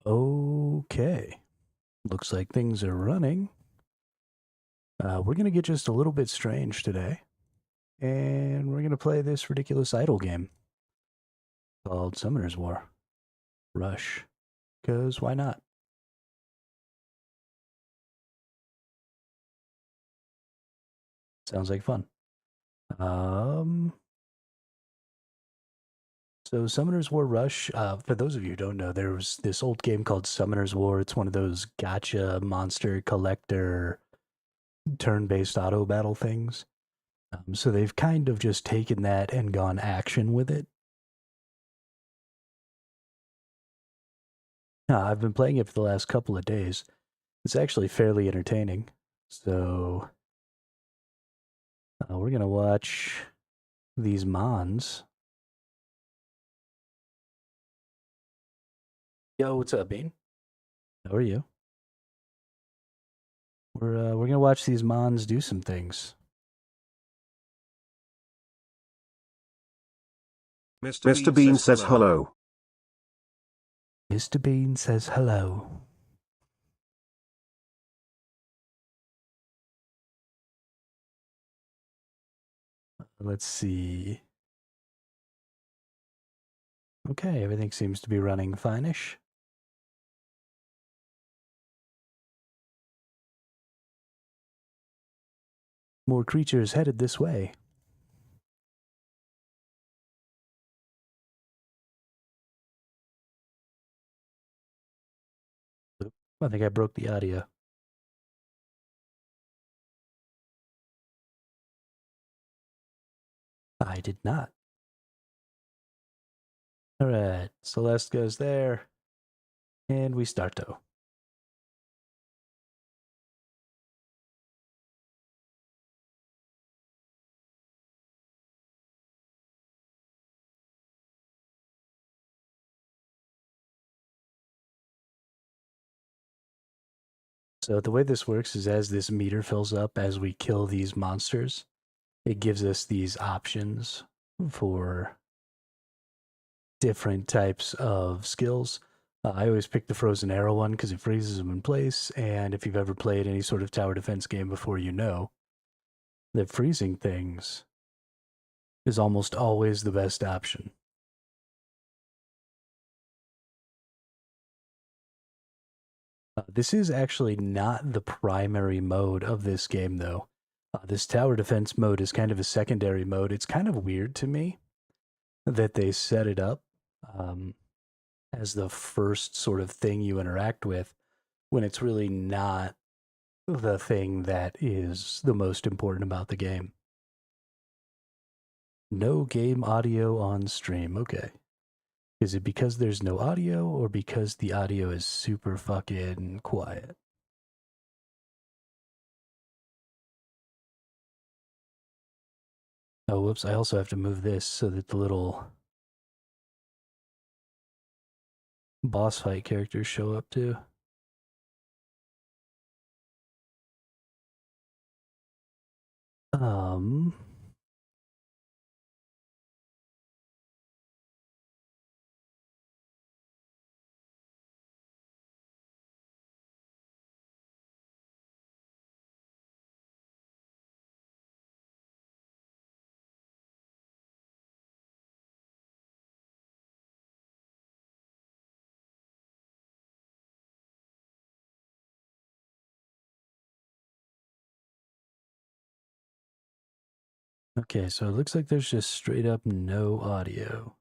Okay. Looks like things are running. We're going to get just a little bit strange today. And we're going to play this ridiculous idle game called Summoner's War. Rush. Because why not? Sounds like fun. Um, so Summoner's War Rush, for those of you who don't know, there was this old game called Summoner's War. It's one of those gotcha monster collector turn-based auto battle things. So they've kind of just taken that and gone action with it. I've been playing it for the last couple of days. It's actually fairly entertaining. So we're gonna watch these Mons. Yo, what's up, Bean? How are you? We're gonna watch these Mons do some things. Mr. Bean says hello. Mr. Bean says hello. Let's see. Okay, everything seems to be running fine-ish. More creatures headed this way. Oop, I think I broke the audio. I did not. All right, Celeste goes there, and we starto. So the way this works is as this meter fills up as we kill these monsters, it gives us these options for different types of skills. I always pick the frozen arrow one because it freezes them in place, and if you've ever played any sort of tower defense game before, you know that freezing things is almost always the best option. This is actually not the primary mode of this game, though. This tower defense mode is kind of a secondary mode. It's kind of weird to me that they set it up um, as the first sort of thing you interact with when it's really not the thing that is the most important about the game. No game audio on stream. Okay. Is it because there's no audio or because the audio is super fucking quiet? Oh, whoops. I also have to move this so that the little boss fight characters show up too. Um, okay, so it looks like there's just straight up no audio.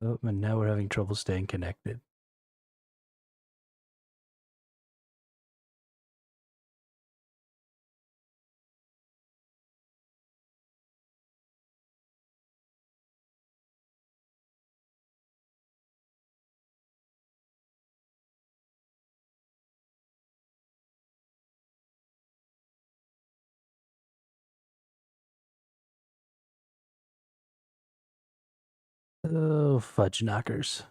Oh, and now we're having trouble staying connected. Oh, fudge knockers.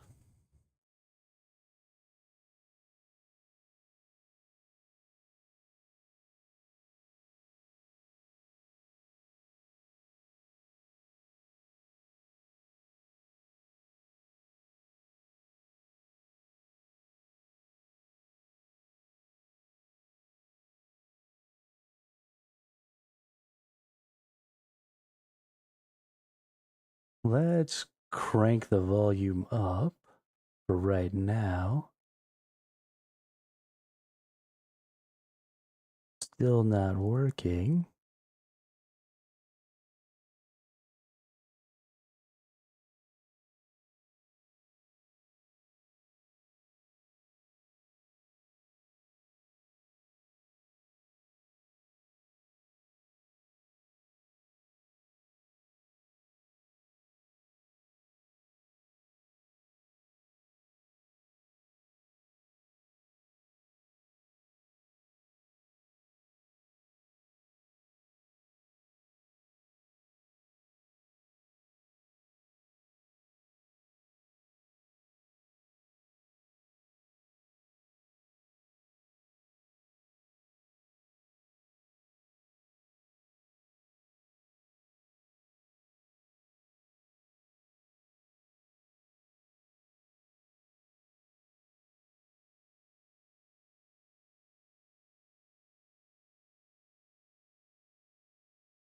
Let's crank the volume up for right now. Still not working.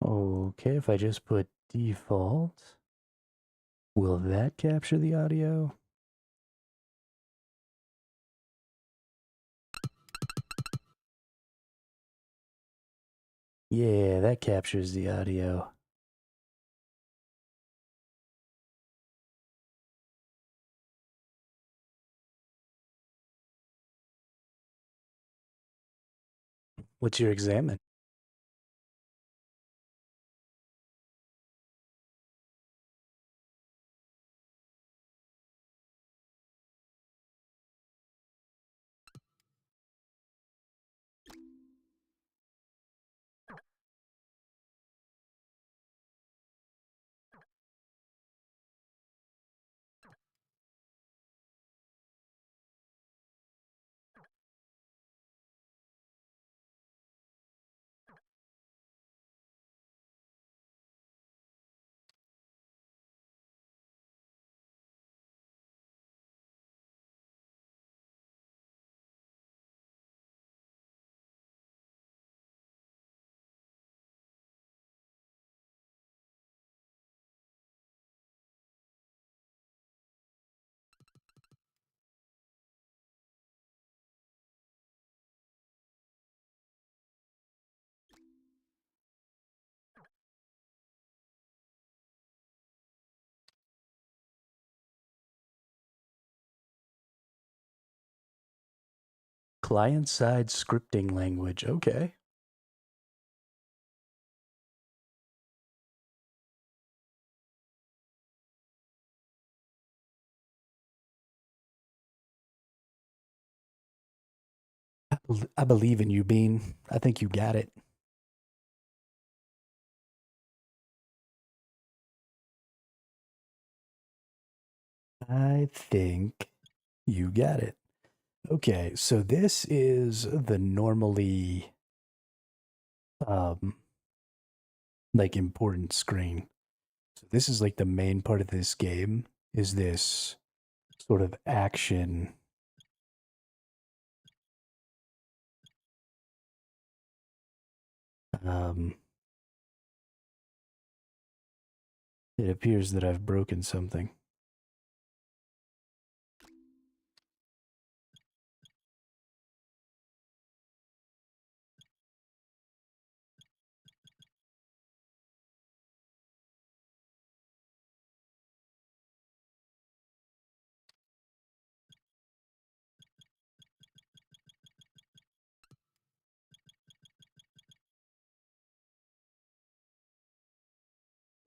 Okay, if I just put default, will that capture the audio? Yeah, that captures the audio. What's your examine? Client-side scripting language. Okay. I believe in you, Bean. I think you got it. I think you got it. Okay, so this is the normally um like important screen. So this is like the main part of this game is this sort of action. Um it appears that I've broken something.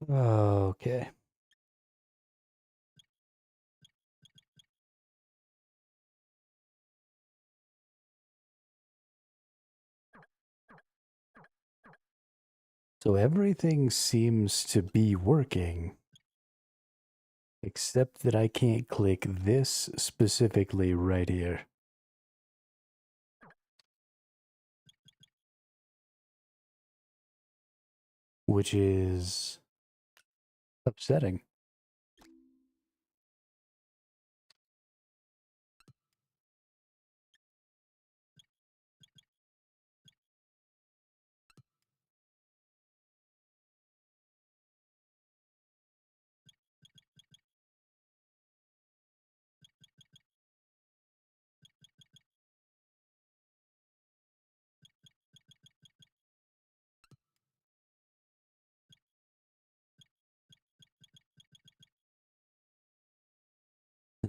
Okay. So everything seems to be working, except that I can't click this specifically right here, which is upsetting.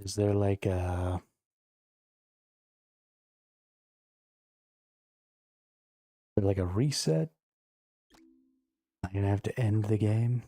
Is there like a... Is there like a reset? I'm gonna have to end the game.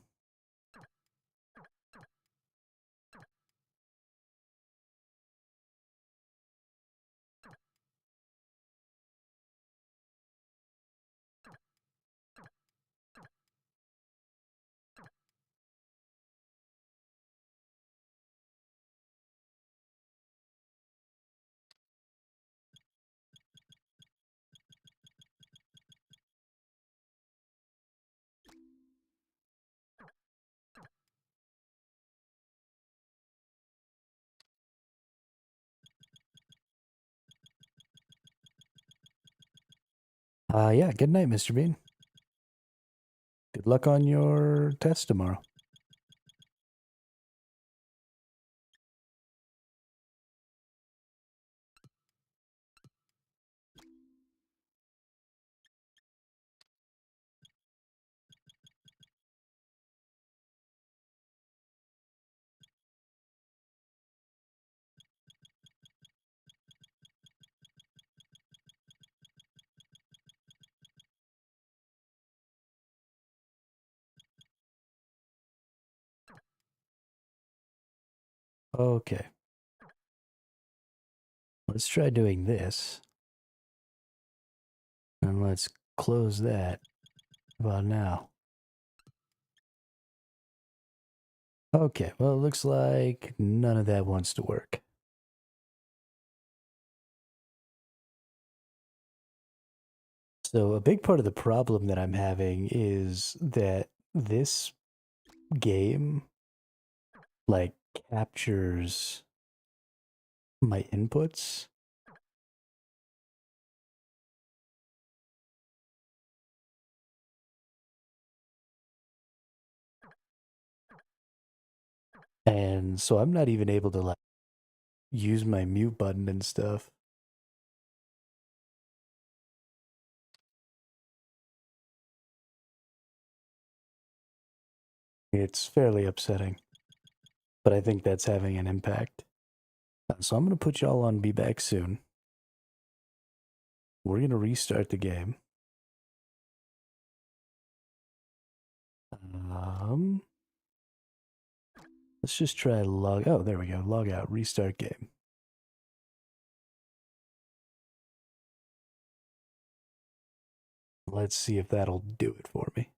Yeah, good night, Mr. Bean. Good luck on your test tomorrow. Okay. Let's try doing this. And let's close that about now. Okay, well, it looks like none of that wants to work. So a big part of the problem that I'm having is that this game, like, captures my inputs. And so I'm not even able to, like, use my mute button and stuff. It's fairly upsetting, but I think that's having an impact. So I'm going to put y'all on Be Back Soon. We're going to restart the game. Let's just try log. Oh, there we go. Log out. Restart game. Let's see if that'll do it for me.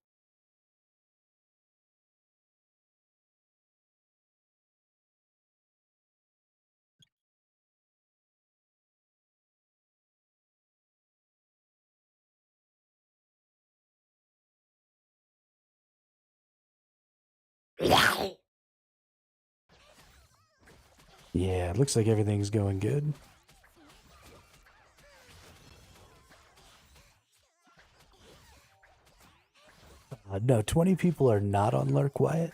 Yeah, it looks like everything's going good. No, 20 people are not on Lurk, Wyatt.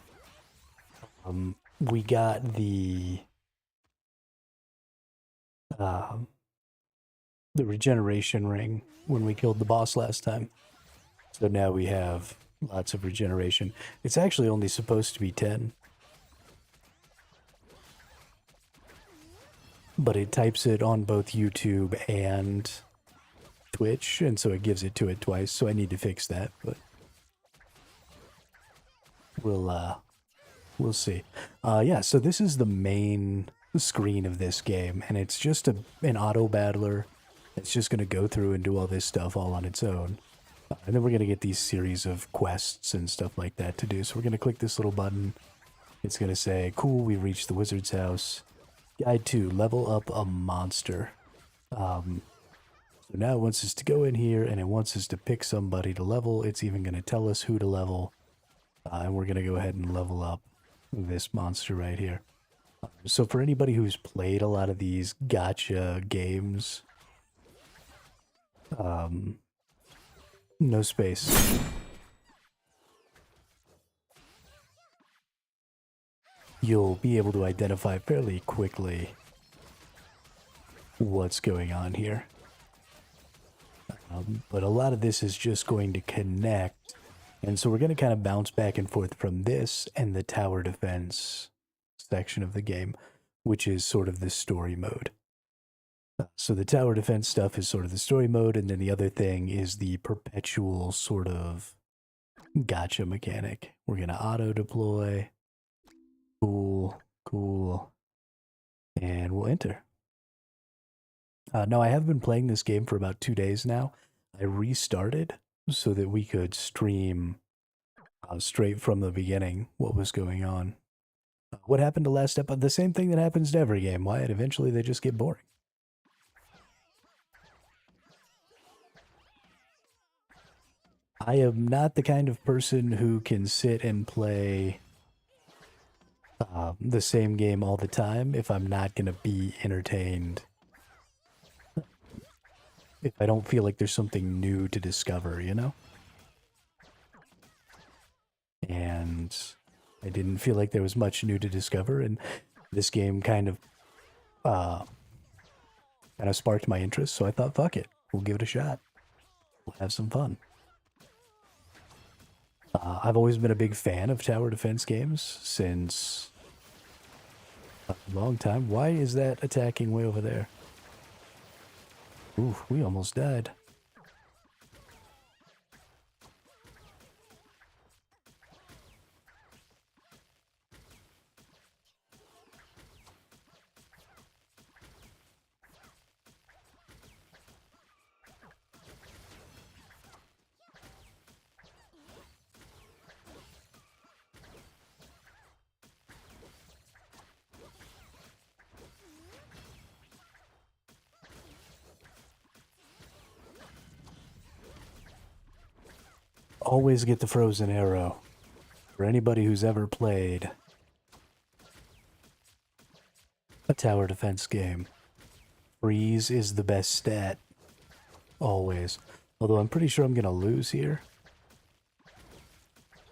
We got the regeneration ring when we killed the boss last time. So now we have lots of regeneration. It's actually only supposed to be 10. But it types it on both YouTube and Twitch, and so it gives it to it twice, so I need to fix that, but we'll see. Yeah, so this is the main screen of this game, and it's just an auto battler. It's just going to go through and do all this stuff all on its own. And then we're going to get these series of quests and stuff like that to do. So we're going to click this little button. It's going to say, cool, we reached the wizard's house. Guide 2, level up a monster. So now it wants us to go in here, and it wants us to pick somebody to level. It's even going to tell us who to level. And we're going to go ahead and level up this monster right here. So for anybody who's played a lot of these gacha games, no space. You'll be able to identify fairly quickly what's going on here. But a lot of this is just going to connect. And so we're going to kind of bounce back and forth from this and the tower defense section of the game. which is sort of the story mode. So the tower defense stuff is sort of the story mode, and then the other thing is the perpetual sort of gotcha mechanic. We're going to auto deploy. Cool, cool. And we'll enter. Now, I have been playing this game for about 2 days now. I restarted so that we could stream straight from the beginning what was going on. What happened to last episode? The same thing that happens to every game, Wyatt. Eventually they just get boring. I am not the kind of person who can sit and play the same game all the time if I'm not going to be entertained. If I don't feel like there's something new to discover, you know? And I didn't feel like there was much new to discover, and this game kind of sparked my interest, so I thought, fuck it, we'll give it a shot. We'll have some fun. I've always been a big fan of tower defense games since a long time. Why is that attacking way over there? Ooh, we almost died. Always get the frozen arrow. For anybody who's ever played a tower defense game, freeze is the best stat. Always. Although I'm pretty sure I'm gonna lose here.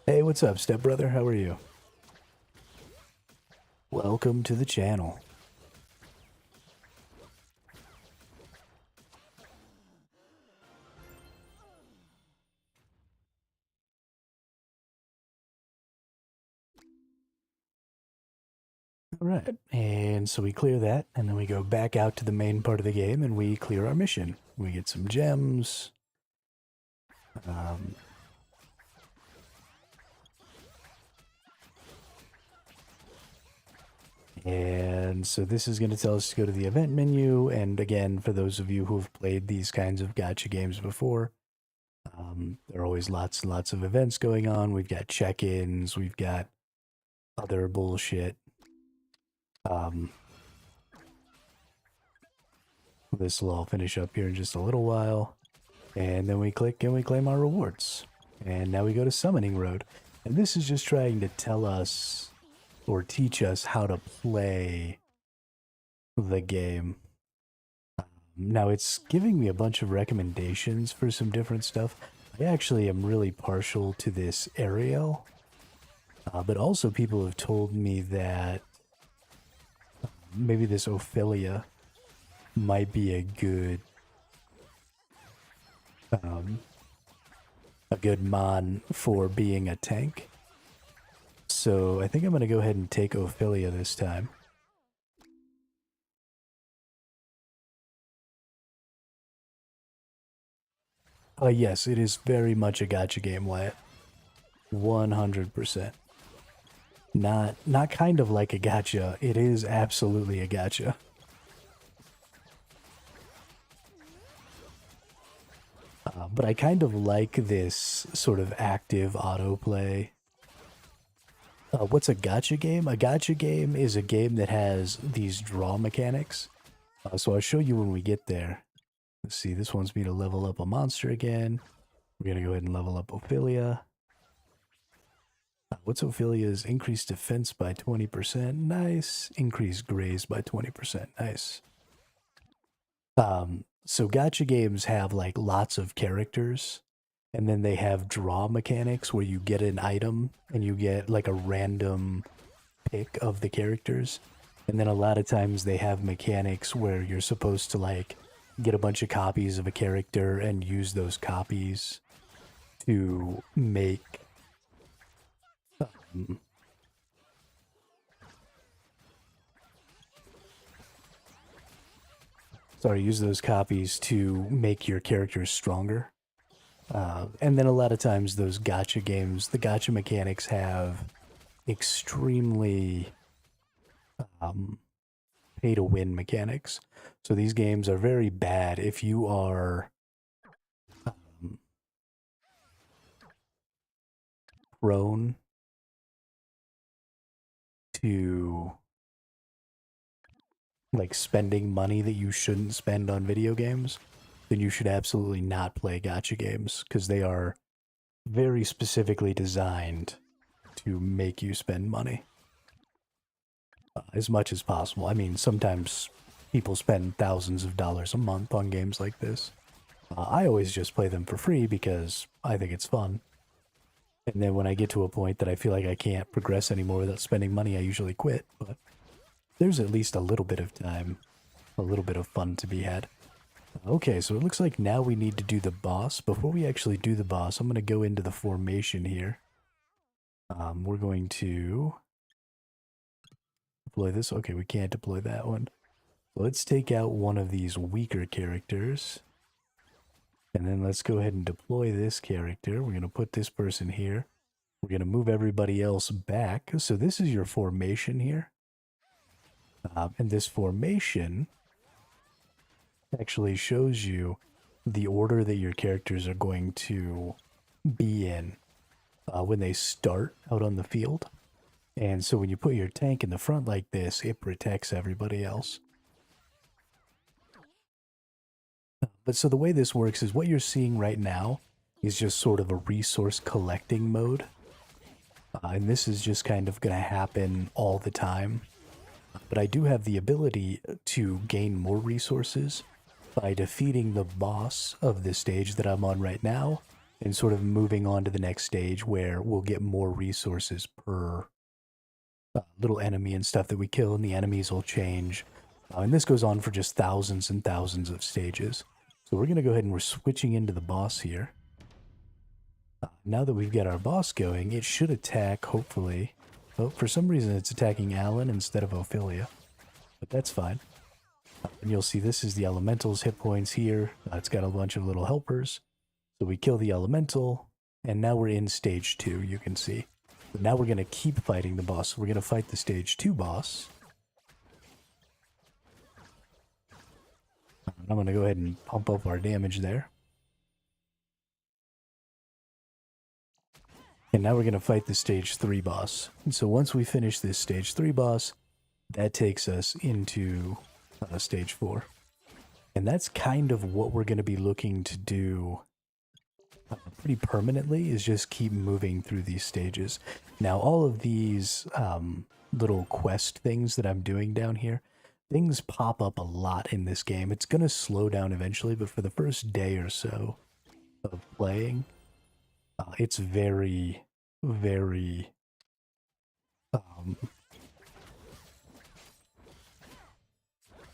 Hey, what's up, stepbrother? How are you? Welcome to the channel. All right, and so we clear that, and then we go back out to the main part of the game, and we clear our mission. We get some gems. And so this is going to tell us to go to the event menu, and again, for those of you who have played these kinds of gacha games before, there are always lots and lots of events going on. We've got check-ins, we've got other bullshit. This will all finish up here in just a little while. And then we click and we claim our rewards. And now we go to Summoning Road. And this is just trying to tell us or teach us how to play the game. Now it's giving me a bunch of recommendations for some different stuff. I actually am really partial to this Ariel. But also people have told me that maybe this Ophelia might be a good mon for being a tank. So I think I'm going to go ahead and take Ophelia this time. Yes, it is very much a gacha game, Wyatt. 100%. Not kind of like a gacha. It is absolutely a gacha. But I kind of like this sort of active autoplay. What's a gacha game? A gacha game is a game that has these draw mechanics. So I'll show you when we get there. Let's see, this wants me to level up a monster again. We're going to go ahead and level up Ophelia. What's Ophelia's? Increased defense by 20%. Nice. Increased graze by 20%. Nice. So gacha games have like lots of characters, and then they have draw mechanics where you get an item and you get like a random pick of the characters. And then a lot of times they have mechanics where you're supposed to like get a bunch of copies of a character and use those copies to make use those copies to make your characters stronger. And then a lot of times those gacha games, the gacha mechanics have extremely pay-to-win mechanics. So these games are very bad if you are prone to like spending money that you shouldn't spend on video games, then you should absolutely not play gacha games because they are very specifically designed to make you spend money as much as possible. I mean, sometimes people spend thousands of dollars a month on games like this. I always just play them for free because I think it's fun. And then when I get to a point that I feel like I can't progress anymore without spending money, I usually quit. But there's at least a little bit of time, a little bit of fun to be had. Okay, so it looks like now we need to do the boss. Before we actually do the boss, I'm going to go into the formation here. We're going to deploy this. Okay, we can't deploy that one. Let's take out one of these weaker characters. And then let's go ahead and deploy this character. We're going to put this person here. We're going to move everybody else back. So this is your formation here. And this formation actually shows you the order that your characters are going to be in when they start out on the field. And so when you put your tank in the front like this, it protects everybody else. But so the way this works is what you're seeing right now is just sort of a resource collecting mode. And this is just kind of going to happen all the time. But I do have the ability to gain more resources by defeating the boss of the stage that I'm on right now and sort of moving on to the next stage where we'll get more resources per little enemy and stuff that we kill, and the enemies will change. And this goes on for just thousands and thousands of stages. So we're going to go ahead and we're switching into the boss here. Now that we've got our boss going, it should attack, hopefully. Oh, for some reason it's attacking Alan instead of Ophelia. But that's fine. And you'll see this is the elemental's hit points here. It's got a bunch of little helpers. So we kill the elemental, and now we're in stage 2, you can see. But now we're going to keep fighting the boss. We're going to fight the stage 2 boss. I'm going to go ahead and pump up our damage there. And now we're going to fight the stage 3 boss. And so once we finish this stage 3 boss, that takes us into stage 4. And that's kind of what we're going to be looking to do pretty permanently, is just keep moving through these stages. Now, all of these little quest things that I'm doing down here, things pop up a lot in this game. It's going to slow down eventually, but for the first day or so of playing, it's very, very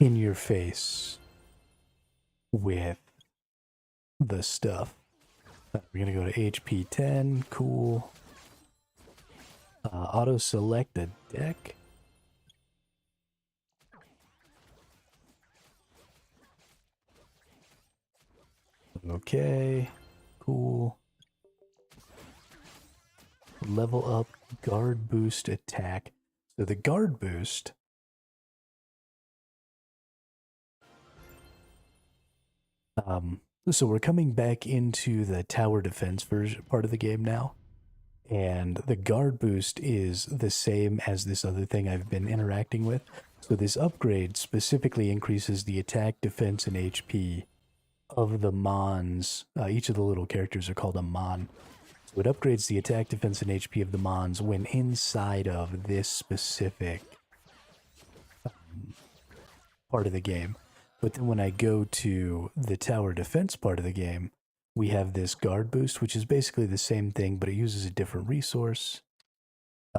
in your face with the stuff. We're going to go to HP 10. Cool. Auto select a deck. Okay. Cool. Level up guard boost attack. So the guard boost so we're coming back into the tower defense version part of the game now. And the guard boost is the same as this other thing I've been interacting with. So this upgrade specifically increases the attack, defense, and HP of the Mons. Each of the little characters are called a Mon. So it upgrades the attack, defense, and HP of the Mons when inside of this specific part of the game. But then when I go to the tower defense part of the game, we have this guard boost, which is basically the same thing, but it uses a different resource.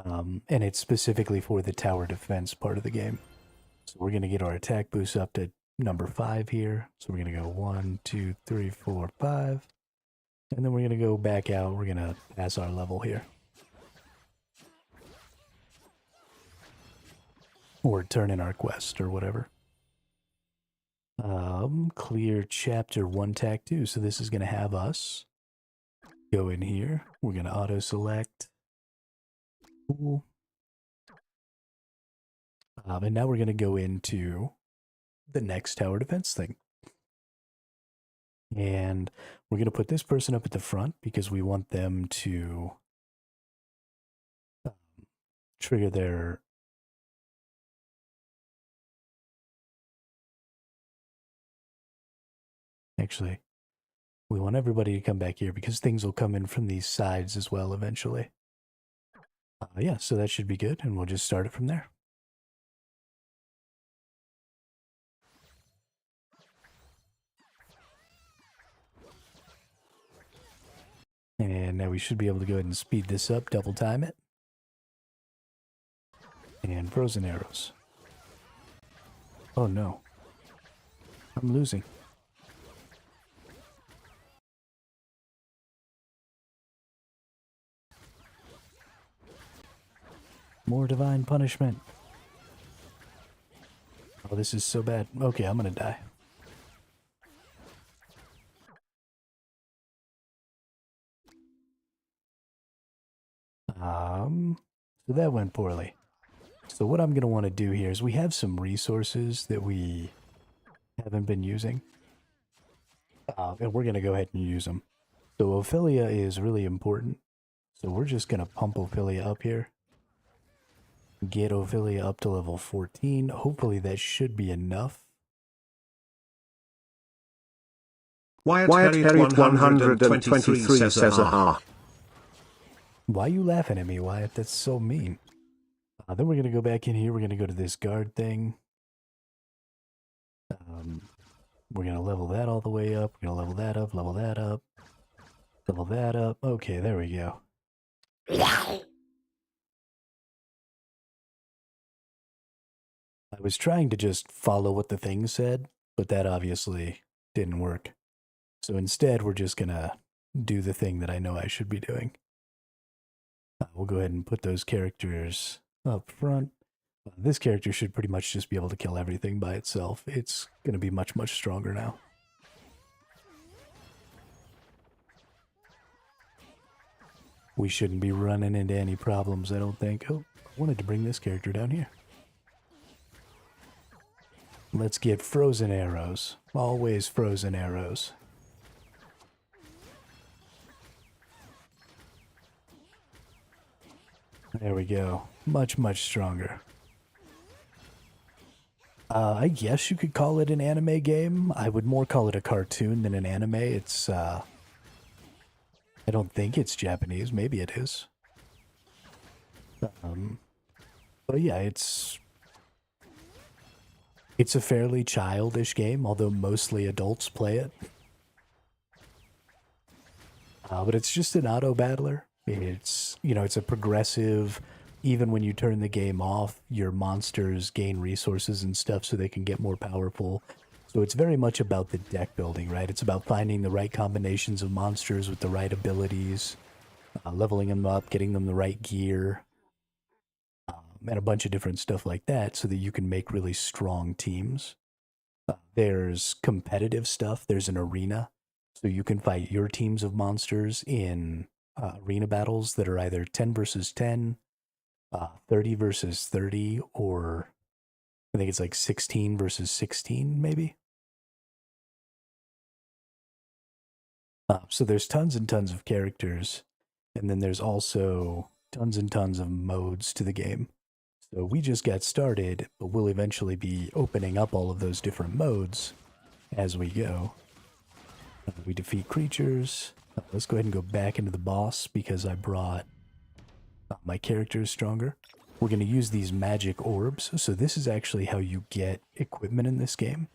And it's specifically for the tower defense part of the game. So we're going to get our attack boost up to number 5 here. So we're going to go 1, 2, 3, 4, 5. And then we're going to go back out. We're going to pass our level here. Or turn in our quest or whatever. Clear chapter 1 tack 2. So this is going to have us go in here. We're going to auto select. Cool. And now we're going to go into the next tower defense thing. And we're going to put this person up at the front because we want them to trigger their... Actually, we want everybody to come back here because things will come in from these sides as well eventually. Yeah, so that should be good, and we'll just start it from there. And now we should be able to go ahead and speed this up, double time it. And frozen arrows. Oh no. I'm losing. More divine punishment. Oh, this is so bad. Okay, I'm gonna die. So that went poorly. So what I'm gonna want to do here is we have some resources that we haven't been using. And we're gonna go ahead and use them. So Ophelia is really important. So we're just gonna pump Ophelia up here. Get Ophelia up to level 14. Hopefully that should be enough. Wyatt Harriet 123 says aha. Why are you laughing at me, Wyatt? That's so mean. Then we're going to go back in here. We're going to go to this guard thing. We're going to level that all the way up. We're going to level that up, level that up, level that up. Okay, there we go. I was trying to just follow what the thing said, but that obviously didn't work. So instead, we're just going to do the thing that I know I should be doing. We'll go ahead and put those characters up front. This character should pretty much just be able to kill everything by itself. It's going to be much, much stronger now. We shouldn't be running into any problems, I don't think. Oh, I wanted to bring this character down here. Let's get frozen arrows. Always frozen arrows. There we go. Much, much stronger. I guess you could call it an anime game. I would more call it a cartoon than an anime. It's, I don't think it's Japanese. Maybe it is. But yeah, it's a fairly childish game, although mostly adults play it. But it's just an auto battler. It's, you know, it's a progressive, even when you turn the game off, your monsters gain resources and stuff so they can get more powerful. So it's very much about the deck building, right? It's about finding the right combinations of monsters with the right abilities, leveling them up, getting them the right gear, and a bunch of different stuff like that so that you can make really strong teams. There's competitive stuff. There's an arena. So you can fight your teams of monsters in arena battles that are either 10 versus 10, 30 versus 30, or I think it's like 16 versus 16, maybe. So there's tons and tons of characters, and then there's also tons and tons of modes to the game. So we just got started, but we'll eventually be opening up all of those different modes as we go. We defeat creatures. Let's go ahead and go back into the boss because I brought my characters stronger. We're going to use these magic orbs. So this is actually how you get equipment in this game,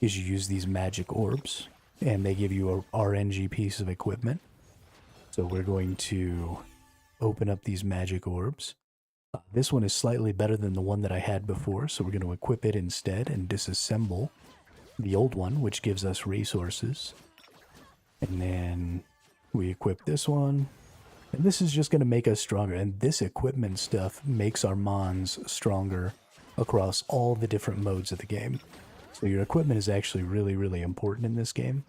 is you use these magic orbs, and they give you a RNG piece of equipment. So we're going to open up these magic orbs. This one is slightly better than the one that I had before, so we're going to equip it instead and disassemble the old one, which gives us resources. And then we equip this one, and this is just going to make us stronger. And this equipment stuff makes our mons stronger across all the different modes of the game. So your equipment is actually really, really important in this game.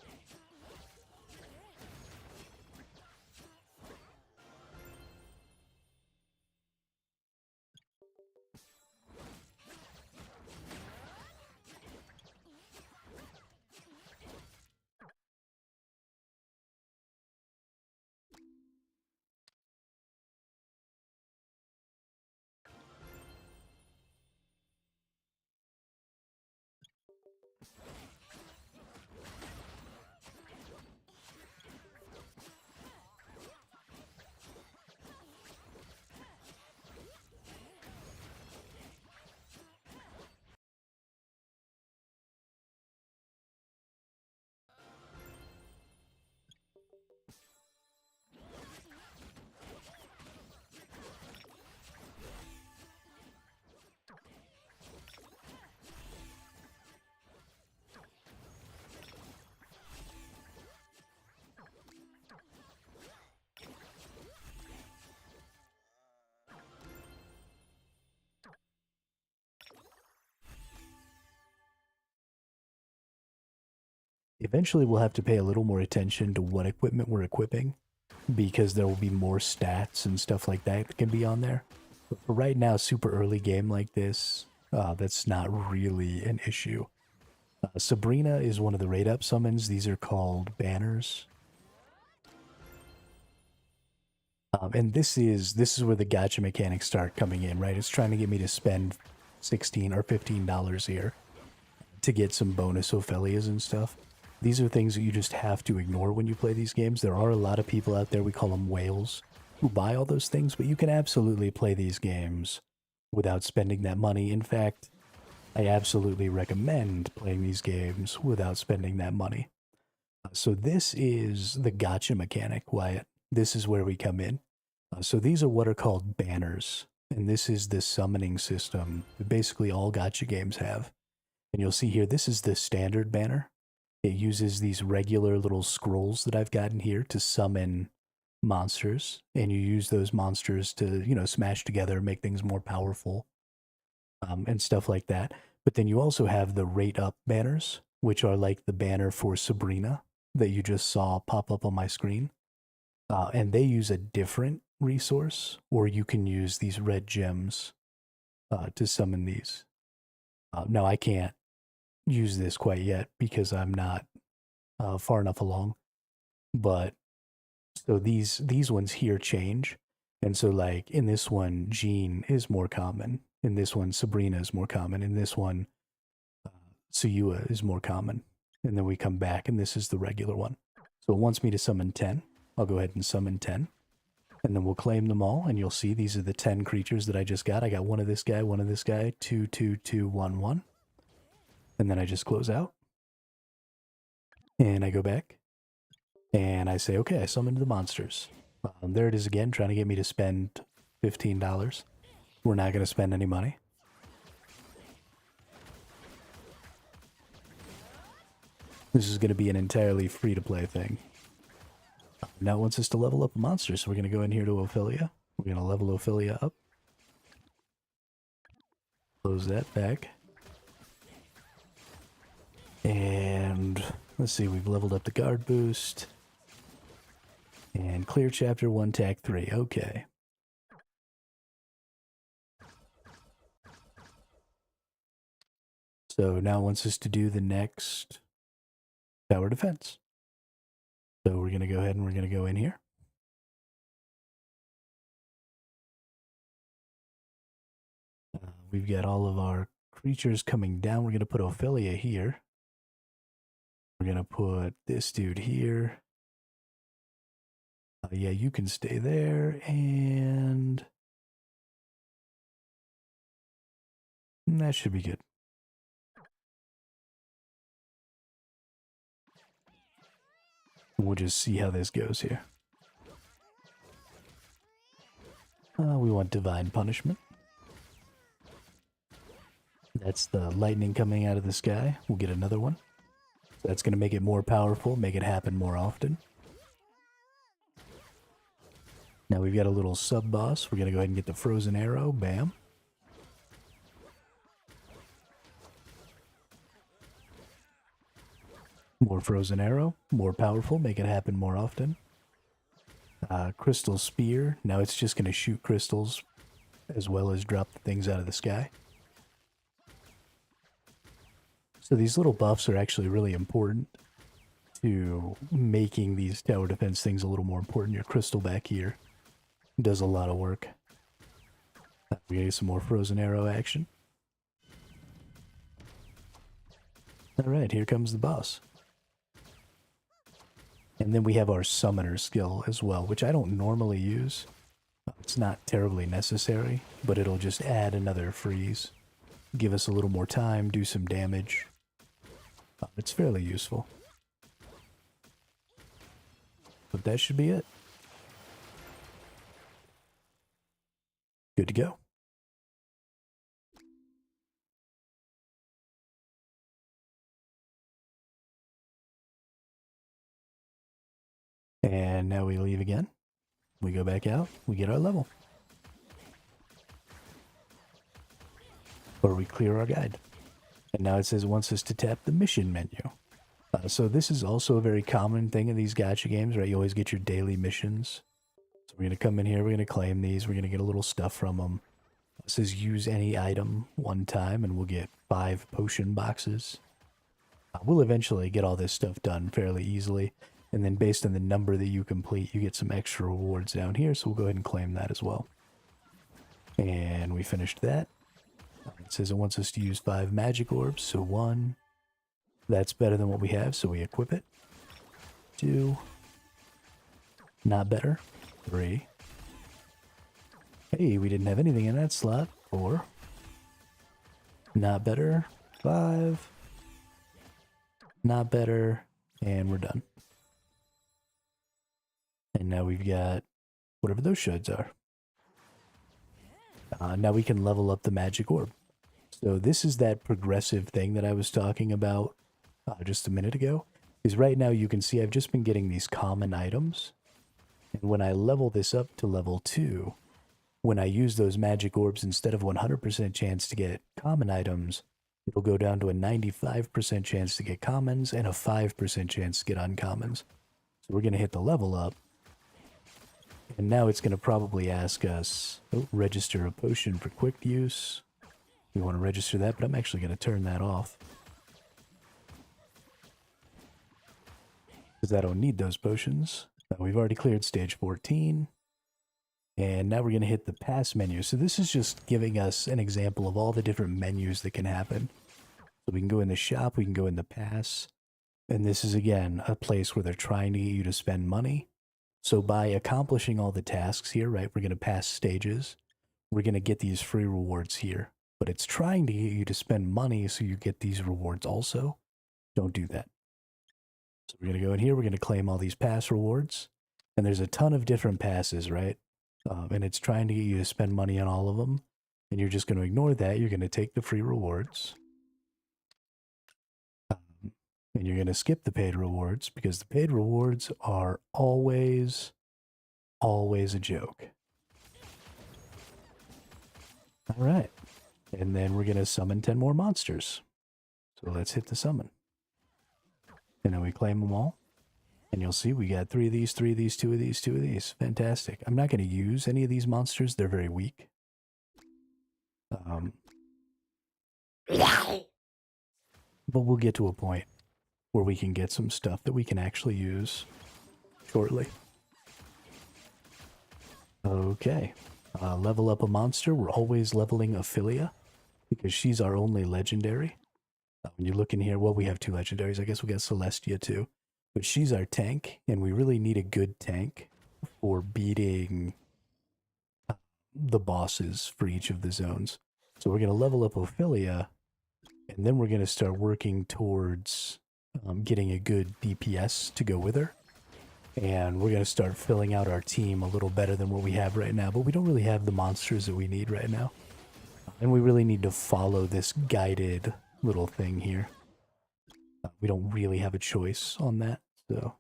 Eventually, we'll have to pay a little more attention to what equipment we're equipping, because there will be more stats and stuff like that that can be on there. But for right now, super early game like this, that's not really an issue. Sabrina is one of the raid up summons. These are called banners. And this is where the gacha mechanics start coming in, right? It's trying to get me to spend $16 or $15 here to get some bonus Ophelias and stuff. These are things that you just have to ignore when you play these games. There are a lot of people out there, we call them whales, who buy all those things, but you can absolutely play these games without spending that money. In fact, I absolutely recommend playing these games without spending that money. So this is the gacha mechanic, Wyatt. This is where we come in. So these are what are called banners, and this is the summoning system that basically all gacha games have. And you'll see here, this is the standard banner. It uses these regular little scrolls that I've gotten here to summon monsters, and you use those monsters to, you know, smash together, make things more powerful, and stuff like that. But then you also have the rate up banners, which are like the banner for Sabrina that you just saw pop up on my screen. And they use a different resource, or you can use these red gems to summon these. Now, I can't use this quite yet because I'm not far enough along. But so these ones here change. And so like in this one, Jean is more common. In this one, Sabrina is more common. In this one, Suyua is more common. And then we come back and this is the regular one. So it wants me to summon 10. I'll go ahead and summon 10. And then we'll claim them all. And you'll see these are the 10 creatures that I just got. I got one of this guy, 2, 2, 2, 1, 1. And then I just close out. And I go back. And I say, okay, I summoned the monsters. There it is again, trying to get me to spend $15. We're not going to spend any money. This is going to be an entirely free-to-play thing. Now it wants us to level up a monster, so we're going to go in here to Ophelia. We're going to level Ophelia up. Close that back. And let's see, we've leveled up the guard boost. And clear chapter 1, tag 3. Okay. So now it wants us to do the next tower defense. So we're going to go ahead and we're going to go in here. We've got all of our creatures coming down. We're going to put Ophelia here. We're going to put this dude here. Yeah, you can stay there, and that should be good. We'll just see how this goes here. We want Divine Punishment. That's the lightning coming out of the sky. We'll get another one. That's going to make it more powerful, make it happen more often. Now we've got a little sub-boss. We're going to go ahead and get the Frozen Arrow. Bam. More frozen arrow, more powerful, make it happen more often. Crystal spear, now it's just going to shoot crystals as well as drop the things out of the sky. So these little buffs are actually really important to making these tower defense things a little more important. Your crystal back here does a lot of work. We get some more frozen arrow action. Alright, here comes the boss. And then we have our summoner skill as well, which I don't normally use. It's not terribly necessary, but it'll just add another freeze. Give us a little more time, do some damage. It's fairly useful. But that should be it. Good to go. And now we leave again. We go back out, we get our level. Or we clear our guide. And now it says it wants us to tap the mission menu. So this is also a very common thing in these gacha games, right? You always get your daily missions. So we're going to come in here, we're going to claim these, we're going to get a little stuff from them. It says use any item one time and we'll get 5 potion boxes. We'll eventually get all this stuff done fairly easily. And then based on the number that you complete, you get some extra rewards down here. So we'll go ahead and claim that as well. And we finished that. It says it wants us to use 5 magic orbs. So 1. That's better than what we have. So we equip it. 2. Not better. 3. Hey, we didn't have anything in that slot. 4. Not better. 5. Not better. And we're done. And now we've got whatever those shoulds are. Now we can level up the magic orb. So this is that progressive thing that I was talking about just a minute ago. Because right now you can see I've just been getting these common items. And when I level this up to level 2, when I use those magic orbs, instead of 100% chance to get common items, it'll go down to a 95% chance to get commons and a 5% chance to get uncommons. So we're going to hit the level up. And now it's going to probably ask us, register a potion for quick use. We want to register that, but I'm actually going to turn that off. Because I don't need those potions. We've already cleared stage 14. And now we're going to hit the pass menu. So this is just giving us an example of all the different menus that can happen. So we can go in the shop, we can go in the pass. And this is, again, a place where they're trying to get you to spend money. So by accomplishing all the tasks here, right, we're going to pass stages. We're going to get these free rewards here. But it's trying to get you to spend money so you get these rewards also. Don't do that. So we're going to go in here, we're going to claim all these pass rewards. And there's a ton of different passes, right? And it's trying to get you to spend money on all of them. And you're just going to ignore that. You're going to take the free rewards. And you're going to skip the paid rewards because the paid rewards are always a joke. All right. And then we're going to summon 10 more monsters. So let's hit the summon. And then we claim them all. And you'll see we got 3 of these, 3 of these, 2 of these, 2 of these. Fantastic. I'm not going to use any of these monsters. They're very weak. But we'll get to a point where we can get some stuff that we can actually use shortly. Okay. Level up a monster. We're always leveling Ophelia because she's our only legendary. When you look in here, well, we have 2 legendaries. I guess we got Celestia too. But she's our tank, and we really need a good tank for beating the bosses for each of the zones. So we're going to level up Ophelia, and then we're going to start working towards getting a good DPS to go with her. And we're going to start filling out our team a little better than what we have right now. But we don't really have the monsters that we need right now. And we really need to follow this guided little thing here. We don't really have a choice on that, so.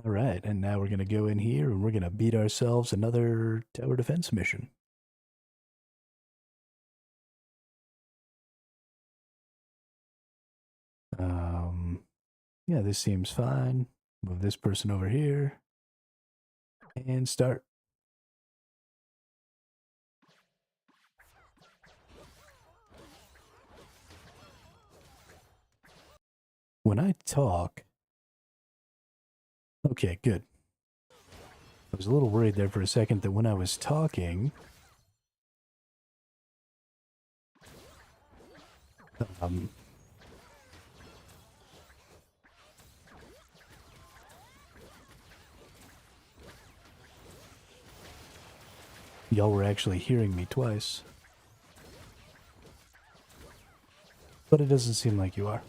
All right, and now we're going to go in here and we're going to beat ourselves another tower defense mission. Yeah, this seems fine. Move this person over here. And start. When I talk... Okay, good. I was a little worried there for a second that when I was talking... y'all were actually hearing me twice. But it doesn't seem like you are.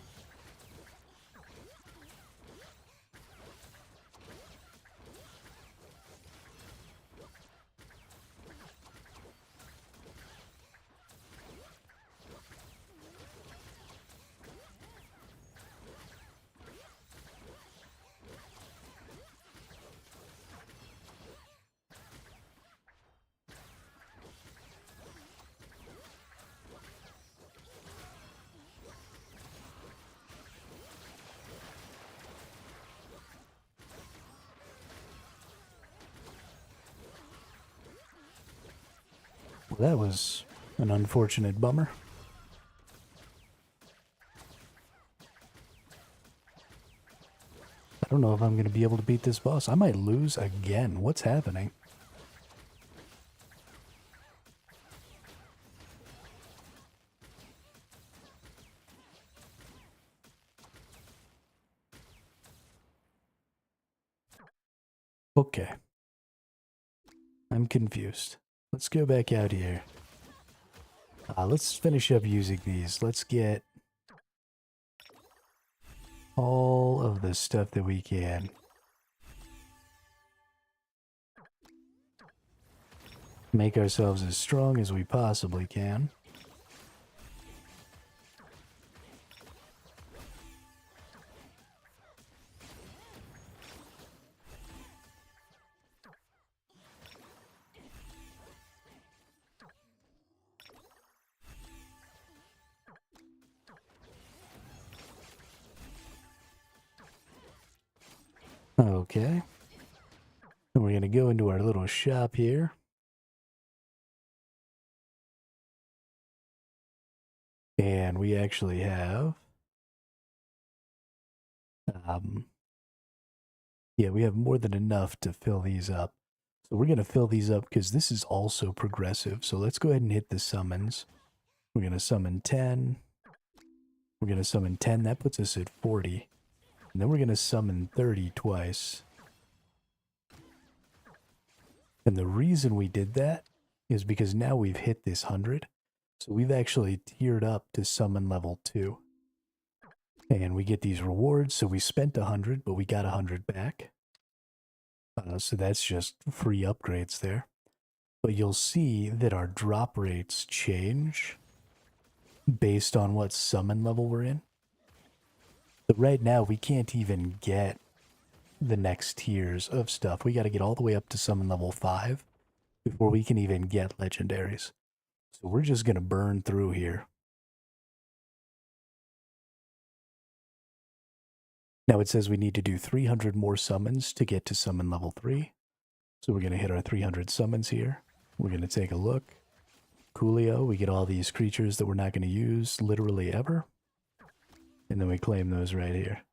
Well, that was an unfortunate bummer. I don't know if I'm going to be able to beat this boss. I might lose again. What's happening? Okay. I'm confused. Let's go back out here. Let's finish up using these. Let's get all of the stuff that we can. Make ourselves as strong as we possibly can. Okay. And we're going to go into our little shop here. And we actually have... yeah, we have more than enough to fill these up. So we're going to fill these up because this is also progressive. So let's go ahead and hit the summons. We're going to summon 10. We're going to summon 10. That puts us at 40. And then we're going to summon 30 twice. And the reason we did that is because now we've hit this 100. So we've actually tiered up to summon level 2. And we get these rewards. So we spent 100, but we got 100 back. So that's just free upgrades there. But you'll see that our drop rates change based on what summon level we're in. But right now, we can't even get the next tiers of stuff. We got to get all the way up to summon level 5 before we can even get legendaries. So we're just going to burn through here. Now it says we need to do 300 more summons to get to summon level 3. So we're going to hit our 300 summons here. We're going to take a look. Coolio, we get all these creatures that we're not going to use literally ever. And then we claim those right here.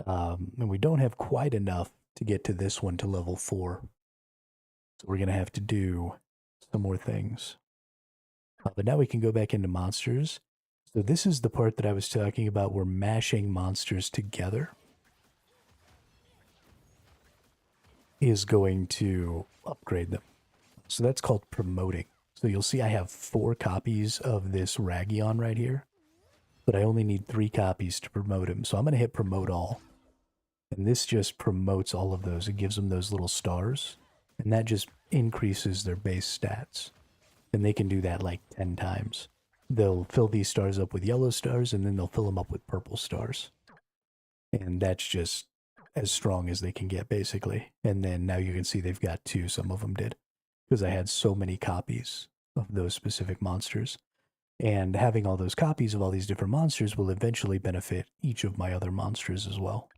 And we don't have quite enough to get to this one to level 4. So we're going to have to do some more things. But now we can go back into monsters. So this is the part that I was talking about. We're mashing monsters together. Is going to upgrade them. So that's called promoting. So you'll see I have 4 copies of this Ragion right here. But I only need 3 copies to promote him. So I'm going to hit promote all. And this just promotes all of those. It gives them those little stars. And that just increases their base stats. And they can do that like 10 times. They'll fill these stars up with yellow stars, and then they'll fill them up with purple stars. And that's just as strong as they can get, basically. And then now you can see they've got 2, some of them did. Because I had so many copies of those specific monsters. And having all those copies of all these different monsters will eventually benefit each of my other monsters as well.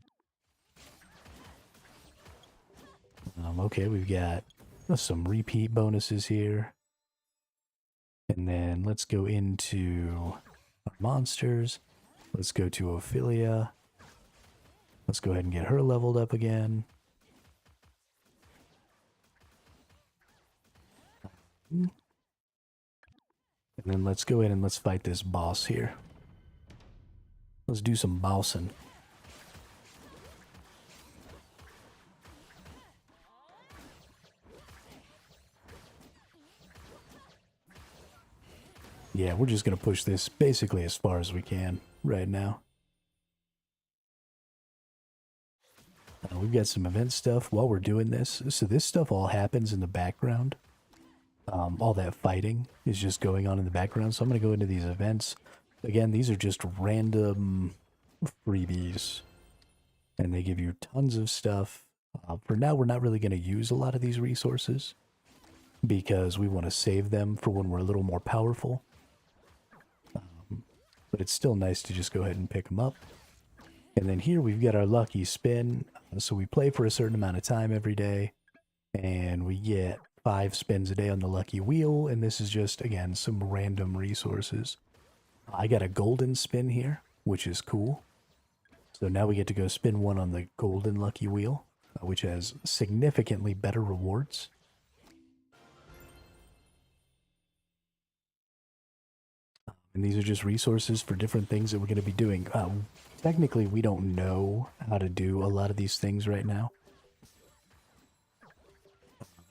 Okay, we've got some repeat bonuses here. And then let's go into our monsters. Let's go to Ophelia. Let's go ahead and get her leveled up again. And then let's go in and let's fight this boss here. Let's do some bossing. Yeah, we're just going to push this basically as far as we can right now. We've got some event stuff while we're doing this. So this stuff all happens in the background. All that fighting is just going on in the background. So I'm going to go into these events. Again, these are just random freebies. And they give you tons of stuff. For now, we're not really going to use a lot of these resources, because we want to save them for when we're a little more powerful. But it's still nice to just go ahead and pick them up. And then here we've got our lucky spin. So we play for a certain amount of time every day, and we get 5 spins a day on the lucky wheel. And this is just, again, some random resources. I got a golden spin here, which is cool. So now we get to go spin one on the golden lucky wheel, which has significantly better rewards. And these are just resources for different things that we're going to be doing. Technically, we don't know how to do a lot of these things right now.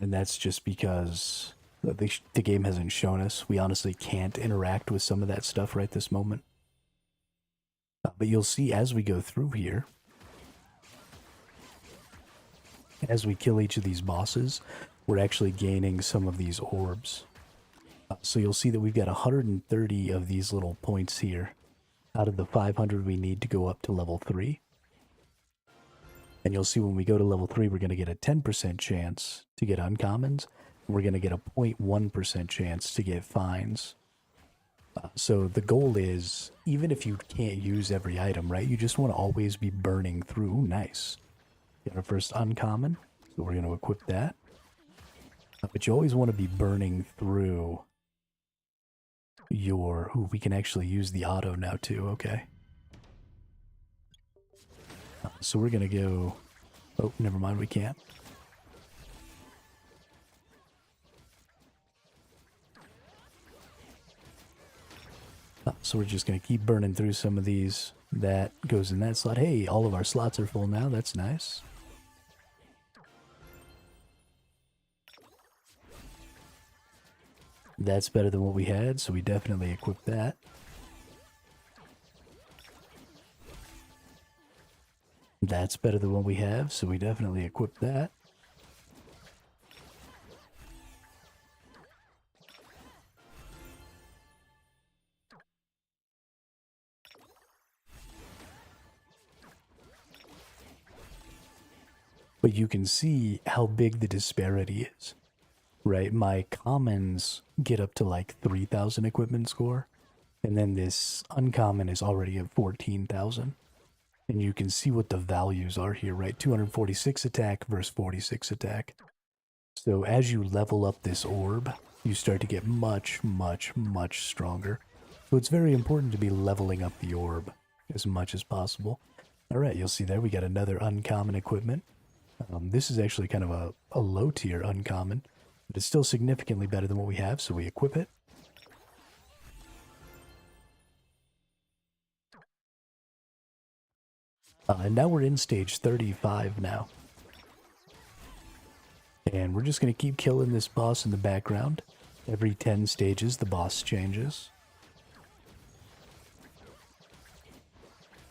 And that's just because the game hasn't shown us. We honestly can't interact with some of that stuff right this moment. But you'll see as we go through here, as we kill each of these bosses, we're actually gaining some of these orbs. So you'll see that we've got 130 of these little points here out of the 500 we need to go up to level 3. And you'll see when we go to level 3, we're going to get a 10% chance to get uncommons. And we're going to get a 0.1% chance to get fines. So the goal is, even if you can't use every item, right, you just want to always be burning through. Ooh, nice. Get our first uncommon, so we're going to equip that. But you always want to be burning through your... Ooh, we can actually use the auto now too, okay. So we're going to go... Oh, never mind, we can't. So we're just going to keep burning through some of these. That goes in that slot. Hey, all of our slots are full now. That's nice. That's better than what we had, so we definitely equip that. That's better than what we have, so we definitely equip that. But you can see how big the disparity is, right? My commons get up to like 3,000 equipment score, and then this uncommon is already at 14,000. And you can see what the values are here, right? 246 attack versus 46 attack. So as you level up this orb, you start to get much, much, much stronger. So it's very important to be leveling up the orb as much as possible. All right, you'll see there we got another uncommon equipment. This is actually kind of a low tier uncommon, but it's still significantly better than what we have, so we equip it. And now we're in stage 35 now. And we're just going to keep killing this boss in the background. Every 10 stages, the boss changes.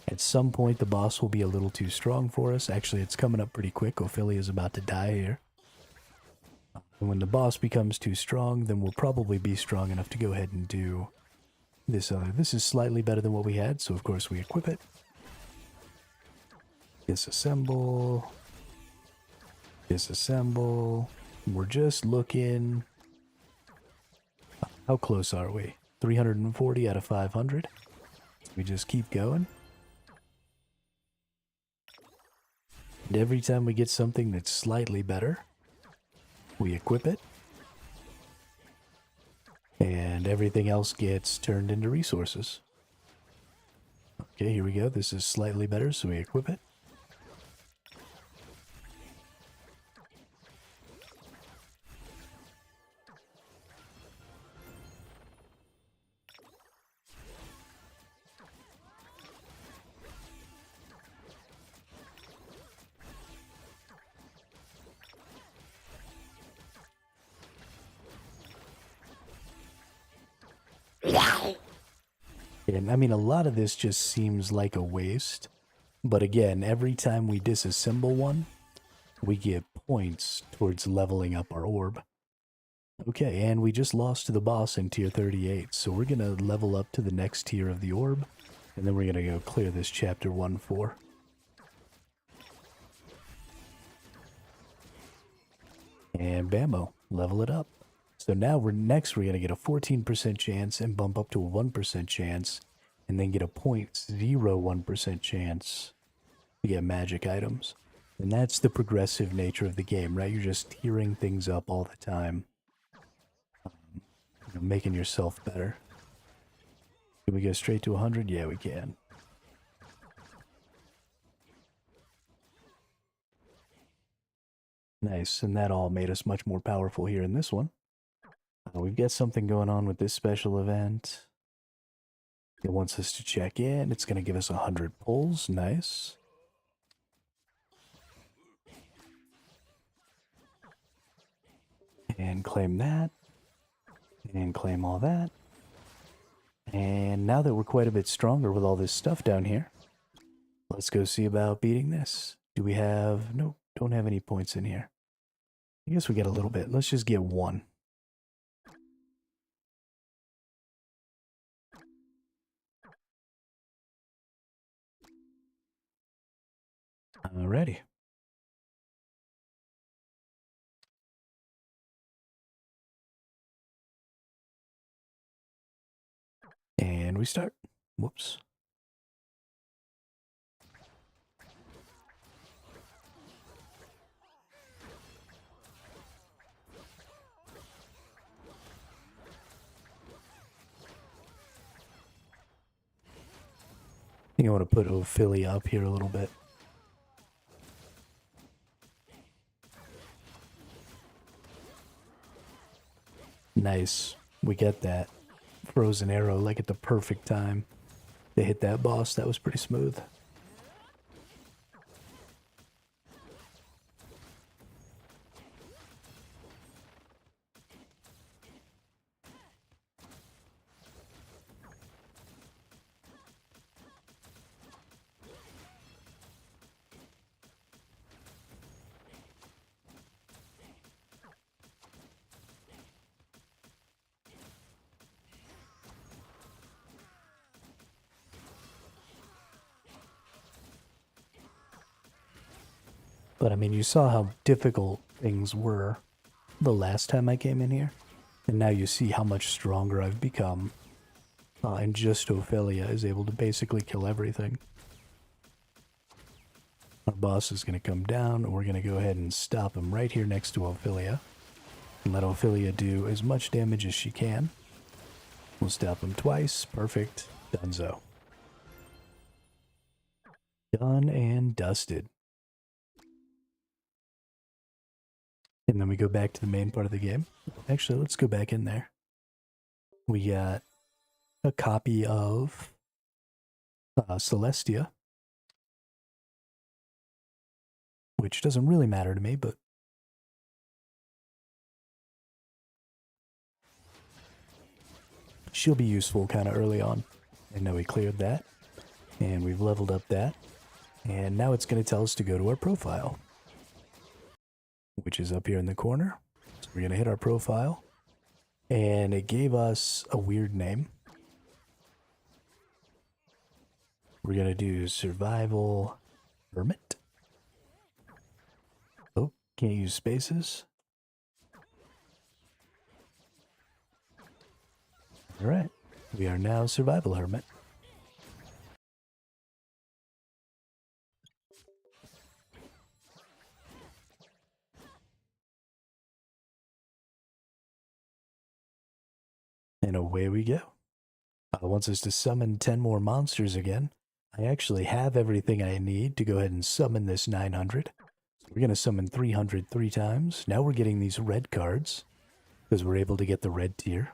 At some point, the boss will be a little too strong for us. Actually, it's coming up pretty quick. Ophelia is about to die here. And when the boss becomes too strong, then we'll probably be strong enough to go ahead and do this other. This is slightly better than what we had, so of course we equip it. Disassemble. Disassemble. We're just looking... How close are we? 340 out of 500. We just keep going. And every time we get something that's slightly better, we equip it. And everything else gets turned into resources. Okay, here we go. This is slightly better, so we equip it. And I mean, a lot of this just seems like a waste. But again, every time we disassemble one, we get points towards leveling up our orb. Okay, and we just lost to the boss in tier 38, so we're going to level up to the next tier of the orb, and then we're going to go clear this chapter 1-4. And bammo, level it up. So now we're going to get a 14% chance and bump up to a 1% chance, and then get a 0.01% chance to get magic items. And that's the progressive nature of the game, right? You're just tiering things up all the time. Making yourself better. Can we go straight to 100? Yeah, we can. Nice, and that all made us much more powerful here in this one. We've got something going on with this special event. It wants us to check in. It's going to give us 100 pulls. Nice. And claim that. And claim all that. And now that we're quite a bit stronger with all this stuff down here, let's go see about beating this. Do we have... Nope, don't have any points in here. I guess we get a little bit. Let's just get 1. Alrighty. And we start. Whoops. I think I want to put Ophelia up here a little bit. Nice. We get that frozen arrow like at the perfect time to hit that boss. That was pretty smooth. But I mean, you saw how difficult things were the last time I came in here. And now you see how much stronger I've become. And just Ophelia is able to basically kill everything. Our boss is going to come down, and we're going to go ahead and stop him right here next to Ophelia. And let Ophelia do as much damage as she can. We'll stop him twice. Perfect. Donezo. Done and dusted. And then we go back to the main part of the game. Actually, let's go back in there. We got a copy of Celestia, which doesn't really matter to me, but she'll be useful kind of early on. And now we cleared that, and we've leveled up that, and now it's going to tell us to go to our profile, which is up here in the corner. So we're going to hit our profile, and it gave us a weird name. We're going to do Survival Hermit. Oh, can't use spaces. All right. We are now Survival Hermit. And away we go. It wants us to summon 10 more monsters again. I actually have everything I need to go ahead and summon this 900. So we're going to summon 300 3 times. Now we're getting these red cards because we're able to get the red tier.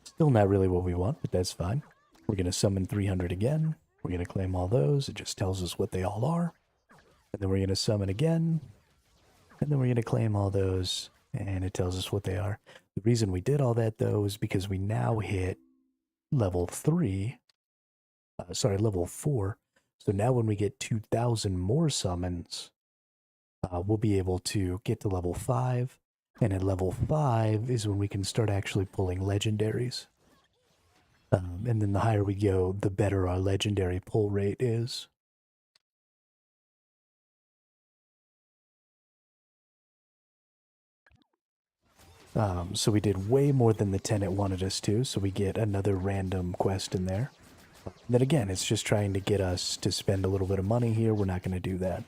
Still not really what we want, but that's fine. We're going to summon 300 again. We're going to claim all those. It just tells us what they all are. And then we're going to summon again. And then we're going to claim all those. And it tells us what they are. The reason we did all that, though, is because we now hit level 4. So now when we get 2,000 more summons, we'll be able to get to level 5. And at level 5 is when we can start actually pulling legendaries. And then the higher we go, the better our legendary pull rate is. So we did way more than the 10 it wanted us to, so we get another random quest in there. And then again, it's just trying to get us to spend a little bit of money here. We're not going to do that.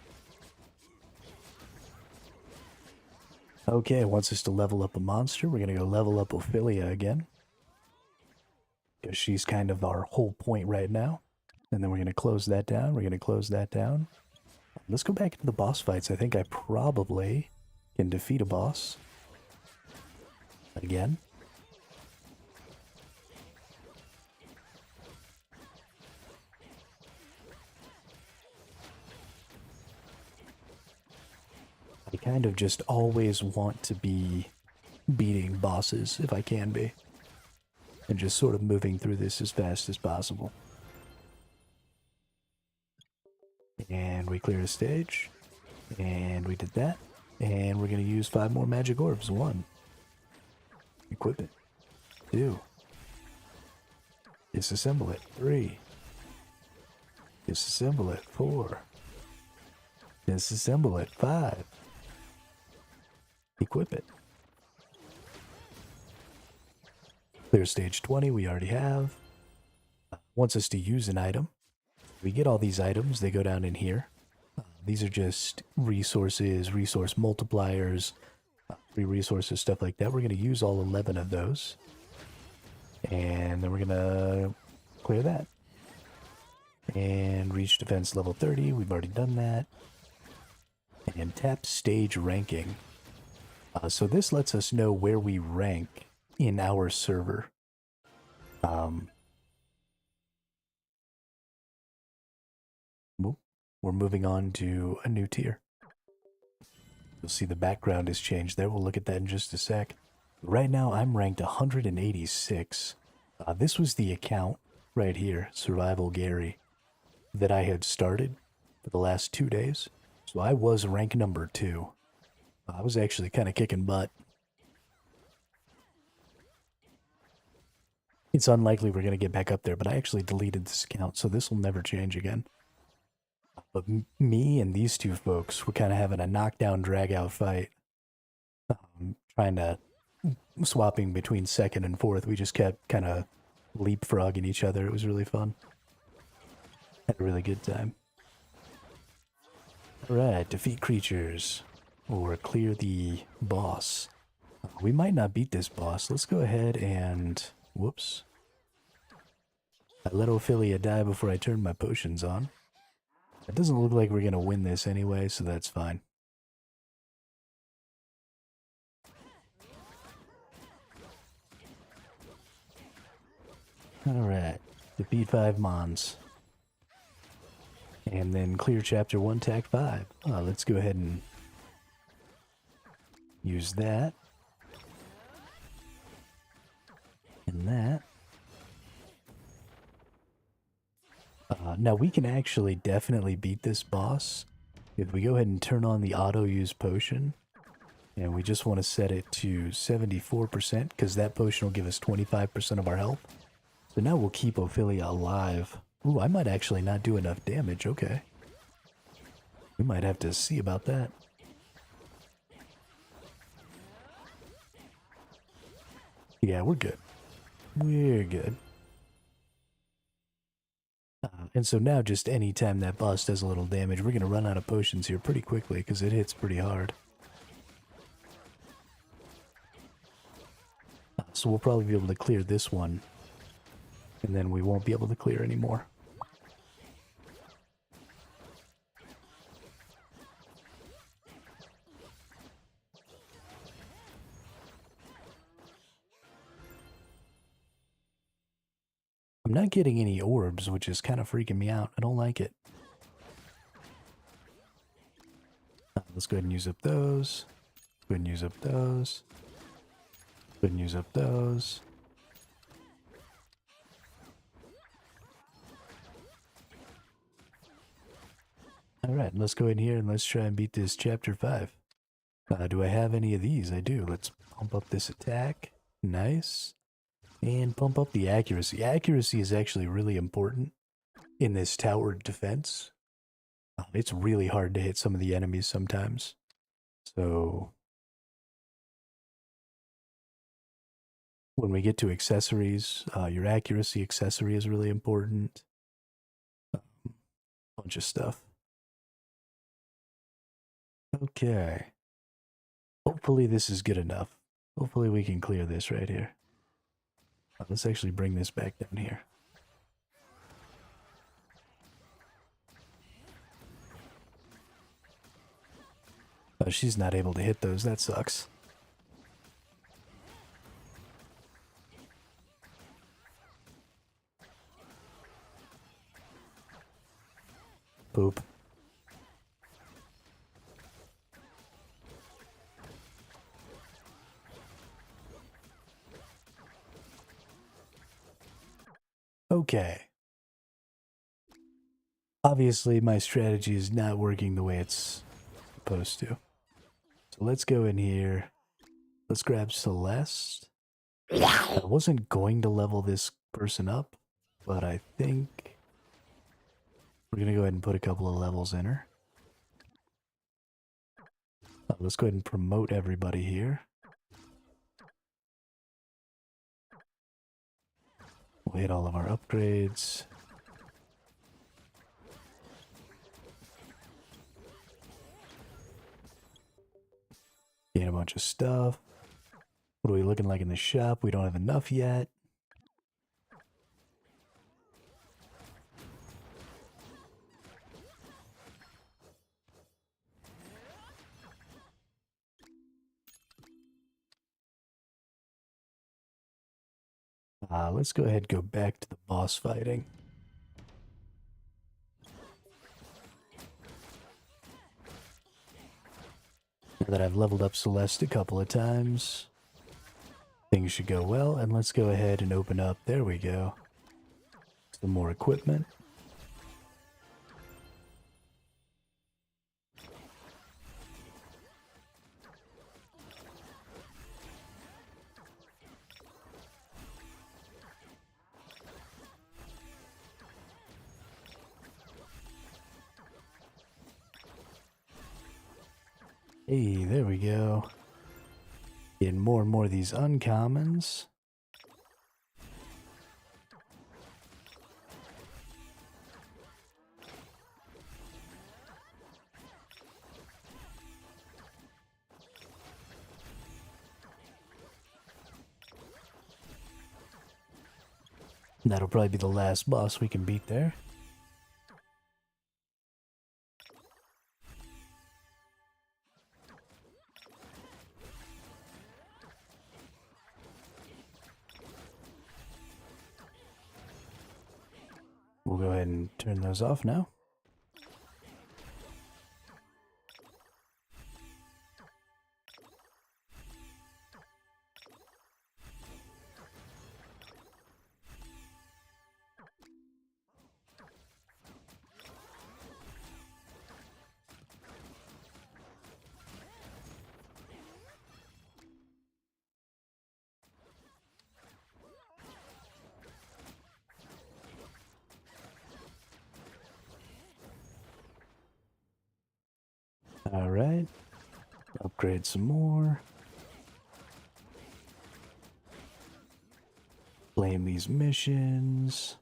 Okay, it wants us to level up a monster. We're going to go level up Ophelia again, because she's kind of our whole point right now. And then we're going to close that down. We're going to close that down. Let's go back into the boss fights. I think I probably can defeat a boss. Again. I kind of just always want to be beating bosses if I can be. And just sort of moving through this as fast as possible. And we cleared a stage. And we did that. And we're going to use 5 more magic orbs. 1. Equip it. 2. Disassemble it. 3. Disassemble it. 4. Disassemble it. 5. Equip it. Clear stage 20, we already have. Wants us to use an item. We get all these items, they go down in here. These are just resources, resource multipliers, free resources, stuff like that. We're going to use all 11 of those. And then we're going to clear that. And reach defense level 30, we've already done that. And tap stage ranking. So this lets us know where we rank in our server. We're moving on to a new tier. You'll see the background has changed there. We'll look at that in just a sec. Right now, I'm ranked 186. This was the account right here, Survival Gary, that I had started for the last 2 days. So I was rank number 2. I was actually kind of kicking butt. It's unlikely we're going to get back up there, but I actually deleted this account, so this will never change again. But me and these two folks were kind of having a knockdown, drag-out fight. Trying to... swapping between 2nd and 4th. We just kept kind of leapfrogging each other. It was really fun. Had a really good time. Alright, defeat creatures. Or clear the boss. We might not beat this boss. Let's go ahead and... whoops. I let Ophelia die before I turned my potions on. It doesn't look like we're going to win this anyway, so that's fine. Alright, defeat 5 mons. And then clear chapter 1, tack 5. Let's go ahead and use that. And that. Now we can actually definitely beat this boss if we go ahead and turn on the auto use potion. And we just want to set it to 74% because that potion will give us 25% of our health. So now we'll keep Ophelia alive Ooh, I might actually not do enough damage. Okay. We might have to see about that. Yeah, we're good. We're good. And so now just any time that boss does a little damage, we're going to run out of potions here pretty quickly because it hits pretty hard. So we'll probably be able to clear this one. And then we won't be able to clear anymore. I'm not getting any orbs, which is kind of freaking me out. I don't like it. Let's go ahead and use up those. Go ahead and use up those. Go ahead and use up those. Alright, let's go in here and let's try and beat this chapter 5. Do I have any of these? I do. Let's pump up this attack. Nice. And pump up the accuracy. Accuracy is actually really important in this tower defense. It's really hard to hit some of the enemies sometimes. So when we get to accessories, your accuracy accessory is really important. Bunch of stuff. Okay. Hopefully this is good enough. Hopefully we can clear this right here. Let's actually bring this back down here. Oh, she's not able to hit those. That sucks. Poop. Okay. Obviously, my strategy is not working the way it's supposed to. So let's go in here. Let's grab Celeste. I wasn't going to level this person up, but I think we're going to go ahead and put a couple of levels in her. Let's go ahead and promote everybody here. We'll hit all of our upgrades. Gain a bunch of stuff. What are we looking like in the shop? We don't have enough yet. Let's go ahead and go back to the boss fighting. Now that I've leveled up Celeste a couple of times, things should go well. And let's go ahead and open up, there we go, some more equipment. Hey, there we go. Getting more and more of these uncommons. That'll probably be the last boss we can beat there. We'll go ahead and turn those off now. Alright. Upgrade some more. Claim these missions.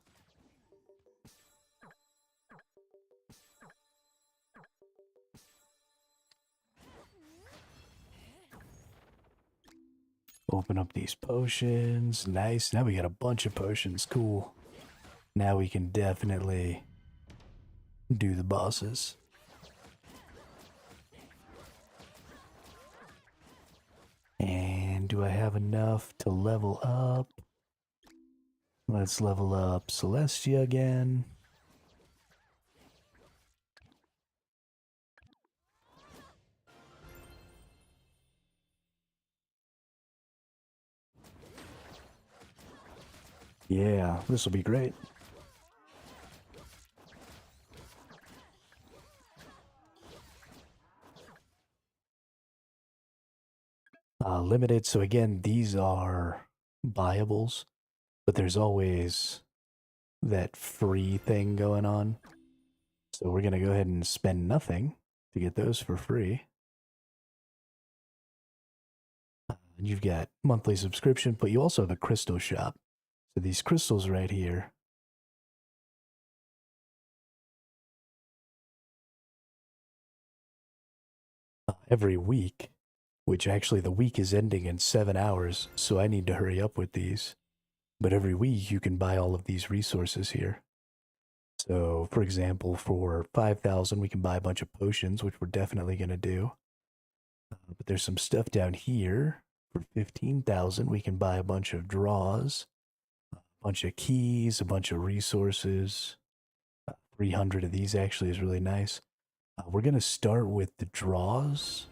Open up these potions. Nice. Now we got a bunch of potions. Cool. Now we can definitely do the bosses. And do I have enough to level up? Let's level up Celestia again. Yeah, this will be great. Limited, so again, these are buyables, but there's always that free thing going on. So we're going to go ahead and spend nothing to get those for free. And you've got monthly subscription, but you also have a crystal shop. So these crystals right here. Every week, which actually the week is ending in 7 hours, so I need to hurry up with these. But every week you can buy all of these resources here. So, for example, for 5,000 we can buy a bunch of potions, which we're definitely going to do. But there's some stuff down here. For 15,000 we can buy a bunch of draws, a bunch of keys, a bunch of resources. 300 of these actually is really nice. We're going to start with the draws.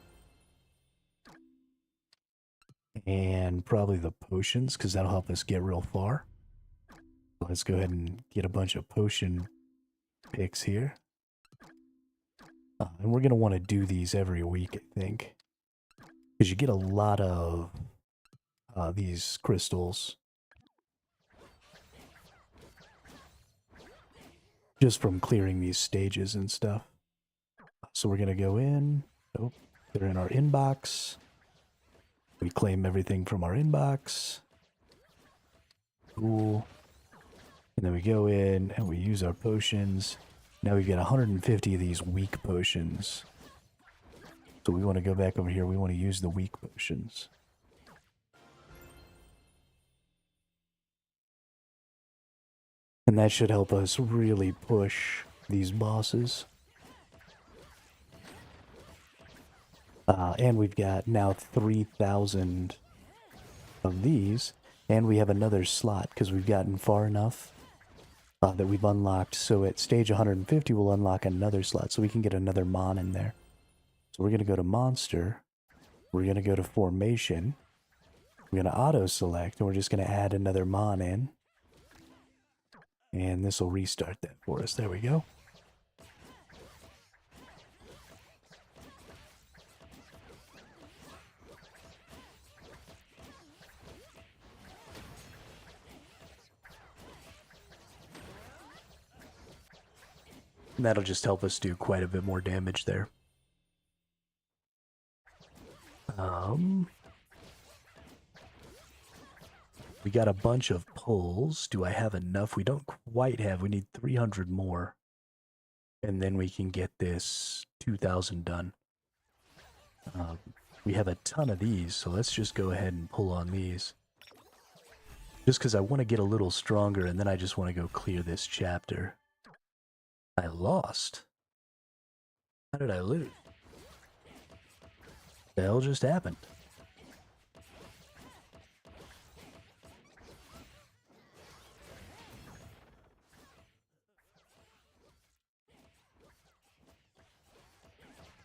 And probably the potions, because that'll help us get real far. Let's go ahead and get a bunch of potion picks here. And we're going to want to do these every week, I think. Because you get a lot of these crystals. Just from clearing these stages and stuff. So we're going to go in. Oh, they're in our inbox. We claim everything from our inbox. Cool. And then we go in and we use our potions. Now we've got 150 of these weak potions. So we want to go back over here. We want to use the weak potions. And that should help us really push these bosses. And we've got now 3,000 of these. And we have another slot because we've gotten far enough that we've unlocked. So at stage 150, we'll unlock another slot. So we can get another mon in there. So we're going to go to monster. We're going to go to formation. We're going to auto-select. And we're just going to add another mon in. And this will restart that for us. There we go. And that'll just help us do quite a bit more damage there. We got a bunch of pulls. Do I have enough? We don't quite have. We need 300 more. And then we can get this 2,000 done. We have a ton of these, so let's just go ahead and pull on these. Just because I want to get a little stronger, and then I just want to go clear this chapter. I lost. How did I lose? The hell just happened?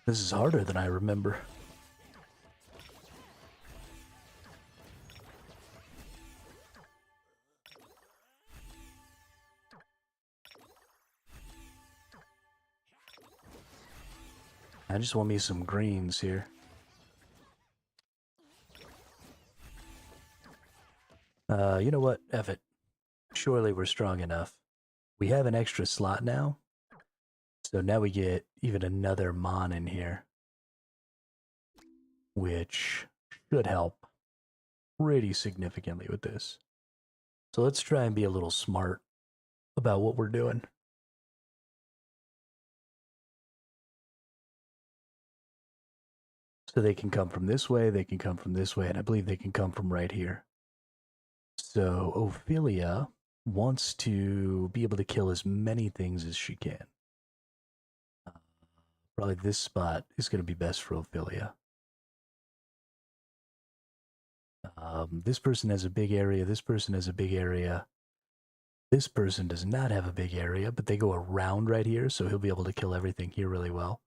This is harder than I remember. I just want me some greens here. You know what? F it. Surely we're strong enough. We have an extra slot now. So now we get even another mon in here. which should help pretty significantly with this. So let's try and be a little smart about what we're doing. So they can come from this way, they can come from this way, and I believe they can come from right here. So Ophelia wants to be able to kill as many things as she can. Probably this spot is going to be best for Ophelia. This person has a big area, this person has a big area. This person does not have a big area, but they go around right here, so he'll be able to kill everything here really well.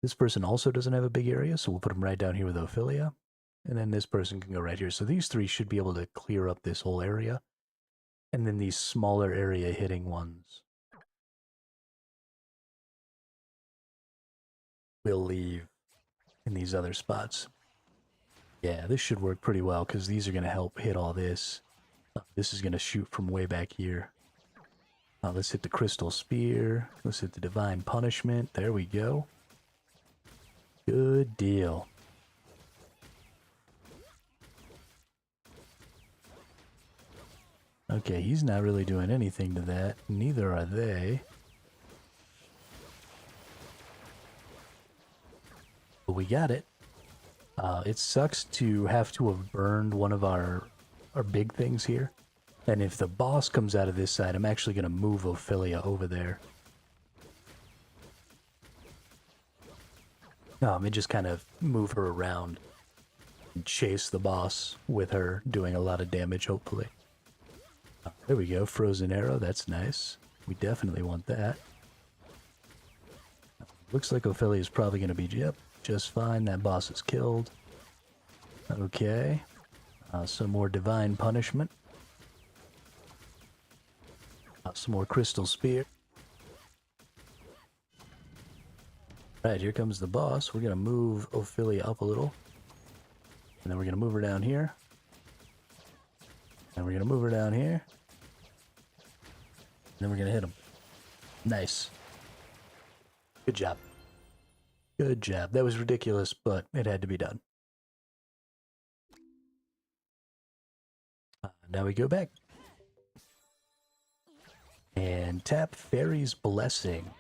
This person also doesn't have a big area, so we'll put him right down here with Ophelia. And then this person can go right here. So these three should be able to clear up this whole area. And then these smaller area hitting ones will leave in these other spots. Yeah, this should work pretty well because these are going to help hit all this. This is going to shoot from way back here. Let's hit the Crystal Spear. Let's hit the Divine Punishment. There we go. Good deal. Okay, he's not really doing anything to that. Neither are they. But we got it. It sucks to have to have burned one of our big things here. And if the boss comes out of this side, I'm actually going to move Ophelia over there. And just kind of move her around and chase the boss with her doing a lot of damage, hopefully. There we go, Frozen Arrow, that's nice. We definitely want that. Looks like Ophelia is probably going to be, yep, just fine. That boss is killed. Okay. Some more Divine Punishment. Some more Crystal Spear. Alright, here comes the boss. We're going to move Ophelia up a little. And then we're going to move her down here. And we're going to move her down here. And then we're going to hit him. Nice. Good job. Good job. That was ridiculous, but it had to be done. Now we go back. And tap Fairy's Blessing.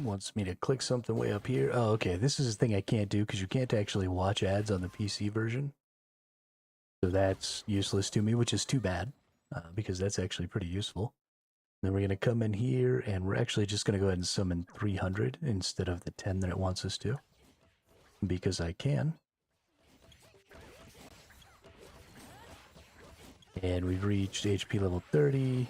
Wants me to click something way up here. Oh, okay. This is a thing I can't do because you can't actually watch ads on the PC version. So that's useless to me, which is too bad because that's actually pretty useful. Then we're going to come in here and we're actually just going to go ahead and summon 300 instead of the 10 that it wants us to. Because I can. And we've reached HP level 30.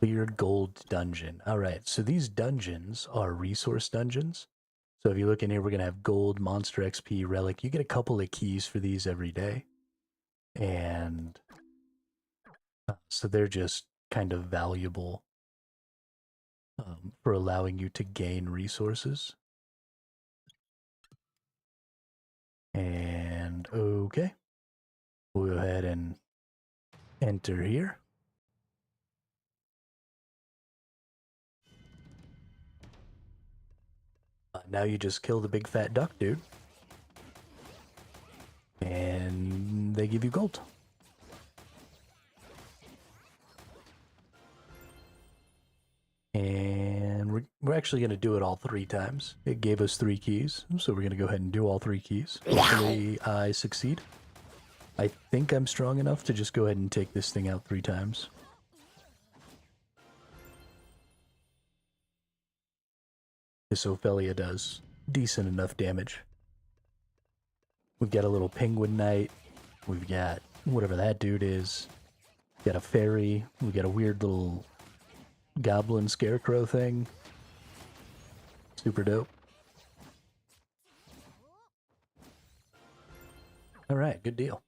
Cleared gold dungeon. Alright, so these dungeons are resource dungeons. So if you look in here, we're going to have gold, monster XP, relic. You get a couple of keys for these every day. And so they're just kind of valuable for allowing you to gain resources. And okay. We'll go ahead and enter here. Now you just kill the big fat duck, dude. And they give you gold. And we're actually going to do it all 3 times. It gave us 3 keys, so we're going to go ahead and do all 3 keys. Hopefully I succeed. I think I'm strong enough to just go ahead and take this thing out 3 times. This Ophelia does decent enough damage. We've got a little penguin knight. We've got whatever that dude is. We've got a fairy. We've got a weird little goblin scarecrow thing. Super dope. Alright, good deal.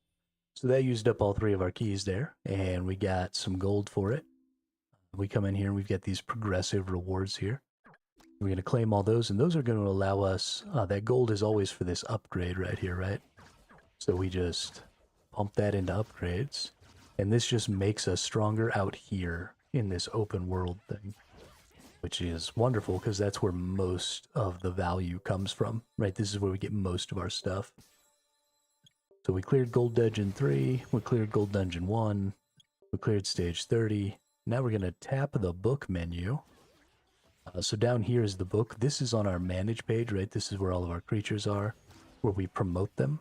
So that used up all 3 of our keys there, and we got some gold for it. We come in here and we've got these progressive rewards here. We're going to claim all those, and those are going to allow us, that gold is always for this upgrade right here, right? So we just pump that into upgrades, and this just makes us stronger out here in this open world thing, which is wonderful because that's where most of the value comes from, right? This is where we get most of our stuff. So we cleared Gold Dungeon 3, we cleared Gold Dungeon 1, we cleared Stage 30. Now we're going to tap the book menu. So down here is the book. This is on our manage page, right? This is where all of our creatures are, where we promote them.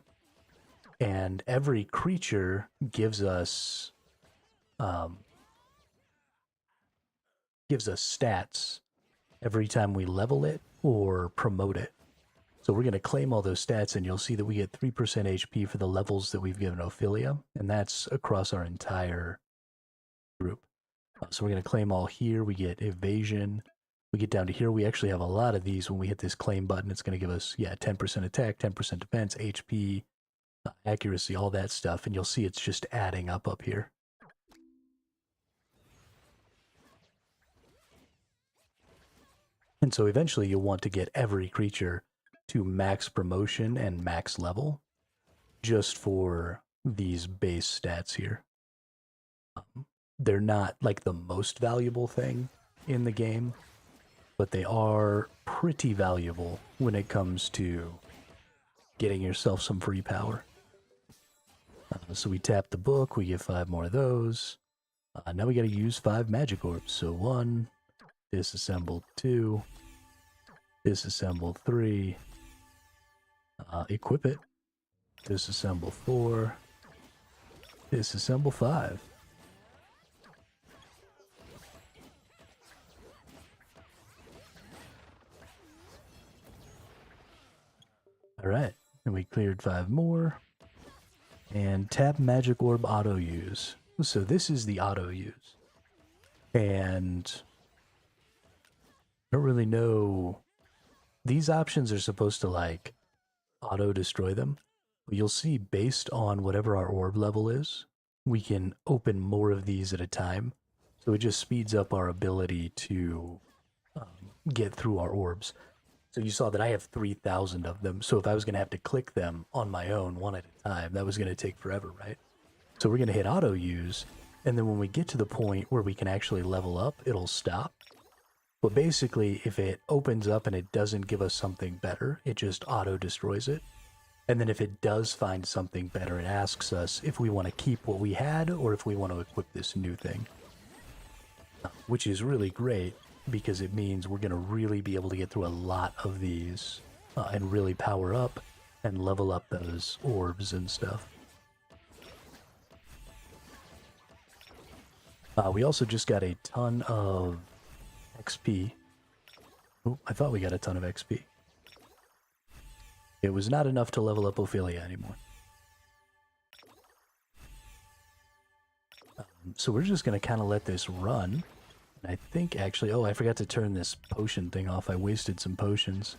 And every creature gives us stats every time we level it or promote it. So we're going to claim all those stats, and you'll see that we get 3% HP for the levels that we've given Ophelia, and that's across our entire group. So we're going to claim all here. We get evasion. We get down to here. We actually have a lot of these. When we hit this claim button, it's going to give us, 10% attack, 10% defense, HP, accuracy, all that stuff, and you'll see it's just adding up here. And so eventually you'll want to get every creature to max promotion and max level just for these base stats here. They're not like the most valuable thing in the game, but they are pretty valuable when it comes to getting yourself some free power. So we tap the book, we get 5 more of those. Now we got to use 5 magic orbs. So 1, disassemble 2, disassemble 3, equip it, disassemble 4, disassemble 5. Alright, and we cleared 5 more. And tap magic orb auto use. So this is the auto use. And I don't really know. These options are supposed to like auto destroy them. But you'll see based on whatever our orb level is, we can open more of these at a time. So it just speeds up our ability to get through our orbs. So you saw that I have 3,000 of them. So if I was going to have to click them on my own one at a time, that was going to take forever, right? So we're going to hit auto use. And then when we get to the point where we can actually level up, it'll stop. But basically, if it opens up and it doesn't give us something better, it just auto destroys it. And then if it does find something better, it asks us if we want to keep what we had or if we want to equip this new thing. Which is really great, because it means we're going to really be able to get through a lot of these and really power up and level up those orbs and stuff. We also just got a ton of XP. Oh, I thought we got a ton of XP. It was not enough to level up Ophelia anymore. So we're just going to kind of let this run. I think actually, oh, I forgot to turn this potion thing off. I wasted some potions.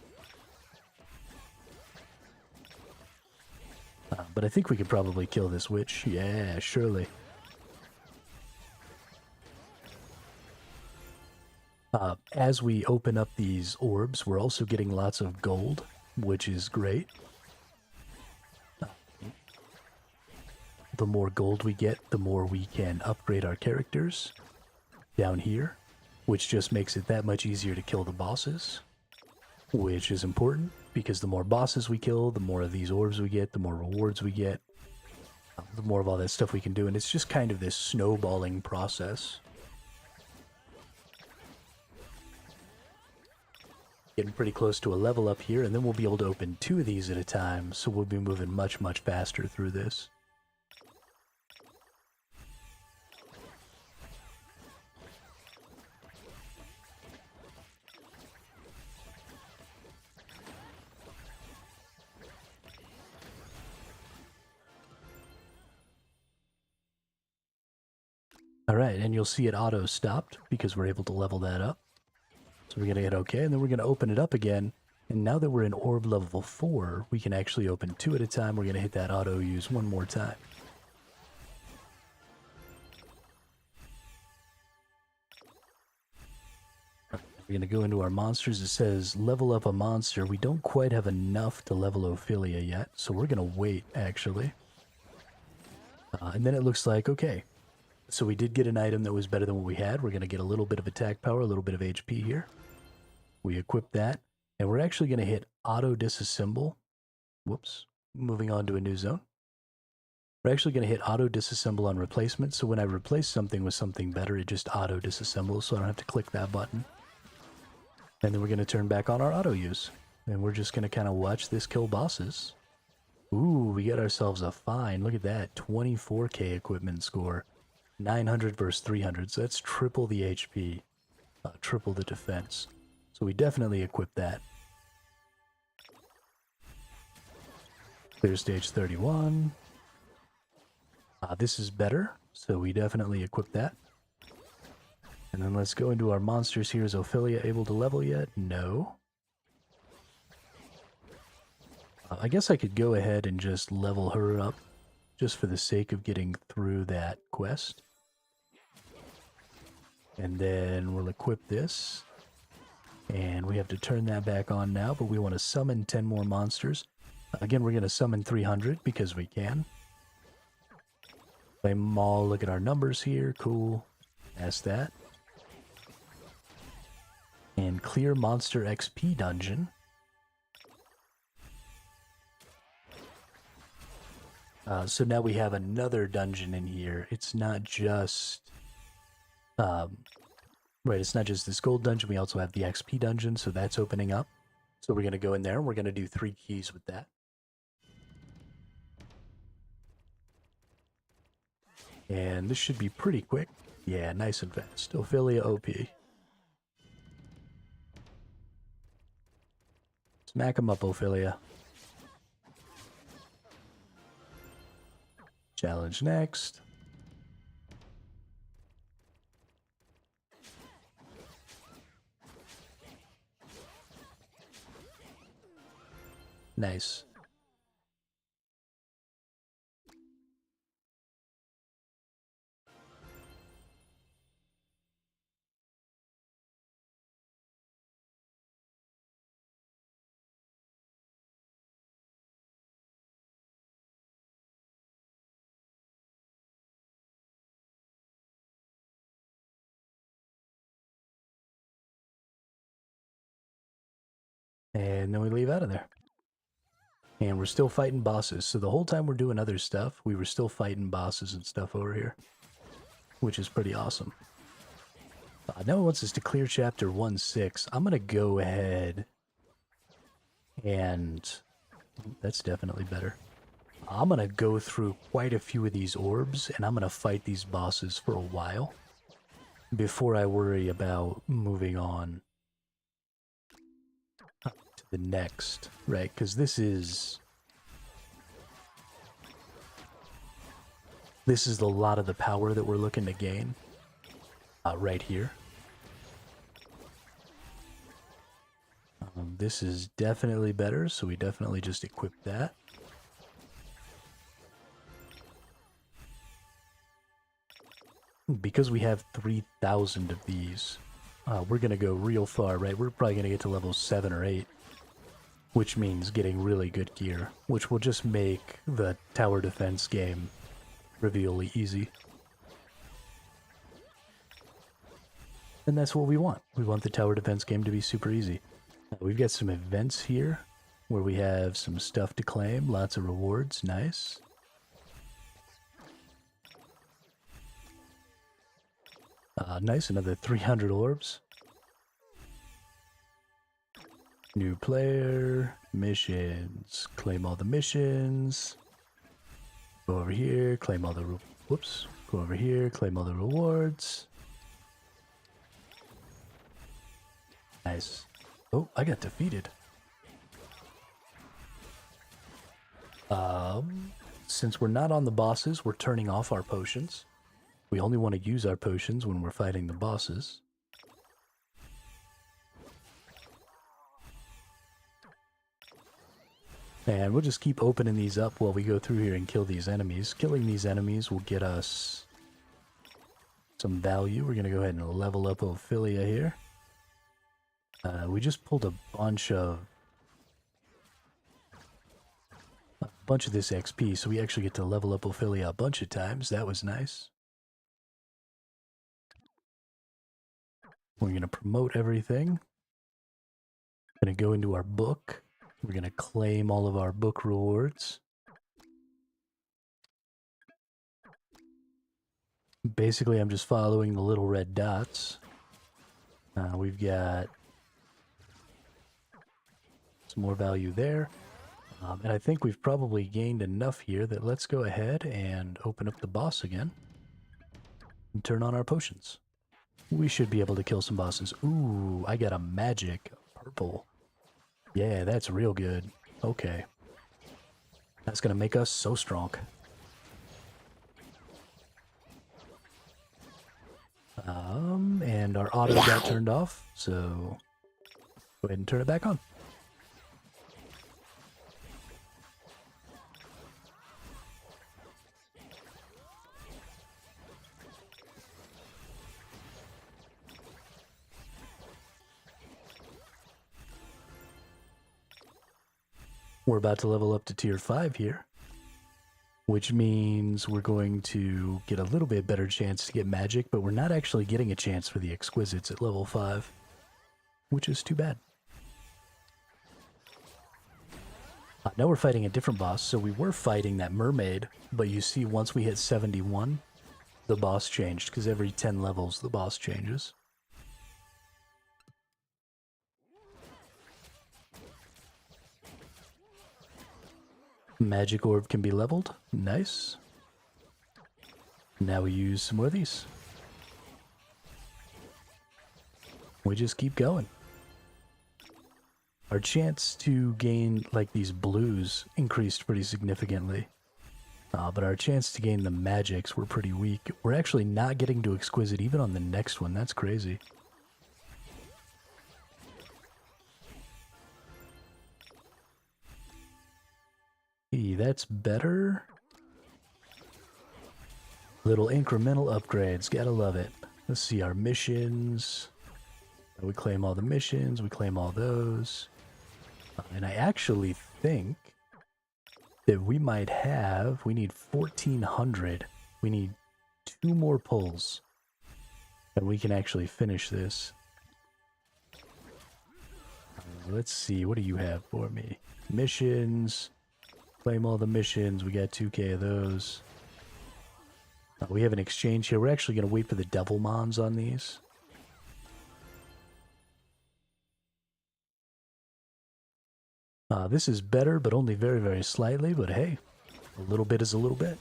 But I think we could probably kill this witch. Yeah, surely. As we open up these orbs, we're also getting lots of gold, which is great. The more gold we get, the more we can upgrade our characters down here, which just makes it that much easier to kill the bosses, which is important because the more bosses we kill, the more of these orbs we get, the more rewards we get, the more of all that stuff we can do, and it's just kind of this snowballing process. Getting pretty close to a level up here, and then we'll be able to open 2 of these at a time, so we'll be moving much, much faster through this. Alright, and you'll see it auto stopped because we're able to level that up. So we're going to hit OK, and then we're going to open it up again. And now that we're in orb level 4, we can actually open 2 at a time. We're going to hit that auto use one more time. We're going to go into our monsters. It says level up a monster. We don't quite have enough to level Ophelia yet, so we're going to wait, actually. And then it looks like, okay, so we did get an item that was better than what we had. We're going to get a little bit of attack power, a little bit of HP here. We equip that, and we're actually going to hit auto disassemble. Whoops, moving on to a new zone. We're actually going to hit auto disassemble on replacement, so when I replace something with something better, it just auto disassembles, so I don't have to click that button. And then we're going to turn back on our auto use, and we're just going to kind of watch this kill bosses. Ooh, we get ourselves a fine. Look at that, 24k equipment score. 900 versus 300, so that's triple the HP, triple the defense. So we definitely equip that. Clear stage 31. This is better, so we definitely equip that. And then let's go into our monsters here. Is Ophelia able to level yet? No. I guess I could go ahead and just level her up, just for the sake of getting through that quest. And then we'll equip this. And we have to turn that back on now, but we want to summon 10 more monsters. Again, we're going to summon 300 because we can. Claim them all. Look at our numbers here. Cool. That's that. And clear monster XP dungeon. So now we have another dungeon in here. It's not just... right, it's not just this gold dungeon. We also have the XP dungeon, so that's opening up. So we're going to go in there, and we're going to do 3 keys with that. And this should be pretty quick. Yeah, nice and fast. Ophelia OP. Smack him up, Ophelia. Challenge next. Nice. And then we leave out of there. And we're still fighting bosses. So the whole time we're doing other stuff, we were still fighting bosses and stuff over here. Which is pretty awesome. Now it wants us to clear chapter 1-6. I'm going to go ahead and... That's definitely better. I'm going to go through quite a few of these orbs, and I'm going to fight these bosses for a while before I worry about moving on to the next, right? Because this is a lot of the power that we're looking to gain right here. This is definitely better, so we definitely just equip that. Because we have 3,000 of these, we're going to go real far, right? We're probably going to get to level 7 or 8, which means getting really good gear, which will just make the tower defense game trivially easy. And that's what we want. We want the tower defense game to be super easy. We've got some events here where we have some stuff to claim, lots of rewards, nice. Nice, another 300 orbs. New player, missions, claim all the missions. Go over here, claim all the, whoops, go over here, claim all the rewards. Nice. Oh, I got defeated. Since we're not on the bosses, we're turning off our potions. We only want to use our potions when we're fighting the bosses. And we'll just keep opening these up while we go through here and kill these enemies. Killing these enemies will get us some value. We're going to go ahead and level up Ophelia here. We just pulled a bunch of this XP, so we actually get to level up Ophelia a bunch of times. That was nice. We're going to promote everything. Going to go into our book. We're going to claim all of our book rewards. Basically, I'm just following the little red dots. We've got some more value there. And I think we've probably gained enough here that let's go ahead and open up the boss again. And turn on our potions. We should be able to kill some bosses. Ooh, I got a magic purple. Yeah, that's real good. Okay. That's gonna make us so strong. And our auto got turned off, so go ahead and turn it back on. We're about to level up to tier 5 here, which means we're going to get a little bit better chance to get magic, but we're not actually getting a chance for the exquisites at level 5, which is too bad. Now we're fighting a different boss, so we were fighting that mermaid, but you see once we hit 71, the boss changed, because every 10 levels the boss changes. Magic orb can be leveled. Nice. Now we use some more of these. We just keep going. Our chance to gain, like, these blues increased pretty significantly. But our chance to gain the magics were pretty weak. We're actually not getting to exquisite even on the next one. That's crazy. That's better. Little incremental upgrades, gotta love it. Let's see our missions. We claim all the missions, we claim all those. And I actually think that we might have, we need 1,400. We need 2 more pulls. And we can actually finish this. Let's see, what do you have for me? Missions. Claim all the missions. We got 2k of those. We have an exchange here. We're actually going to wait for the devil mons on these. This is better, but only very, very slightly. But hey, a little bit is a little bit.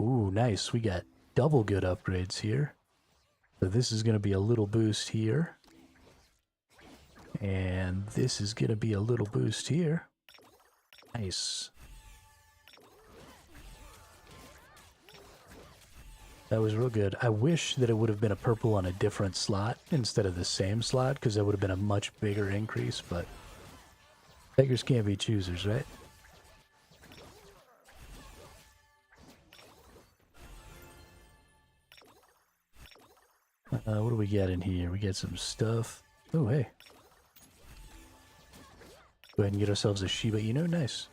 Ooh, nice. We got double good upgrades here. So this is going to be a little boost here. And this is going to be a little boost here. Nice. That was real good. I wish that it would have been a purple on a different slot instead of the same slot, because that would have been a much bigger increase, but beggars can't be choosers, right? What do we got in here? We got some stuff. Oh, hey. Go ahead and get ourselves a Shiba Inu. Nice.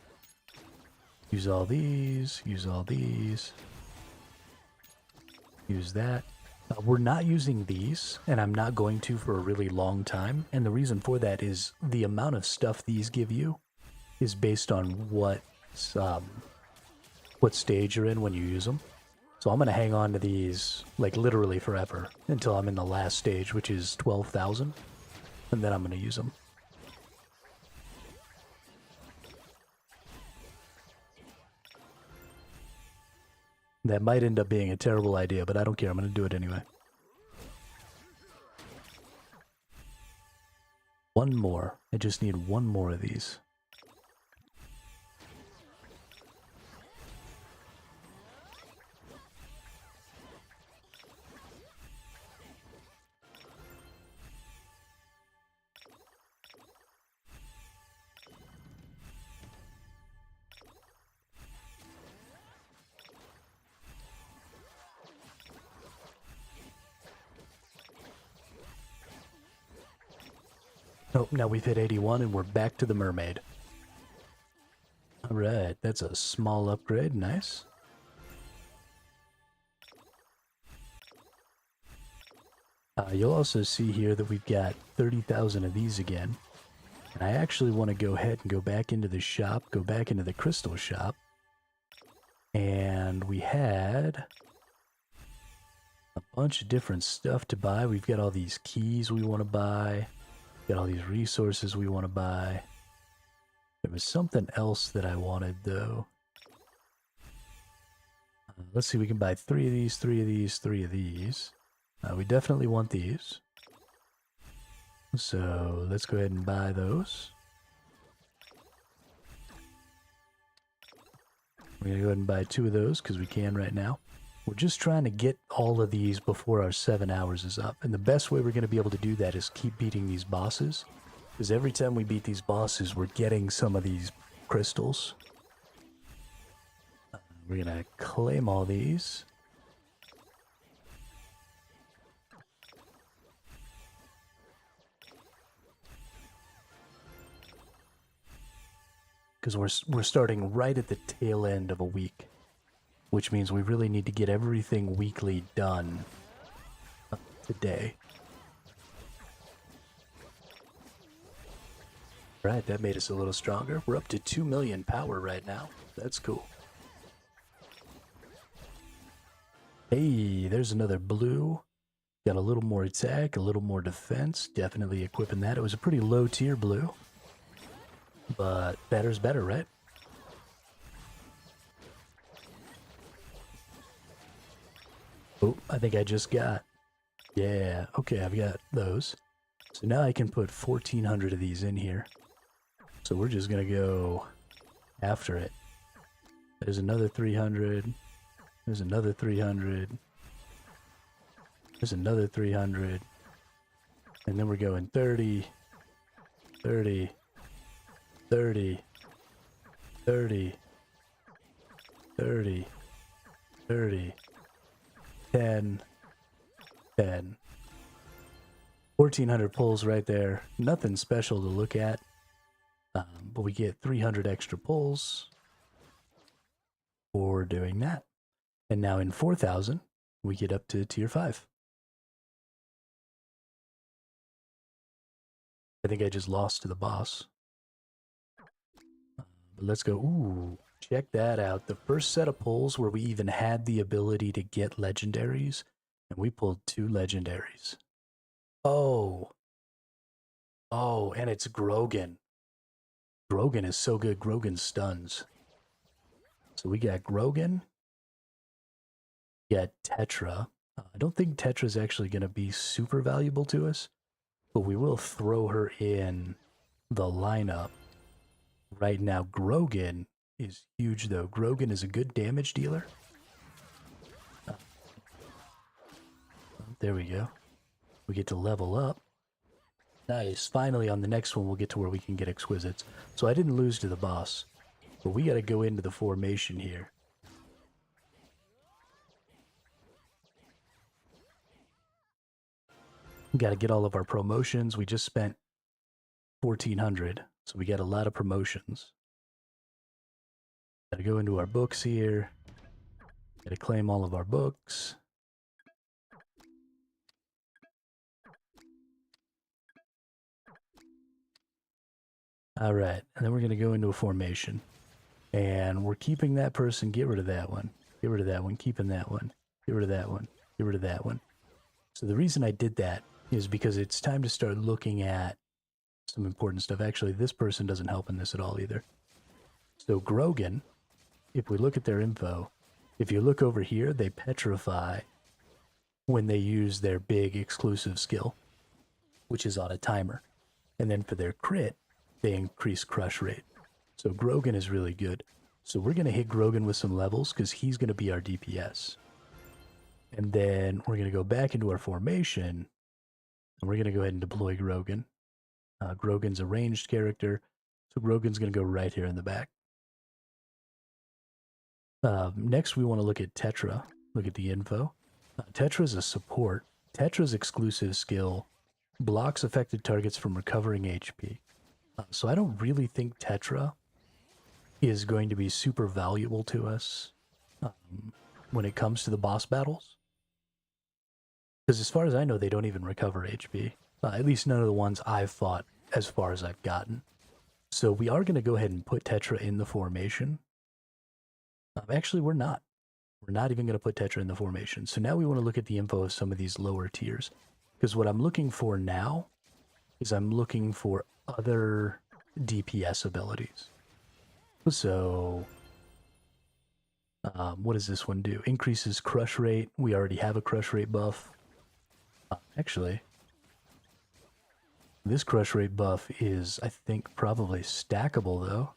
Use all these. Use all these. Use that. We're not using these, and I'm not going to for a really long time. And the reason for that is the amount of stuff these give you is based on what stage you're in when you use them. So I'm going to hang on to these like literally forever until I'm in the last stage, which is 12,000. And then I'm going to use them. That might end up being a terrible idea, but I don't care. I'm going to do it anyway. One more. I just need one more of these. Oh, now we've hit 81 and we're back to the mermaid. Alright, that's a small upgrade. Nice. You'll also see here that we've got 30,000 of these again. And I actually want to go ahead and go back into the shop, go back into the crystal shop. And we had a bunch of different stuff to buy. We've got all these keys we want to buy. Got all these resources we want to buy. There was something else that I wanted, though. Let's see, we can buy 3 of these, 3 of these, 3 of these. We definitely want these. So let's go ahead and buy those. We're going to go ahead and buy 2 of those because we can right now. We're just trying to get all of these before our 7 hours is up. And the best way we're going to be able to do that is keep beating these bosses. Because every time we beat these bosses, we're getting some of these crystals. We're going to claim all these. Because we're starting right at the tail end of a week. Which means we really need to get everything weekly done today. Right, that made us a little stronger. We're up to 2 million power right now. That's cool. Hey, there's another blue. Got a little more attack, a little more defense. Definitely equipping that. It was a pretty low tier blue. But better's better, right? Oh, I think I just got... Yeah, okay, I've got those. So now I can put 1,400 of these in here. So we're just going to go after it. There's another 300. There's another 300. There's another 300. And then we're going 30, 30, 30, 30, 30, 30, 10, 10. 1,400 pulls right there. Nothing special to look at. But we get 300 extra pulls for doing that. And now in 4,000, we get up to tier 5. I think I just lost to the boss. But let's go. Ooh, check that out. The first set of pulls where we even had the ability to get legendaries. And we pulled 2 legendaries. Oh. Oh, and it's Grogan. Grogan is so good. Grogan stuns. So we got Grogan. We got Tetra. I don't think Tetra's actually going to be super valuable to us, but we will throw her in the lineup. Right now, Grogan is huge, though. Grogan is a good damage dealer. There we go. We get to level up. Nice. Finally, on the next one, we'll get to where we can get Exquisites. So I didn't lose to the boss, but we got to go into the formation here. We got to get all of our promotions. We just spent 1,400, so we got a lot of promotions. Got to go into our books here. Got to claim all of our books. All right, and then we're going to go into a formation. And we're keeping that person. Get rid of that one. Get rid of that one. Keeping that one. Get rid of that one. Get rid of that one. So the reason I did that is because it's time to start looking at some important stuff. Actually, this person doesn't help in this at all either. So Grogan, if we look at their info, if you look over here, they petrify when they use their big exclusive skill, which is on a timer. And then for their crit, they increase crush rate. So Grogan is really good. So we're going to hit Grogan with some levels because he's going to be our DPS. And then we're going to go back into our formation. And we're going to go ahead and deploy Grogan. Grogan's a ranged character. So Grogan's going to go right here in the back. Next, we want to look at Tetra. Look at the info. Tetra's a support. Tetra's exclusive skill blocks affected targets from recovering HP. So I don't really think Tetra is going to be super valuable to us when it comes to the boss battles. Because as far as I know, they don't even recover HP. At least none of the ones I've fought as far as I've gotten. So we are going to go ahead and put Tetra in the formation. Actually, we're not. We're not even going to put Tetra in the formation. So now we want to look at the info of some of these lower tiers. Because what I'm looking for now is I'm looking for other DPS abilities. So, what does this one do? Increases crush rate. We already have a crush rate buff. Actually, this crush rate buff is, I think, probably stackable, though.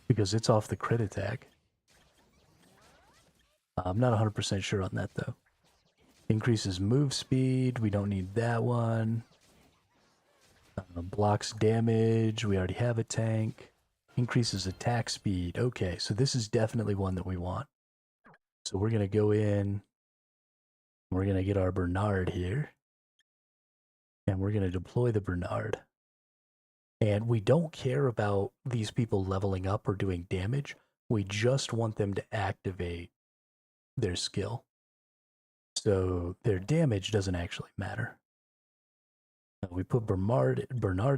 Because it's off the crit attack. I'm not 100% sure on that, though. Increases move speed. We don't need that one. Blocks damage. We already have a tank. Increases attack speed. Okay, so this is definitely one that we want. So we're going to go in. We're going to get our Bernard here. And we're going to deploy the Bernard. And we don't care about these people leveling up or doing damage. We just want them to activate their skill. So their damage doesn't actually matter. Now we put Bernard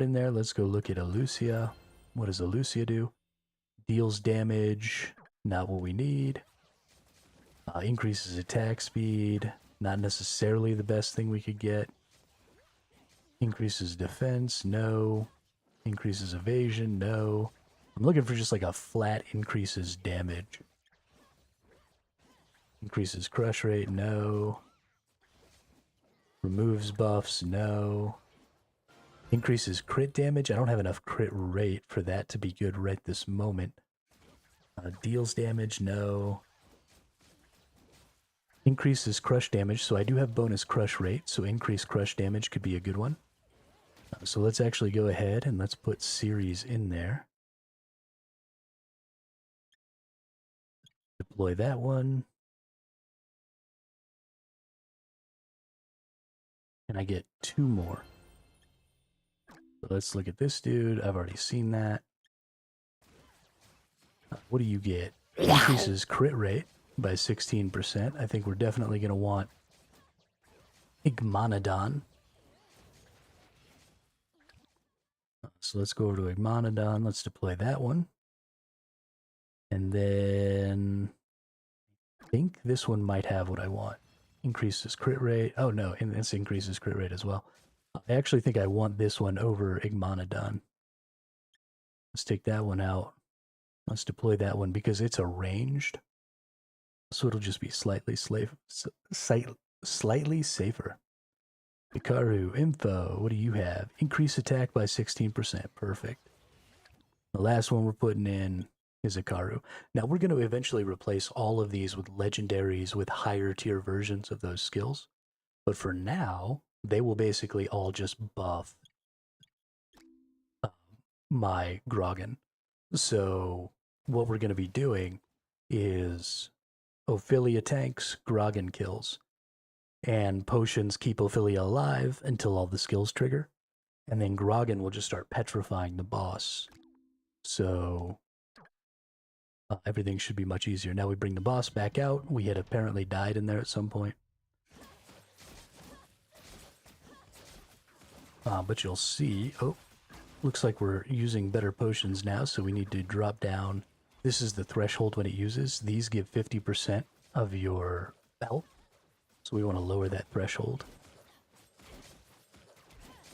in there. Let's go look at Alucia. What does Alucia do? Deals damage. Not what we need. Increases attack speed. Not necessarily the best thing we could get. Increases defense. No. Increases evasion. No. I'm looking for just like a flat increases damage. Increases crush rate. No. Removes buffs. No. Increases crit damage. I don't have enough crit rate for that to be good right this moment. Deals damage. No. Increases crush damage. So I do have bonus crush rate. So increased crush damage could be a good one. So let's actually go ahead and let's put series in there. Deploy that one. And I get 2 more. So let's look at this dude. I've already seen that. What do you get? Increases crit rate by 16%. I think we're definitely going to want Igmanodon. So let's go over to Igmanodon. Let's deploy that one. And then I think this one might have what I want. Increases crit rate. Oh no, and this increases crit rate as well. I actually think I want this one over Igmanodon. Let's take that one out. Let's deploy that one because it's a ranged. So it'll just be slightly safer. Hikaru, info, what do you have? Increase attack by 16%. Perfect. The last one we're putting in is Hikaru. Now we're going to eventually replace all of these with legendaries with higher tier versions of those skills. But for now, they will basically all just buff my Grogan. So what we're going to be doing is Ophilia tanks, Grogan kills. And potions keep Ophilia alive until all the skills trigger. And then Grogan will just start petrifying the boss. So everything should be much easier. Now we bring the boss back out. We had apparently died in there at some point. But you'll see, oh, looks like we're using better potions now, so we need to drop down. This is the threshold when it uses. These give 50% of your health. So we want to lower that threshold.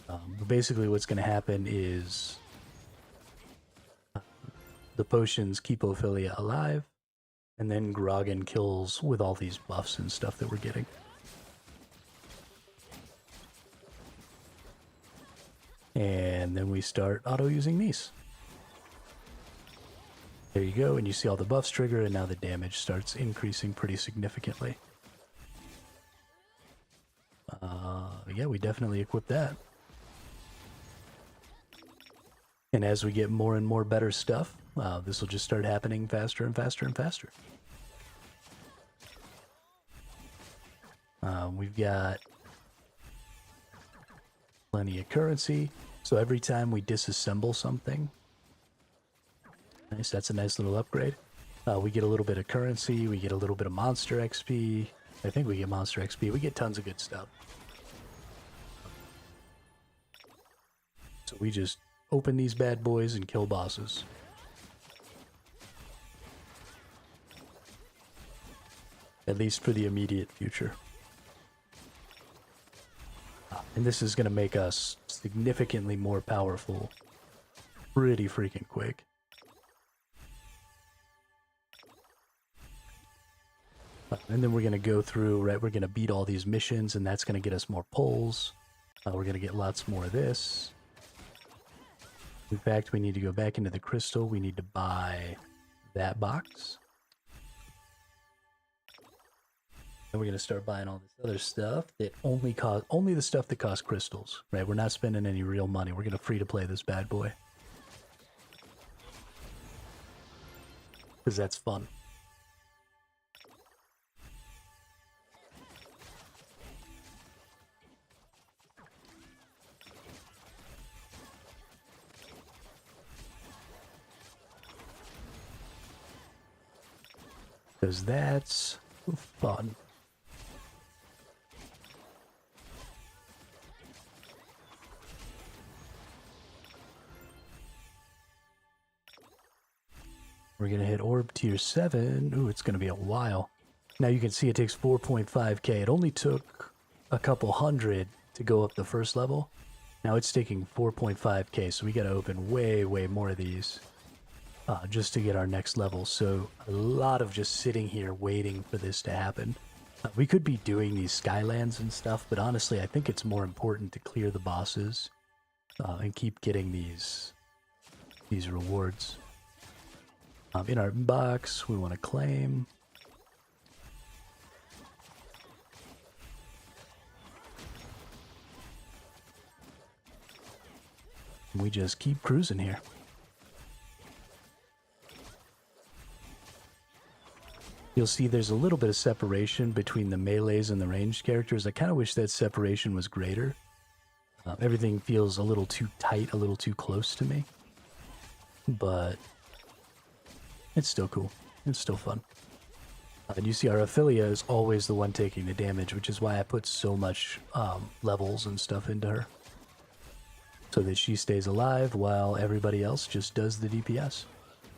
But basically what's going to happen is the potions keep Ophilia alive, and then Grogan kills with all these buffs and stuff that we're getting. And then we start auto-using these. There you go, and you see all the buffs trigger, and now the damage starts increasing pretty significantly. Yeah, we definitely equip that. And as we get more and more better stuff, this will just start happening faster and faster and faster. We've got plenty of currency. So every time we disassemble something, nice, that's a nice little upgrade. We get a little bit of currency, we get a little bit of monster XP, I think we get monster XP. We get tons of good stuff. So we just open these bad boys and kill bosses. At least for the immediate future. And this is going to make us significantly more powerful pretty freaking quick. And then we're going to go through, right, we're going to beat all these missions, and that's going to get us more pulls. We're going to get lots more of this. In fact, we need to go back into the crystal. We need to buy that box. And we're going to start buying all this other stuff that only the stuff that costs crystals, right? We're not spending any real money. We're going to free to play this bad boy. Because that's fun. Because that's fun. We're going to hit orb tier 7. Ooh, it's going to be a while. Now you can see it takes 4.5k. It only took a couple hundred to go up the first level. Now it's taking 4.5k, so we got to open way, way more of these just to get our next level. So a lot of just sitting here waiting for this to happen. We could be doing these Skylands and stuff, but honestly, I think it's more important to clear the bosses and keep getting these rewards. In our box, we want to claim. And we just keep cruising here. You'll see there's a little bit of separation between the melees and the ranged characters. I kind of wish that separation was greater. Everything feels a little too tight, a little too close to me. But it's still cool. It's still fun. And you see our Ophelia is always the one taking the damage, which is why I put so much levels and stuff into her. So that she stays alive while everybody else just does the DPS.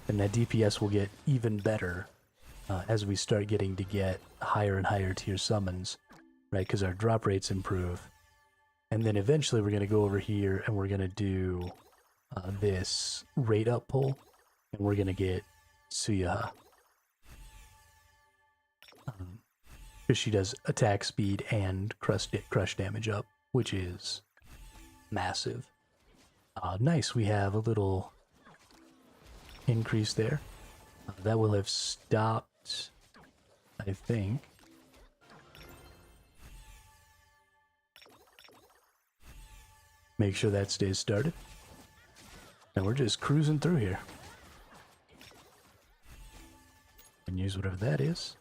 And that DPS will get even better as we start getting to get higher and higher tier summons, right? Because our drop rates improve. And then eventually we're going to go over here and we're going to do this rate up pull. And we're going to get Suyaha. Because she does attack speed and crush damage up, which is massive. Nice, we have a little increase there. That will have stopped, I think. Make sure that stays started. And we're just cruising through here. And use whatever that is.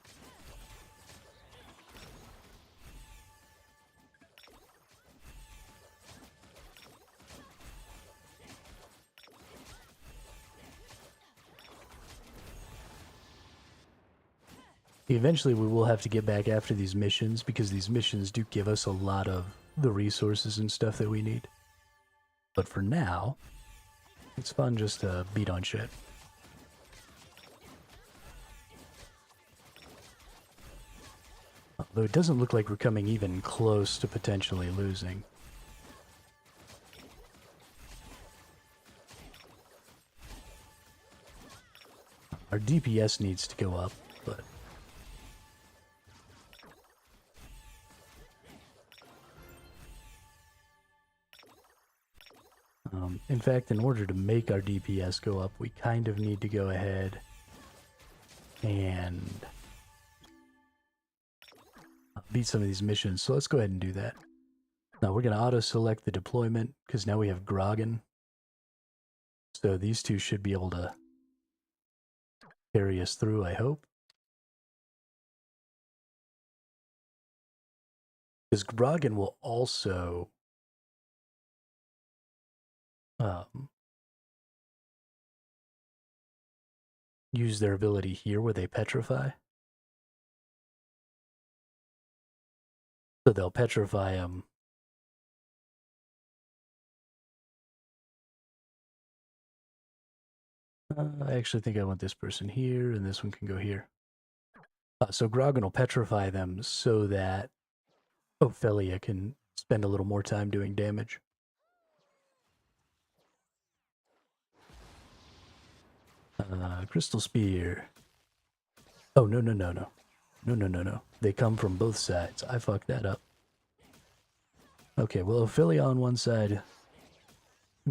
Eventually we will have to get back after these missions because these missions do give us a lot of the resources and stuff that we need. But for now, it's fun just to beat on shit. Although it doesn't look like we're coming even close to potentially losing. Our DPS needs to go up, but in fact, in order to make our DPS go up, we kind of need to go ahead and beat some of these missions. So let's go ahead and do that. Now we're going to auto-select the deployment because now we have Grogan. So these two should be able to carry us through, I hope. Because Grogan will also use their ability here where they petrify. So they'll petrify them. I actually think I want this person here, and this one can go here. So Grogan will petrify them so that Ophelia can spend a little more time doing damage. Crystal Spear. Oh, no, no, no, no. No, no, no, no. They come from both sides. I fucked that up. Okay, well, Ophelia on one side,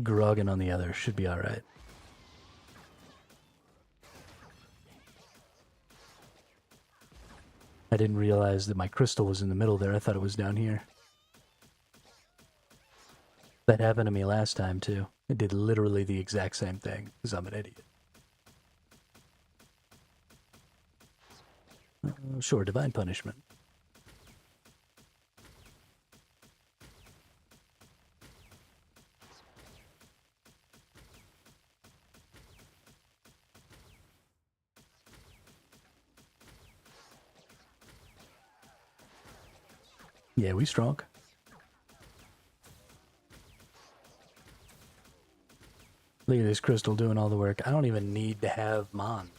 Grogan on the other. Should be alright. I didn't realize that my crystal was in the middle there. I thought it was down here. That happened to me last time, too. It did literally the exact same thing, because I'm an idiot. Sure, Divine Punishment. Yeah, we strong. Look at this crystal doing all the work. I don't even need to have Mons.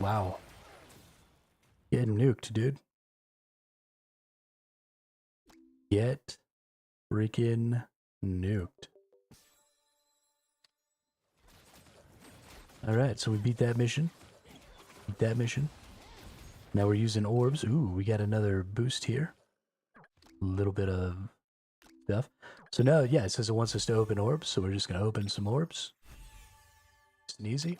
Wow. Getting nuked, dude. Get freaking nuked. Alright, so we beat that mission. Beat that mission. Now we're using orbs. Ooh, we got another boost here. A little bit of stuff. So now, yeah, it says it wants us to open orbs, so we're just going to open some orbs. It's easy.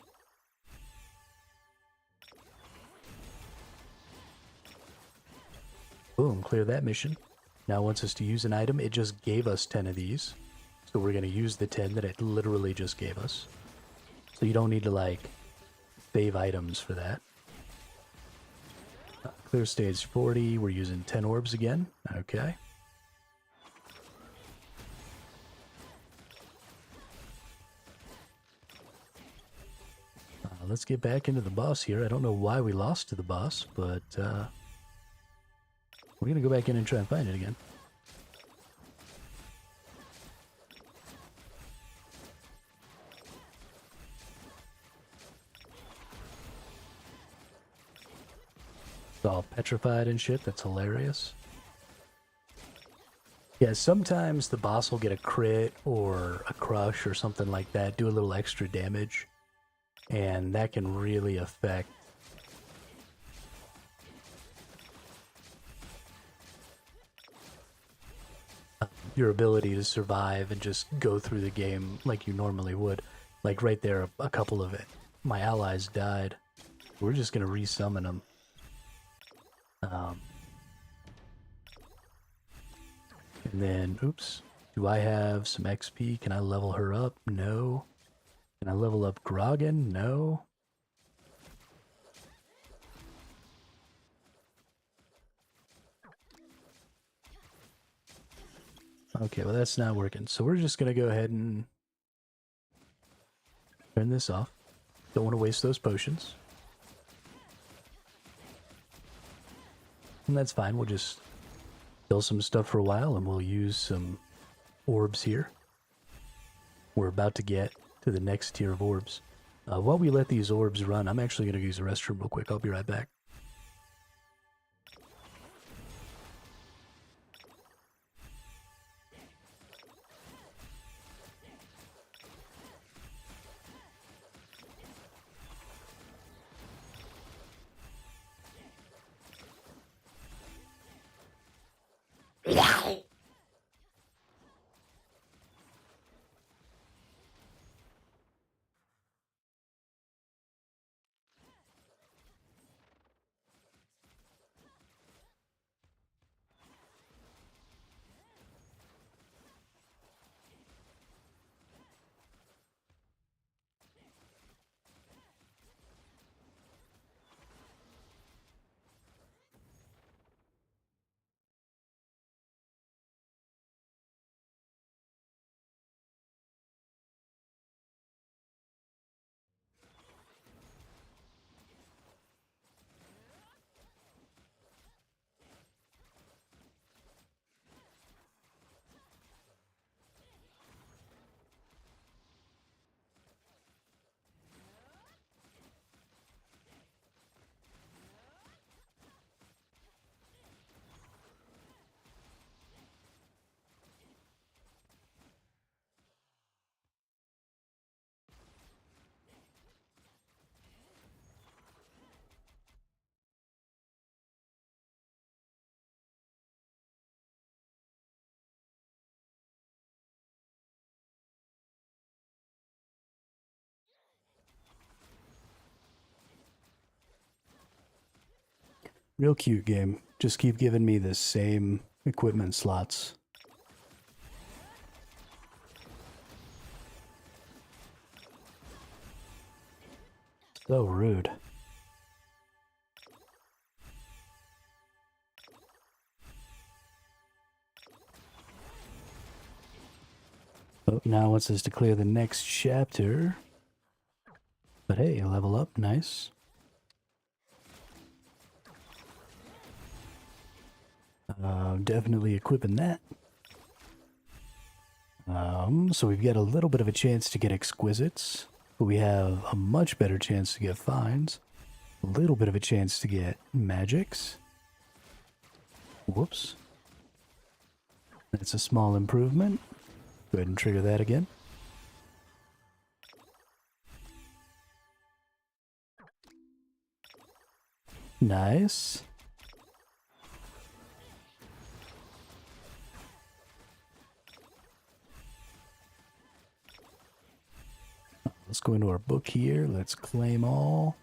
Boom, clear that mission. Now it wants us to use an item. It just gave us 10 of these. So we're going to use the 10 that it literally just gave us. So you don't need to, like, save items for that. Clear stage 40. We're using 10 orbs again. Okay. Let's get back into the boss here. I don't know why we lost to the boss, but we're going to go back in and try and find it again. It's all petrified and shit. That's hilarious. Yeah, sometimes the boss will get a crit or a crush or something like that, do a little extra damage, and that can really affect your ability to survive and just go through the game like you normally would. Like right there, a couple of my allies died. We're just going to resummon them. And then, oops, do I have some XP? Can I level her up? No. Can I level up Grogan? No. Okay, well that's not working. So we're just going to go ahead and turn this off. Don't want to waste those potions. And that's fine. We'll just kill some stuff for a while and we'll use some orbs here. We're about to get to the next tier of orbs. While we let these orbs run, I'm actually going to use the restroom real quick. I'll be right back. Real cute game. Just keep giving me the same equipment slots. So rude. Oh, now it wants us to clear the next chapter. But hey, level up, nice. Definitely equipping that. So we've got a little bit of a chance to get exquisites, but we have a much better chance to get finds. A little bit of a chance to get magics. Whoops. That's a small improvement. Go ahead and trigger that again. Nice. Let's go into our book here. Let's claim all.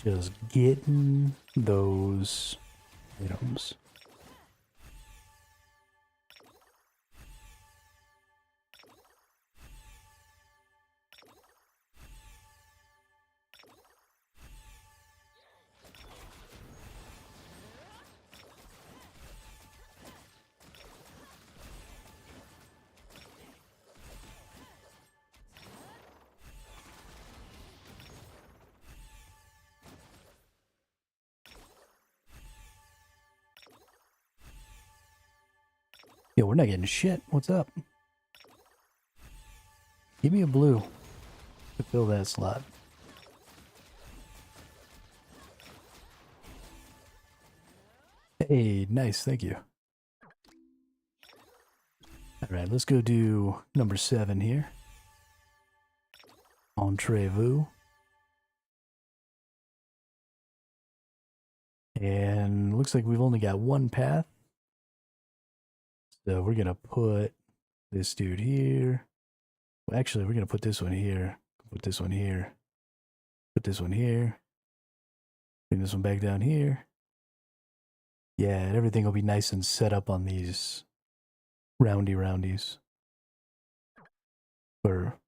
Just getting those items. Yo, we're not getting shit. What's up? Give me a blue to fill that slot. Hey, nice, thank you. Alright, let's go do number 7 here. Entrez-vous. And looks like we've only got one path. So we're gonna put this dude here. Well, actually, we're gonna put this one here. Put this one here. Put this one here. Bring this one back down here. Yeah, and everything will be nice and set up on these roundies. For,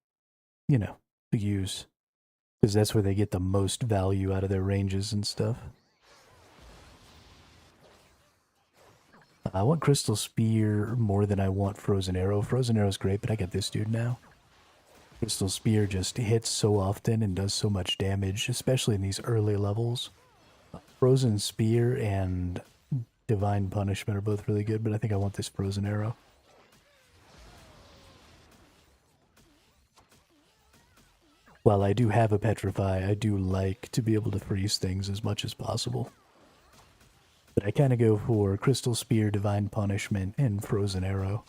you know, to use. Because that's where they get the most value out of their ranges and stuff. I want Crystal Spear more than I want Frozen Arrow. Frozen Arrow's great, but I got this dude now. Crystal Spear just hits so often and does so much damage, especially in these early levels. Frozen Spear and Divine Punishment are both really good, but I think I want this Frozen Arrow. While I do have a Petrify, I do like to be able to freeze things as much as possible. But I kind of go for Crystal Spear, Divine Punishment, and Frozen Arrow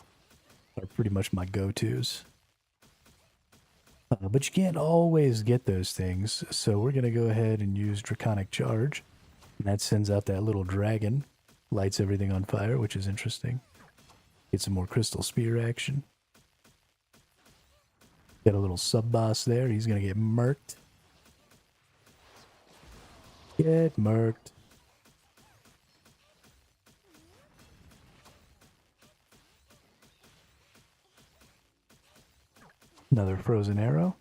are pretty much my go-tos. But you can't always get those things, so we're going to go ahead and use Draconic Charge. And that sends out that little dragon, lights everything on fire, which is interesting. Get some more Crystal Spear action. Got a little sub-boss there, he's going to get murked. Get murked. Another Frozen Arrow.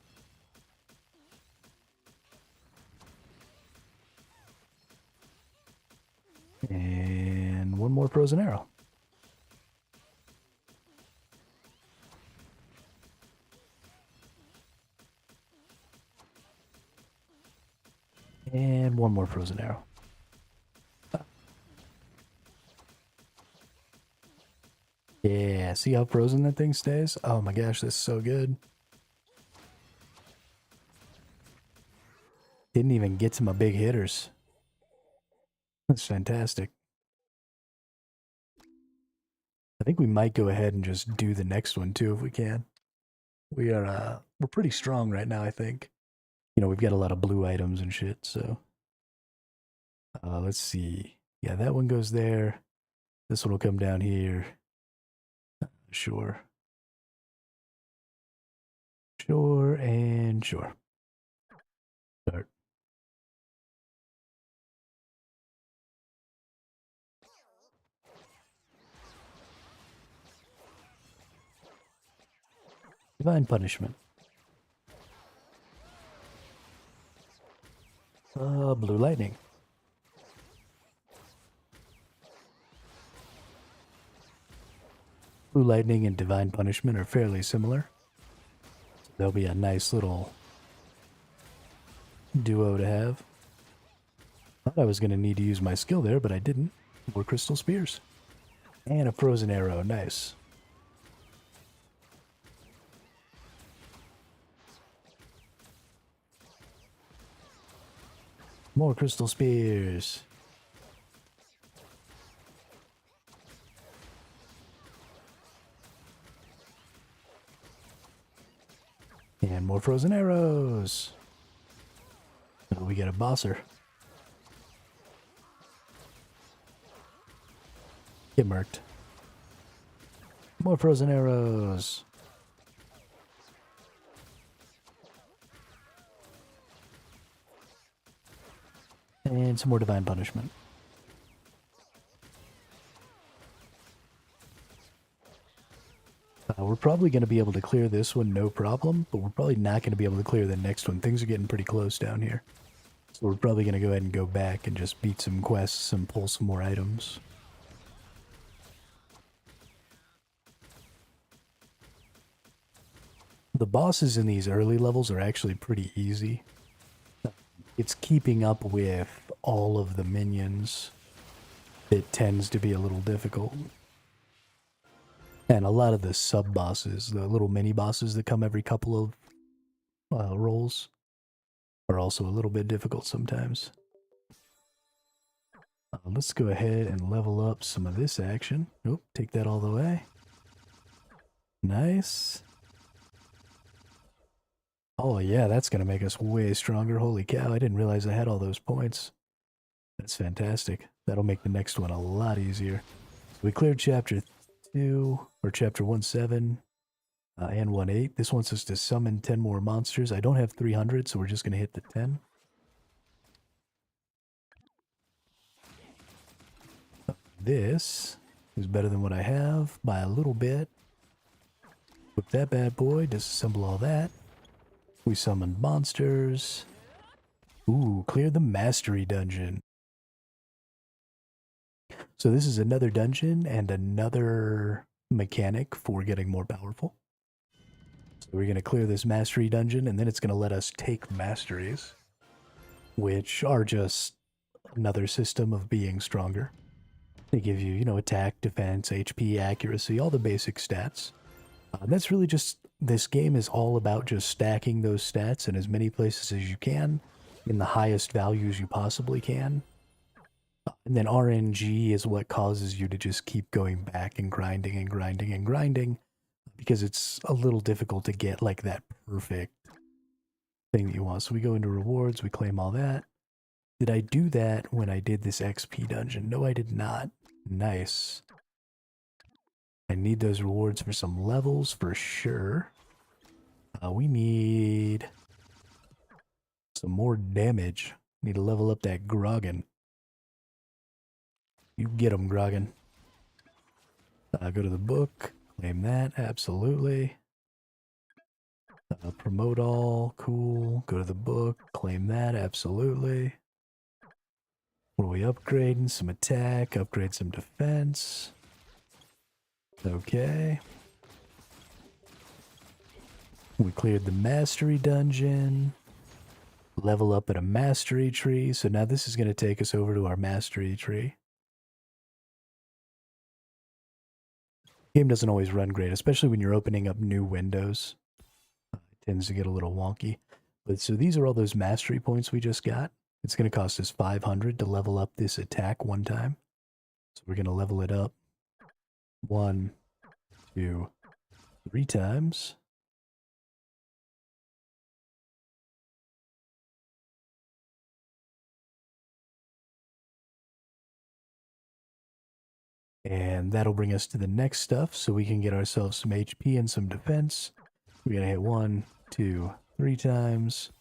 And one more Frozen Arrow. And one more Frozen Arrow. Yeah, see how frozen that thing stays? Oh my gosh, that's so good. Didn't even get to my big hitters. That's fantastic. I think we might go ahead and just do the next one too if we can. We're pretty strong right now, I think. You know, we've got a lot of blue items and shit, so Let's see. Yeah, that one goes there. This one will come down here. Sure. Sure and sure. Start. Divine punishment. Blue lightning. Blue lightning and divine punishment are fairly similar. So there'll be a nice little duo to have. Thought I was going to need to use my skill there, but I didn't. More crystal spears. And a frozen arrow. Nice. More crystal spears. And more frozen arrows. Oh, we get a bosser. Get murked. More frozen arrows. And some more divine punishment. We're probably going to be able to clear this one, no problem, but we're probably not going to be able to clear the next one. Things are getting pretty close down here. So we're probably going to go ahead and go back and just beat some quests and pull some more items. The bosses in these early levels are actually pretty easy. It's keeping up with all of the minions. It tends to be a little difficult. And a lot of the sub-bosses, the little mini-bosses that come every couple of rolls, are also a little bit difficult sometimes. Let's go ahead and level up some of this action. Nope, take that all the way. Nice. Oh yeah, that's going to make us way stronger. Holy cow, I didn't realize I had all those points. That's fantastic. That'll make the next one a lot easier. So we cleared chapter 2, or chapter 1.7, and 1.8. This wants us to summon 10 more monsters. I don't have 300, so we're just going to hit the 10. This is better than what I have by a little bit. Whip that bad boy, disassemble all that. We summoned monsters. Ooh, clear the mastery dungeon. So this is another dungeon and another mechanic for getting more powerful. So we're going to clear this mastery dungeon, and then it's going to let us take masteries, which are just another system of being stronger. They give you, attack, defense, HP, accuracy, all the basic stats. That's really just, this game is all about just stacking those stats in as many places as you can, in the highest values you possibly can. And then RNG is what causes you to just keep going back and grinding and grinding and grinding, because it's a little difficult to get like that perfect thing that you want. So we go into rewards, we claim all that. Did I do that when I did this XP dungeon? No, I did not. Nice. I need those rewards for some levels for sure. We need some more damage. Need to level up that Grogan. You get him, Grogan. Go to the book. Claim that. Absolutely. Promote all. Cool. Go to the book. Claim that. Absolutely. What are we upgrading? Some attack. Upgrade some defense. Okay. We cleared the mastery dungeon. Level up at a mastery tree. So now this is going to take us over to our mastery tree. Game doesn't always run great, especially when you're opening up new windows. It tends to get a little wonky. But so these are all those mastery points we just got. It's going to cost us 500 to level up this attack one time. So we're going to level it up 1, 2, 3 times. And that'll bring us to the next stuff so we can get ourselves some HP and some defense. We're going to hit 1, 2, 3 times.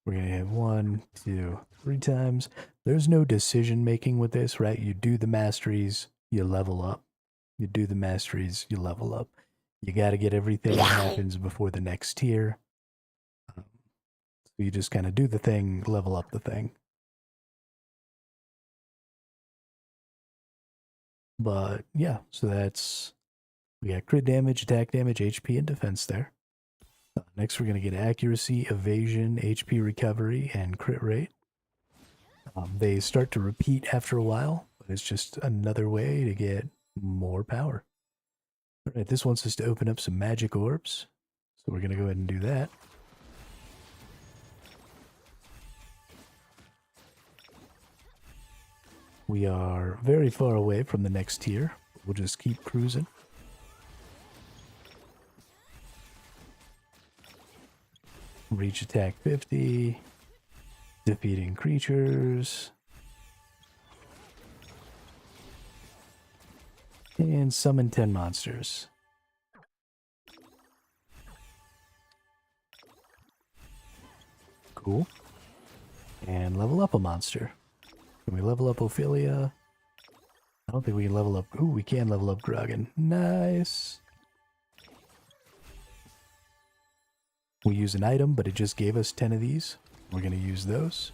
We're going to hit 1, 2, 3 times. There's no decision making with this, right? You do the masteries, you level up. You do the masteries, you level up. You got to get everything that happens before the next tier. So you just kind of do the thing, level up the thing. But yeah, so we got crit damage, attack damage, HP, and defense there. Next, we're going to get accuracy, evasion, HP recovery, and crit rate. They start to repeat after a while, but it's just another way to get more power. All right, this wants us to open up some magic orbs, so we're going to go ahead and do that. We are very far away from the next tier. We'll just keep cruising. Reach attack 50. Defeating creatures. And summon 10 monsters. Cool. And level up a monster. Can we level up Ophelia? I don't think we can level up... Ooh, we can level up Grogan. Nice. We use an item, but it just gave us 10 of these. We're going to use those.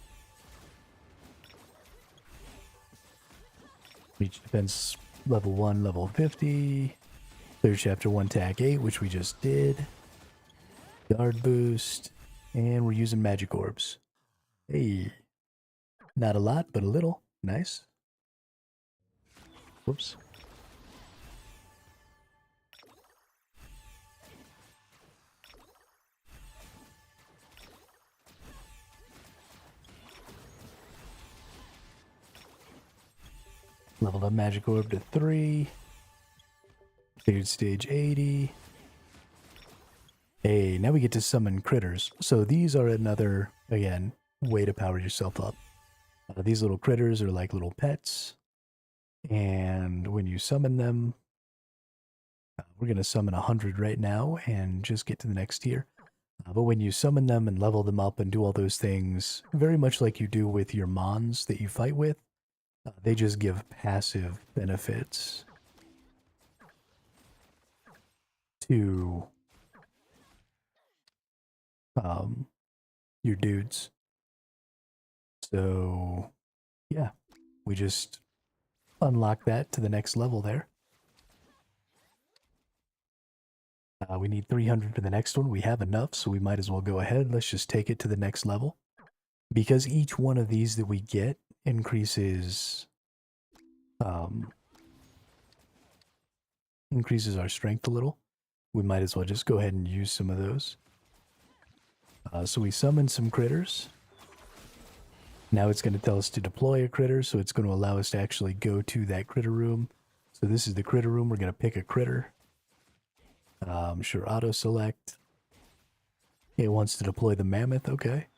Reach defense level 1, level 50. Third chapter 1, attack 8, which we just did. Guard boost. And we're using magic orbs. Hey. Not a lot, but a little. Nice. Whoops. Leveled up magic orb to 3. Cleared stage 80. Hey, now we get to summon critters. So these are another, again, way to power yourself up. These little critters are like little pets. And when you summon them, we're going to summon 100 right now and just get to the next tier. But when you summon them and level them up and do all those things, very much like you do with your mons that you fight with, they just give passive benefits to your dudes. So, yeah, we just unlock that to the next level there. We need 300 for the next one. We have enough, so we might as well go ahead. Let's just take it to the next level. Because each one of these that we get increases our strength a little. We might as well just go ahead and use some of those. So we summon some critters. Now it's going to tell us to deploy a critter, so it's going to allow us to actually go to that critter room. So this is the critter room. We're going to pick a critter. Sure, auto select. It wants to deploy the mammoth. Okay.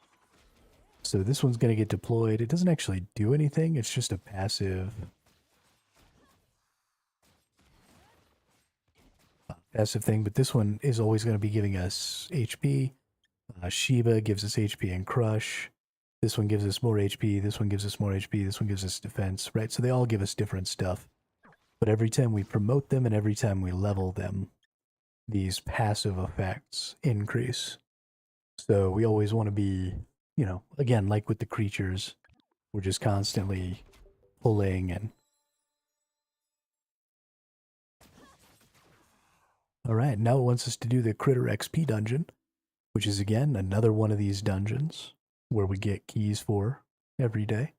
So this one's going to get deployed. It doesn't actually do anything. It's just a passive thing, but this one is always going to be giving us HP. Shiva gives us HP and crush. This one gives us more HP. This one gives us more HP. This one gives us defense, right? So they all give us different stuff. But every time we promote them and every time we level them, these passive effects increase. So we always want to be, you know, again, like with the creatures, we're just constantly pulling and... Alright, now it wants us to do the Critter XP dungeon, which is, again, another one of these dungeons where we get keys for every day.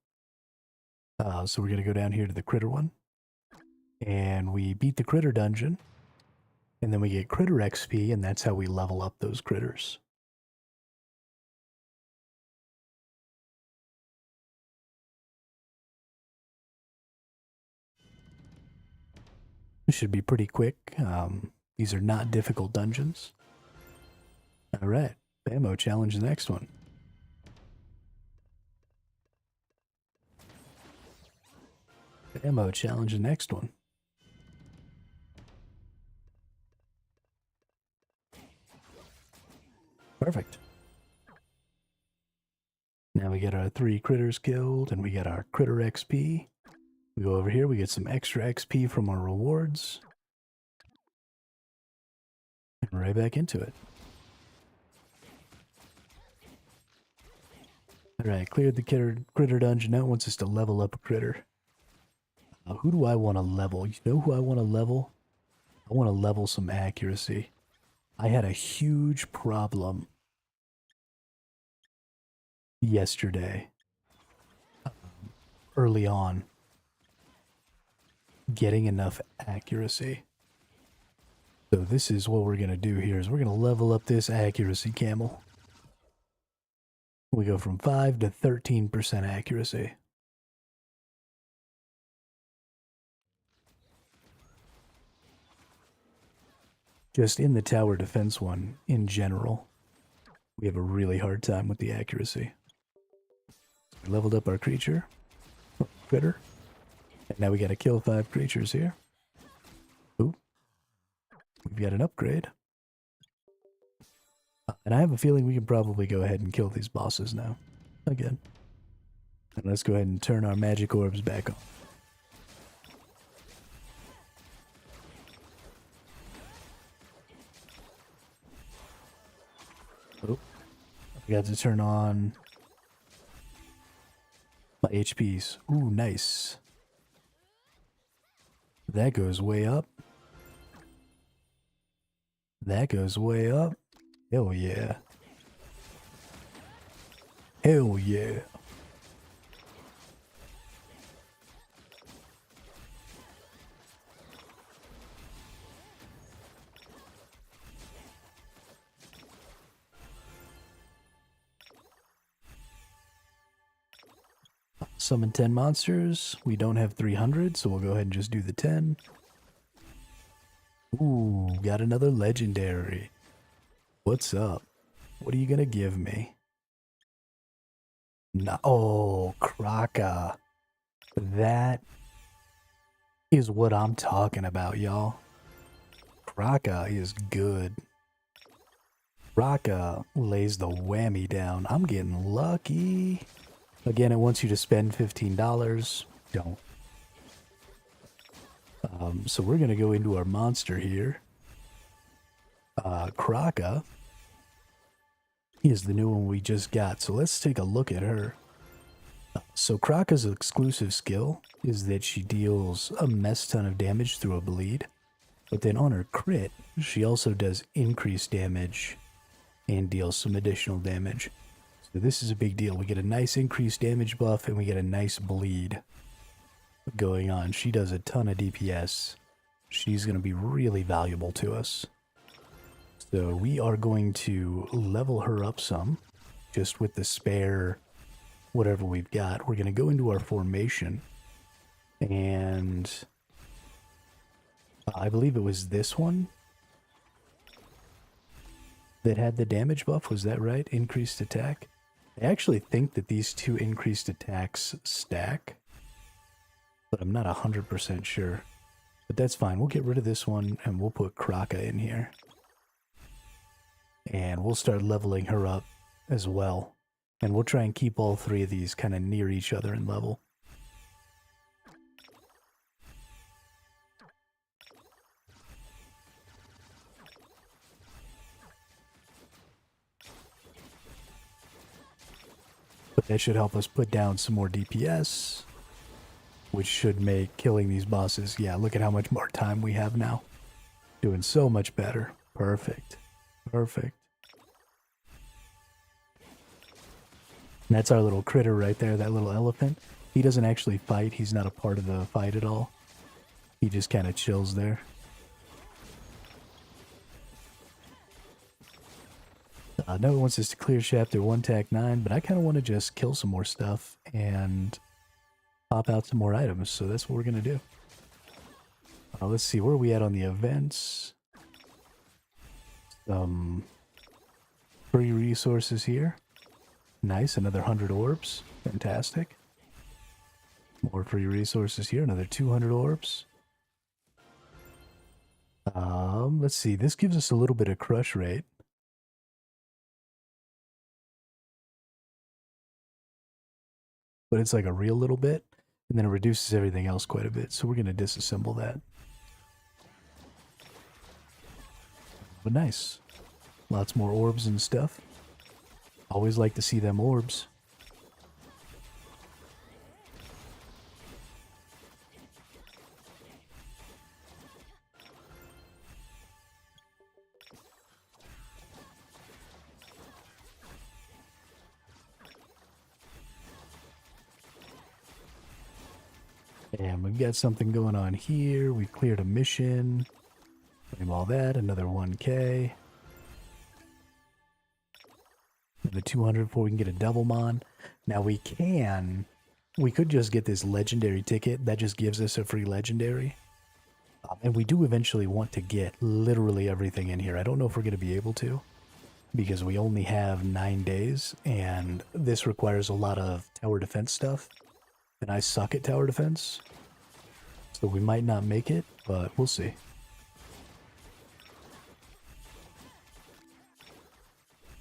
So we're going to go down here to the Critter one, and we beat the Critter dungeon, and then we get Critter XP, and that's how we level up those critters. This should be pretty quick. These are not difficult dungeons. Alright, Bammo, challenge the next one. Bammo, challenge the next one. Perfect. Now we get our 3 critters killed, and we get our critter XP. We go over here, we get some extra XP from our rewards. And right back into it. Alright, cleared the critter dungeon. Now it wants us to level up a critter. Who do I want to level? You know who I want to level? I want to level some accuracy. I had a huge problem yesterday, early on, getting enough accuracy. So this is what we're going to do here, is we're going to level up this accuracy camel. We go from 5 to 13% accuracy. Just in the tower defense one, in general, we have a really hard time with the accuracy. We leveled up our critter, and now we got to kill 5 creatures here. Ooh, we've got an upgrade. And I have a feeling we can probably go ahead and kill these bosses now, again. And let's go ahead and turn our magic orbs back on. Oh, I forgot to turn on my HPs. Ooh, nice. That goes way up. That goes way up. Hell yeah. Hell yeah. Summon 10 monsters. We don't have 300, so we'll go ahead and just do the 10. Ooh, got another legendary. What's up? What are you gonna give me? No, oh, Kraka. That is what I'm talking about, y'all. Kraka is good. Kraka lays the whammy down. I'm getting lucky. Again, it wants you to spend $15. Don't. So we're going to go into our monster here. Kraka is the new one we just got. So let's take a look at her. So Kraka's exclusive skill is that she deals a mess ton of damage through a bleed. But then on her crit, she also does increased damage and deals some additional damage. So this is a big deal. We get a nice increased damage buff and we get a nice bleed going on. She does a ton of DPS. She's going to be really valuable to us. So we are going to level her up some, just with the spare whatever we've got. We're going to go into our formation, and I believe it was this one that had the damage buff. Was that right? Increased attack? I actually think that these two increased attacks stack, but I'm not 100% sure. But that's fine. We'll get rid of this one, and we'll put Kraka in here. And we'll start leveling her up as well. And we'll try and keep all 3 of these kind of near each other in level. But that should help us put down some more DPS, which should make killing these bosses, yeah, look at how much more time we have now. Doing so much better. Perfect. Perfect. And that's our little critter right there, that little elephant. He doesn't actually fight. He's not a part of the fight at all. He just kind of chills there. No one wants us to clear chapter 1, tac 9, but I kind of want to just kill some more stuff and pop out some more items, so that's what we're going to do. Let's see, where are we at on the events? Free resources here. Nice, another 100 orbs. Fantastic. More free resources here, another 200 orbs. Let's see, this gives us a little bit of crush rate. but it's like a real little bit, and then it reduces everything else quite a bit. So we're going to disassemble that. But nice. Lots more orbs and stuff. Always like to see them orbs. And we've got something going on here. We cleared a mission. Claim all that. Another 1K. Another 200 before we can get a Doublemon. Now we could just get this legendary ticket. That just gives us a free legendary. And we do eventually want to get literally everything in here. I don't know if we're going to be able to, because we only have 9 days, and this requires a lot of tower defense stuff. And I suck at tower defense, so we might not make it, but we'll see.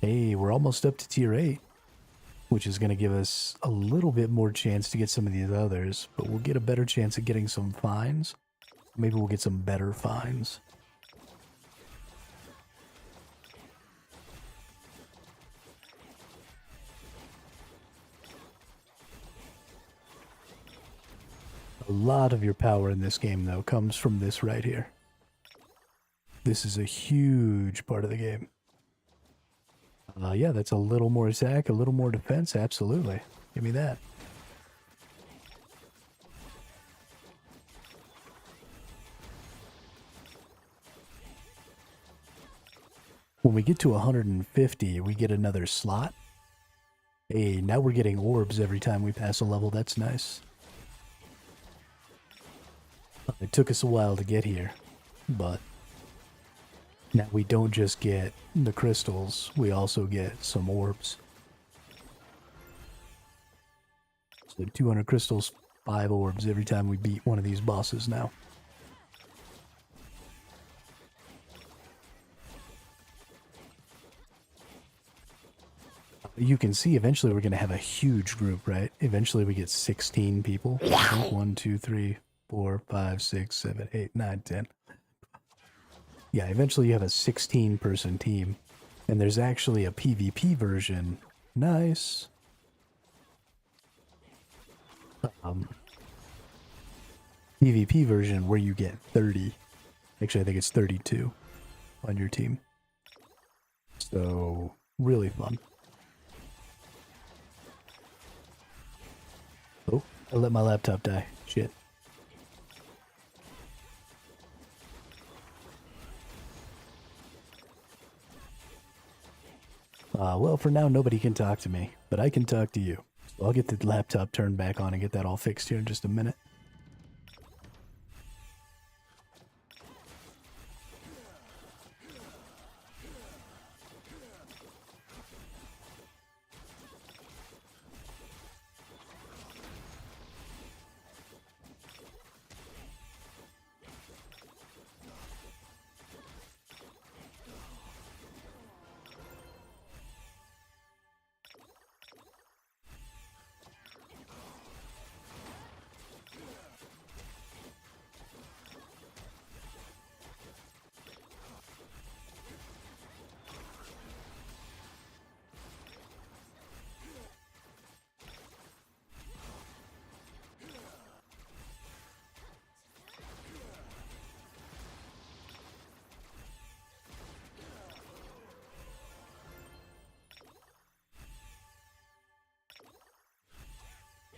Hey, we're almost up to tier 8, which is going to give us a little bit more chance to get some of these others, but we'll get a better chance at getting some finds. Maybe we'll get some better finds. A lot of your power in this game, though, comes from this right here. This is a huge part of the game. Yeah, that's a little more attack, a little more defense, absolutely. Give me that. When we get to 150, we get another slot. Hey, now we're getting orbs every time we pass a level. That's nice. It took us a while to get here, but now we don't just get the crystals, we also get some orbs. So 200 crystals, 5 orbs every time we beat one of these bosses now. You can see eventually we're going to have a huge group, right? Eventually we get 16 people. I think 1, 2, 3, 4, 5, 6, 7, 8, 9, 10. Yeah, eventually you have a 16-person team. And there's actually a PvP version. Nice. PvP version where you get 30. Actually, I think it's 32 on your team. So, really fun. Oh, I let my laptop die. Shit. Well, for now, nobody can talk to me, but I can talk to you. So I'll get the laptop turned back on and get that all fixed here in just a minute.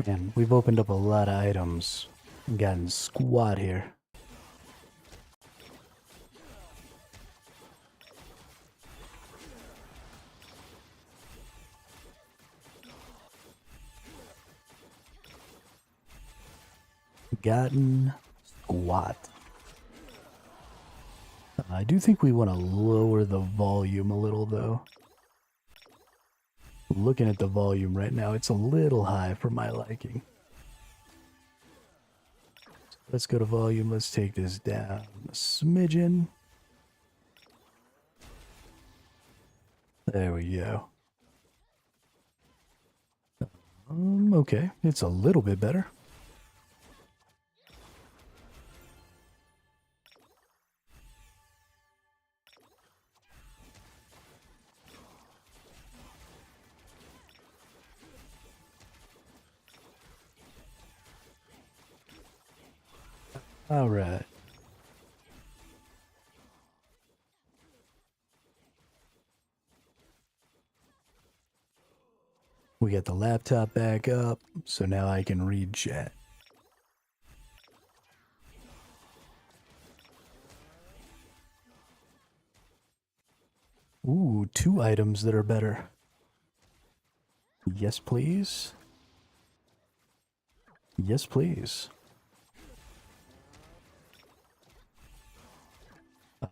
Man, we've opened up a lot of items and gotten squat here. Gotten squat. I do think we want to lower the volume a little, though. Looking at the volume right now, it's a little high for my liking. Let's go to volume. Let's take this down a smidgen. There we go. Okay, it's a little bit better. All right. We got the laptop back up, so now I can read chat. Ooh, 2 items that are better. Yes, please. Yes, please.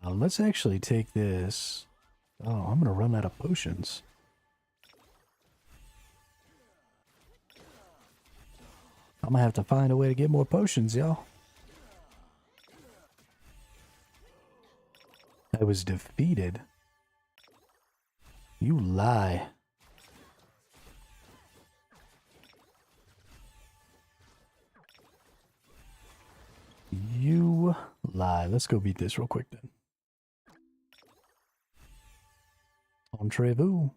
Let's actually take this. Oh, I'm gonna run out of potions. I'm gonna have to find a way to get more potions, y'all. I was defeated. You lie. You lie. Let's go beat this real quick then. Entrez-vous.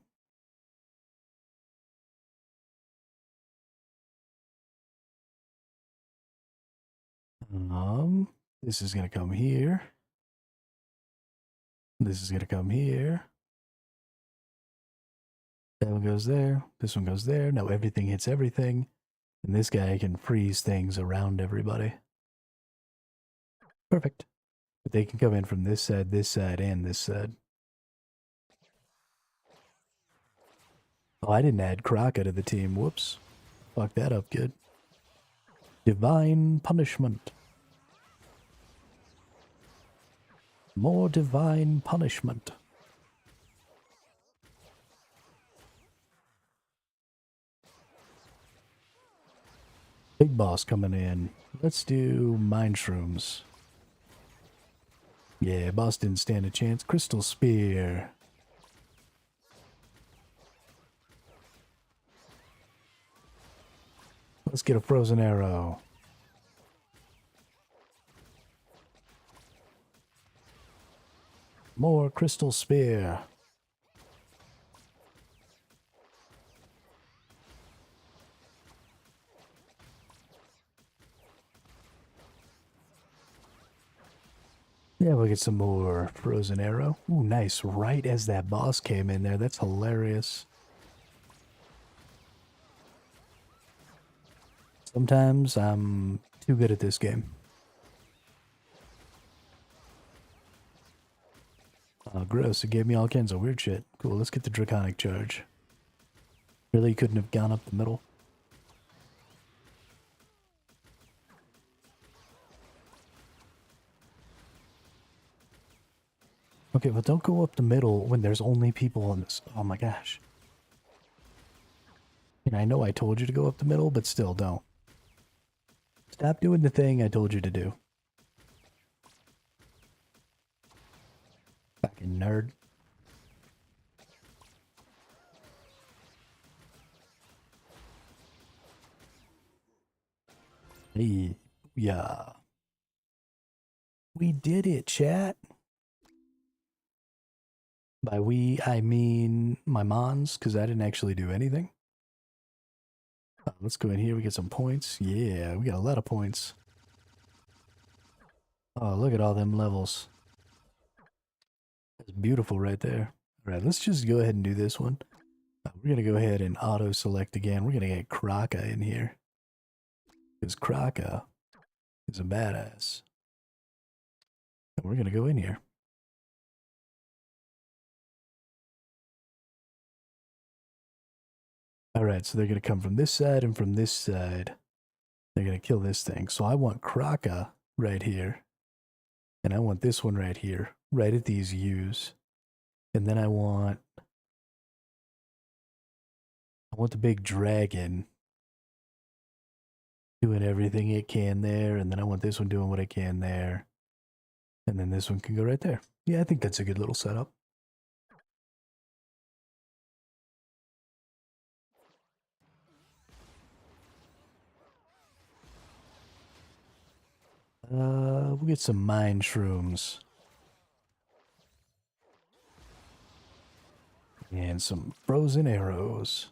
This is gonna come here. This is gonna come here. That one goes there. This one goes there. Now everything hits everything. And this guy can freeze things around everybody. Perfect. But they can come in from this side, and this side. Oh, I didn't add Kraka to the team. Whoops. Fuck that up good. Divine punishment. More divine punishment. Big boss coming in. Let's do mind shrooms. Yeah, boss didn't stand a chance. Crystal spear. Let's get a frozen arrow. More crystal spear. Yeah, we'll get some more frozen arrow. Ooh, nice. Right as that boss came in there. That's hilarious. Sometimes I'm too good at this game. Oh, gross. It gave me all kinds of weird shit. Cool, let's get the draconic charge. Really couldn't have gone up the middle. Okay, but don't go up the middle when there's only people on this. Oh my gosh. And I know I told you to go up the middle, but still don't. Stop doing the thing I told you to do. Fucking nerd. Hey, yeah. We did it, chat. By we, I mean my mons, because I didn't actually do anything. Let's go in here. We get some points. Yeah, we got a lot of points. Oh, look at all them levels. That's beautiful right there. All right, let's just go ahead and do this one. We're going to go ahead and auto-select again. We're going to get Kraka in here. Because Kraka is a badass. And we're going to go in here. Alright, so they're going to come from this side and from this side. They're going to kill this thing. So I want Kraka right here. And I want this one right here. Right at these U's. And then I want the big dragon doing everything it can there. And then I want this one doing what it can there. And then this one can go right there. Yeah, I think that's a good little setup. We'll get some mine shrooms. And some frozen arrows.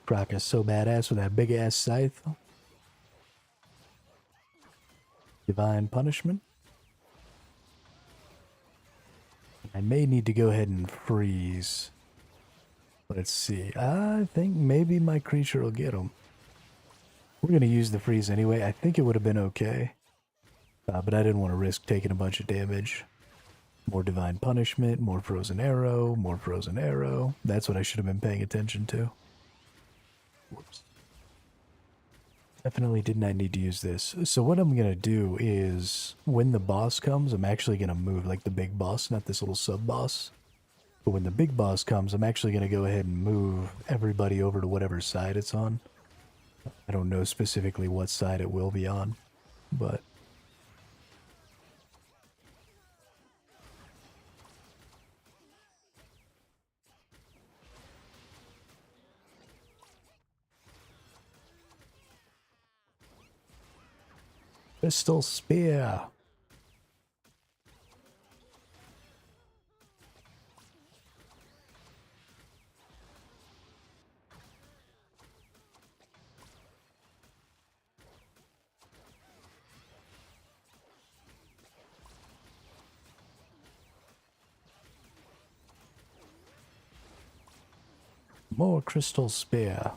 Croc is so badass with that big ass scythe. Divine punishment. I may need to go ahead and freeze. Let's see. I think maybe my creature will get him. We're going to use the freeze anyway. I think it would have been okay. But I didn't want to risk taking a bunch of damage. More divine punishment, more frozen arrow, more frozen arrow. That's what I should have been paying attention to. Whoops. Definitely did not need to use this. So what I'm going to do is, when the boss comes, I'm actually going to move, like the big boss, not this little sub-boss. But when the big boss comes, I'm actually going to go ahead and move everybody over to whatever side it's on. I don't know specifically what side it will be on, but... Crystal Spear. More Crystal Spear.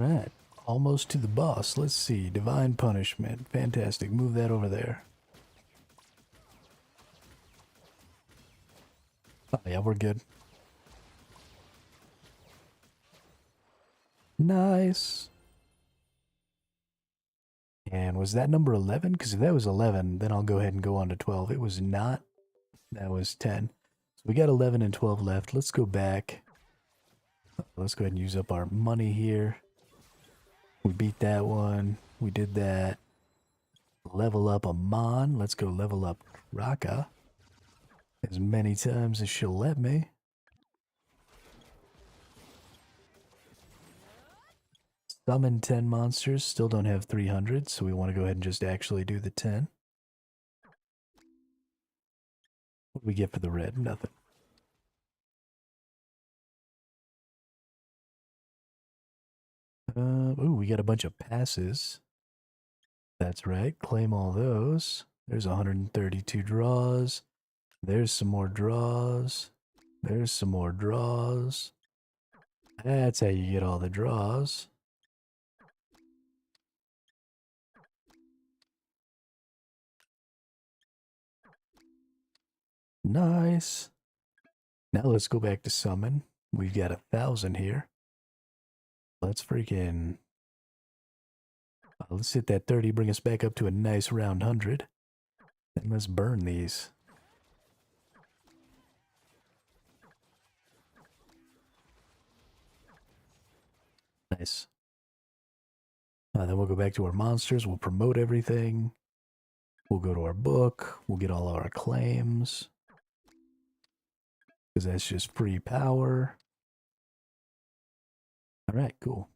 Alright. Almost to the boss. Let's see. Divine Punishment. Fantastic. Move that over there. Oh, yeah, we're good. Nice. And was that number 11? Because if that was 11, then I'll go ahead and go on to 12. It was not. That was 10. So we got 11 and 12 left. Let's go back. Let's go ahead and use up our money here. We beat that one. We did that. Level up Amon. Let's go level up Raka. As many times as she'll let me. Summon 10 monsters. Still don't have 300, so we want to go ahead and just actually do the 10. What do we get for the red? Nothing. Ooh, we got a bunch of passes. That's right. Claim all those. There's 132 draws. There's some more draws. There's some more draws. That's how you get all the draws. Nice. Now let's go back to summon. We've got 1,000 here. Let's freaking... let's hit that 30, bring us back up to a nice round 100. And let's burn these. Nice. Then we'll go back to our monsters. We'll promote everything. We'll go to our book. We'll get all our claims. Because that's just free power. Alright, cool.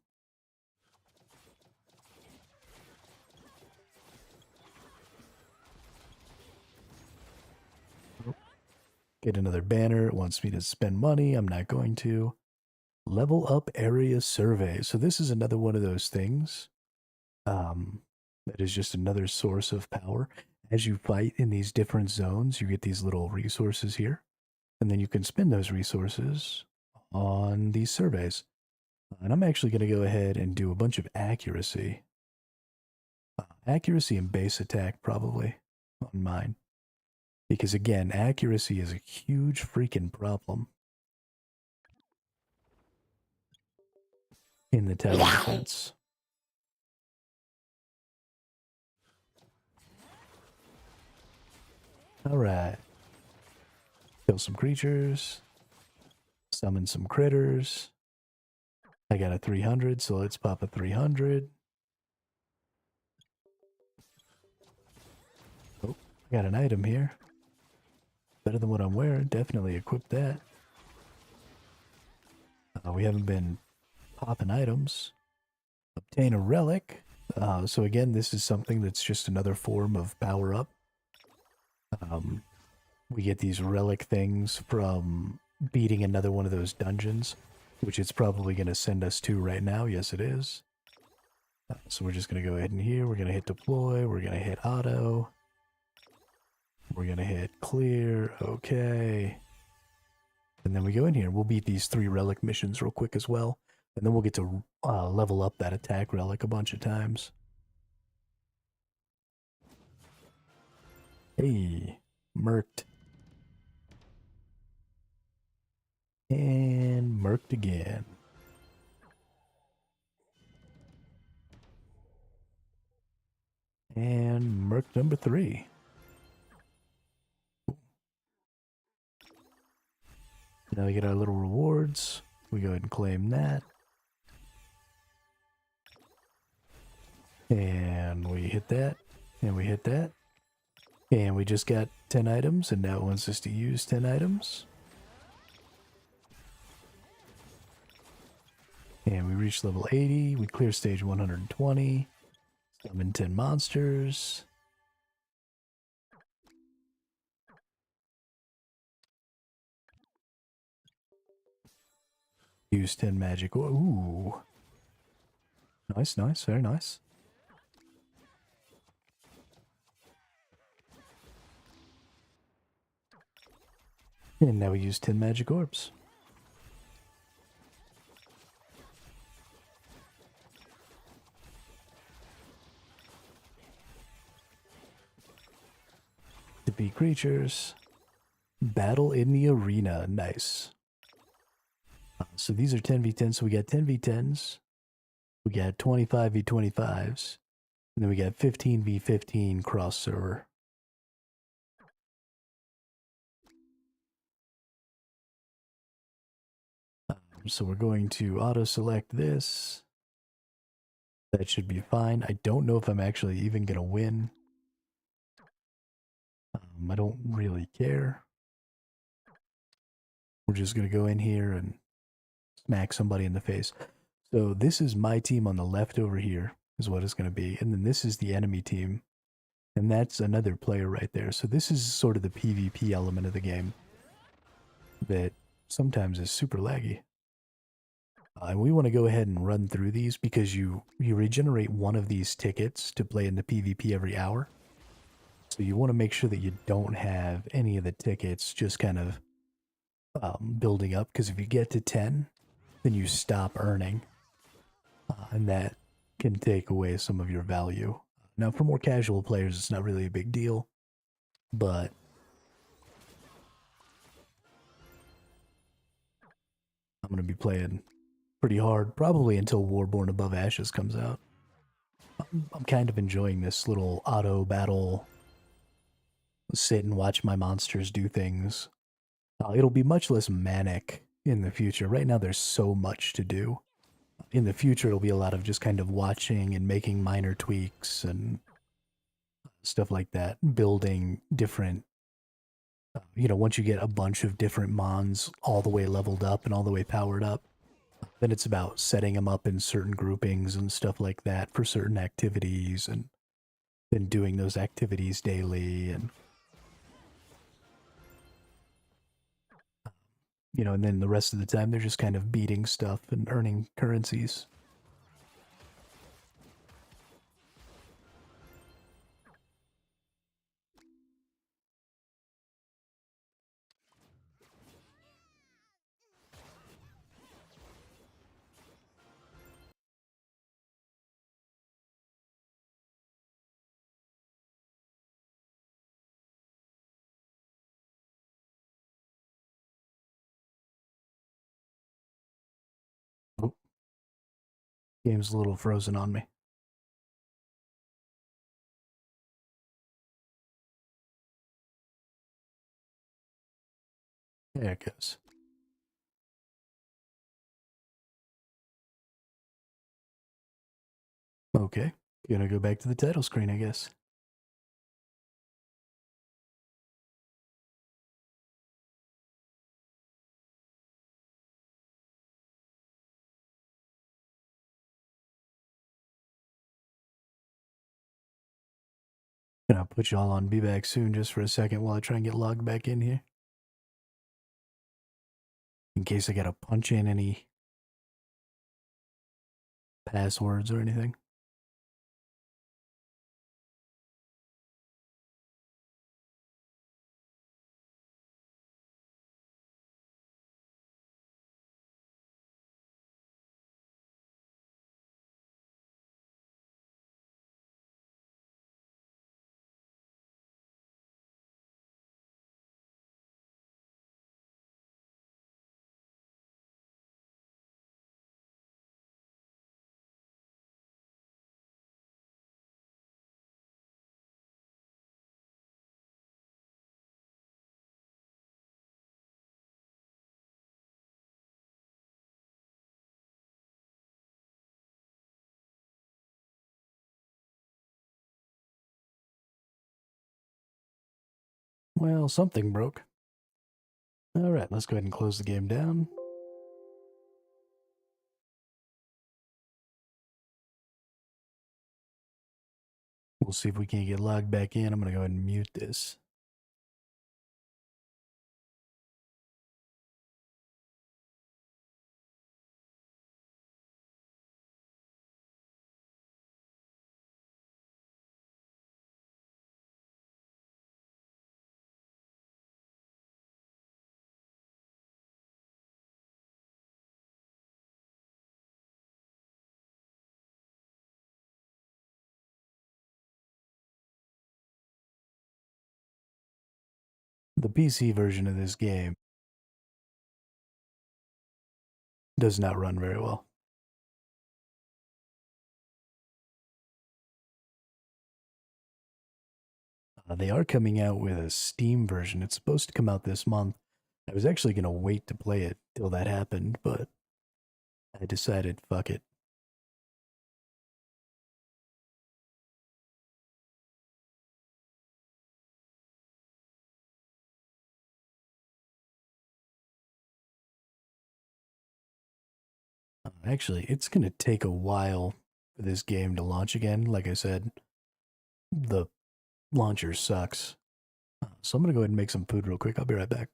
Get another banner. It wants me to spend money. I'm not going to. Level up area survey. So this is another one of those things. That is just another source of power. As you fight in these different zones, you get these little resources here. And then you can spend those resources on these surveys. And I'm actually going to go ahead and do a bunch of accuracy. Accuracy and base attack probably on mine. Because again, accuracy is a huge freaking problem in the tower defense. Alright. Kill some creatures. Summon some critters. I got a 300, so let's pop a 300. Oh, I got an item here. Better than what I'm wearing. Definitely equip that. We haven't been popping items. Obtain a relic. So again, this is something that's just another form of power up. We get these relic things from beating another one of those dungeons, which it's probably going to send us to right now. Yes, it is. So we're just going to go ahead and here. We're going to hit deploy. We're going to hit auto. We're going to hit clear. Okay. And then we go in here. We'll beat these 3 relic missions real quick as well. And then we'll get to level up that attack relic a bunch of times. Hey, murked. And murked again. And murked number 3. Now we get our little rewards. We go ahead and claim that. And we hit that. And we hit that. And we just got 10 items, and now it wants us to use 10 items. And we reach level 80. We clear stage 120. Summon 10 monsters. Use 10 magic. Ooh. Nice, nice, very nice. And now we use 10 magic orbs. Defeat creatures. Battle in the arena. Nice. So these are 10v10, so we got 10v10s. We got 25v25s. And then we got 15v15 cross server. So we're going to auto select this. That should be fine. I don't know if I'm actually even going to win. I don't really care. We're just going to go in here and smack somebody in the face. So this is my team on the left over here is what it's going to be. And then this is the enemy team. And that's another player right there. So this is sort of the PvP element of the game that sometimes is super laggy. And we want to go ahead and run through these because you regenerate one of these tickets to play in the PvP every hour. So you want to make sure that you don't have any of the tickets just kind of building up, because if you get to 10, then you stop earning. And that can take away some of your value. Now, for more casual players, it's not really a big deal, but I'm going to be playing pretty hard, probably until Warborn Above Ashes comes out. I'm kind of enjoying this little auto battle, sit and watch my monsters do things. It'll be much less manic in the future. Right now, there's so much to do. In the future, it'll be a lot of just kind of watching and making minor tweaks and stuff like that, building different, once you get a bunch of different mons all the way leveled up and all the way powered up, then it's about setting them up in certain groupings and stuff like that for certain activities, and then doing those activities daily, and and then the rest of the time they're just kind of beating stuff and earning currencies. Oh, game's a little frozen on me. There it goes. Okay, gonna go back to the title screen, I guess. Gonna put y'all on. Be back soon just for a second while I try and get logged back in here. In case I gotta punch in any passwords or anything. Well, something broke. Alright, let's go ahead and close the game down. We'll see if we can't get logged back in. I'm gonna go ahead and mute this. The PC version of this game does not run very well. They are coming out with a Steam version. It's supposed to come out this month. I was actually going to wait to play it till that happened, but I decided, fuck it. Actually, it's going to take a while for this game to launch again. Like I said, the launcher sucks. So I'm going to go ahead and make some food real quick. I'll be right back.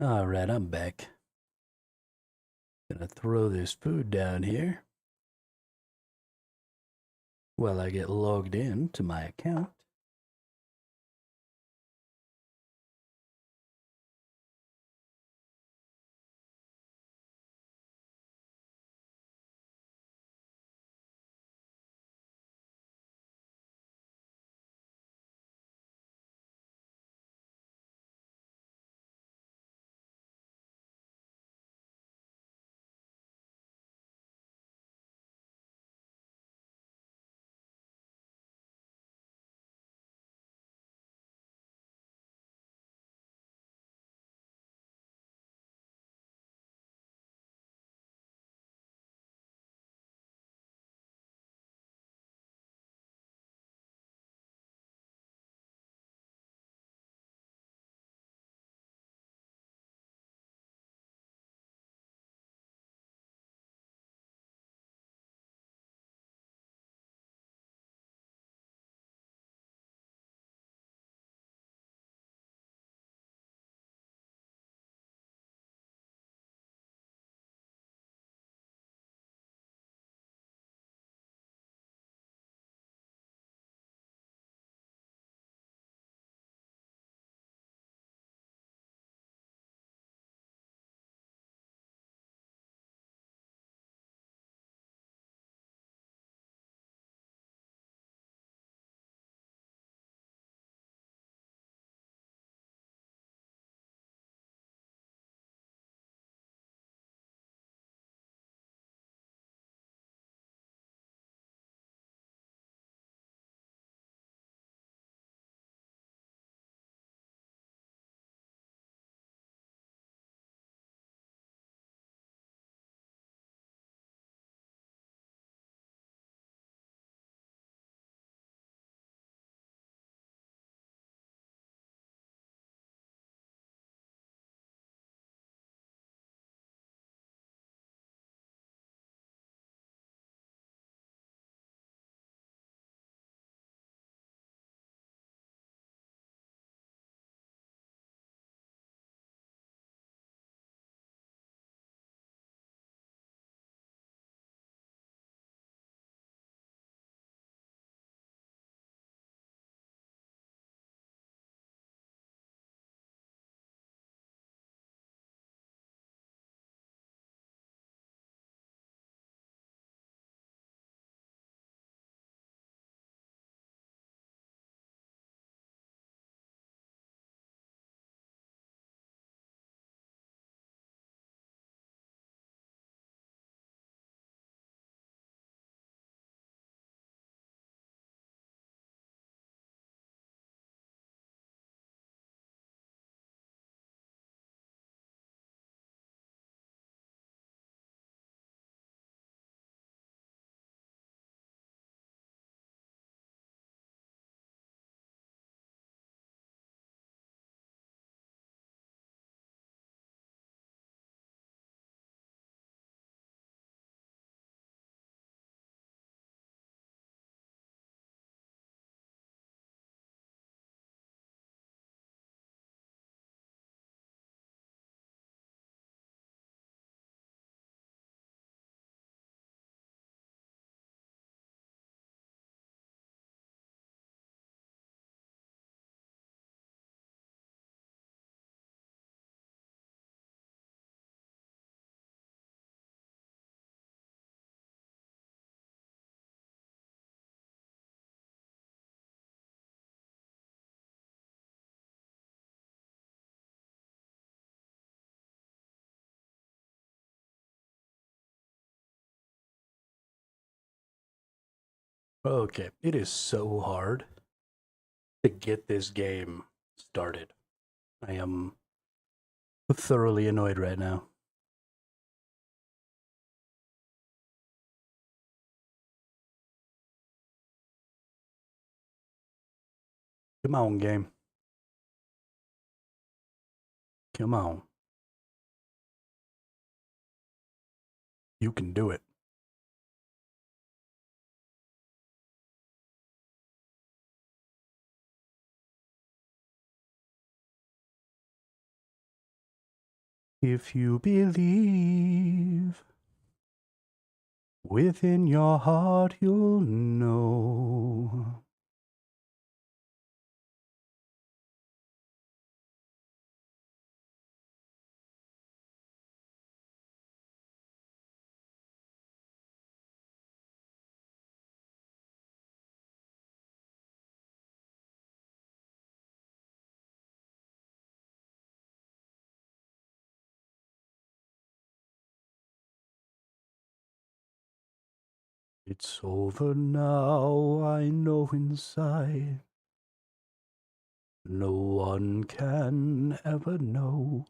All right, I'm back. Gonna throw this food down here while I get logged in to my account. Okay, it is so hard to get this game started. I am thoroughly annoyed right now. Come on, game. Come on. You can do it. If you believe within your heart, you'll know. It's over now, I know inside. No one can ever know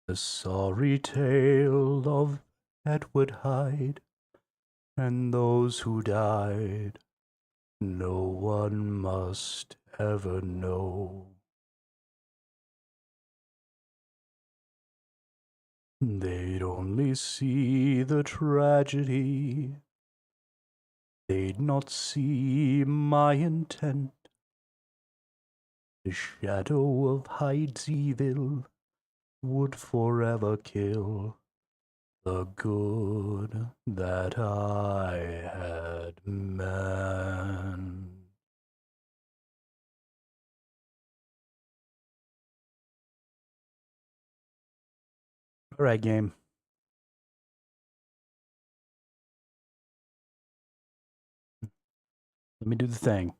the sorry tale of Edward Hyde and those who died. No one must ever know. They'd only see the tragedy. They'd not see my intent. The shadow of Hyde's evil would forever kill the good that I had meant. All right, game. Let me do the thing.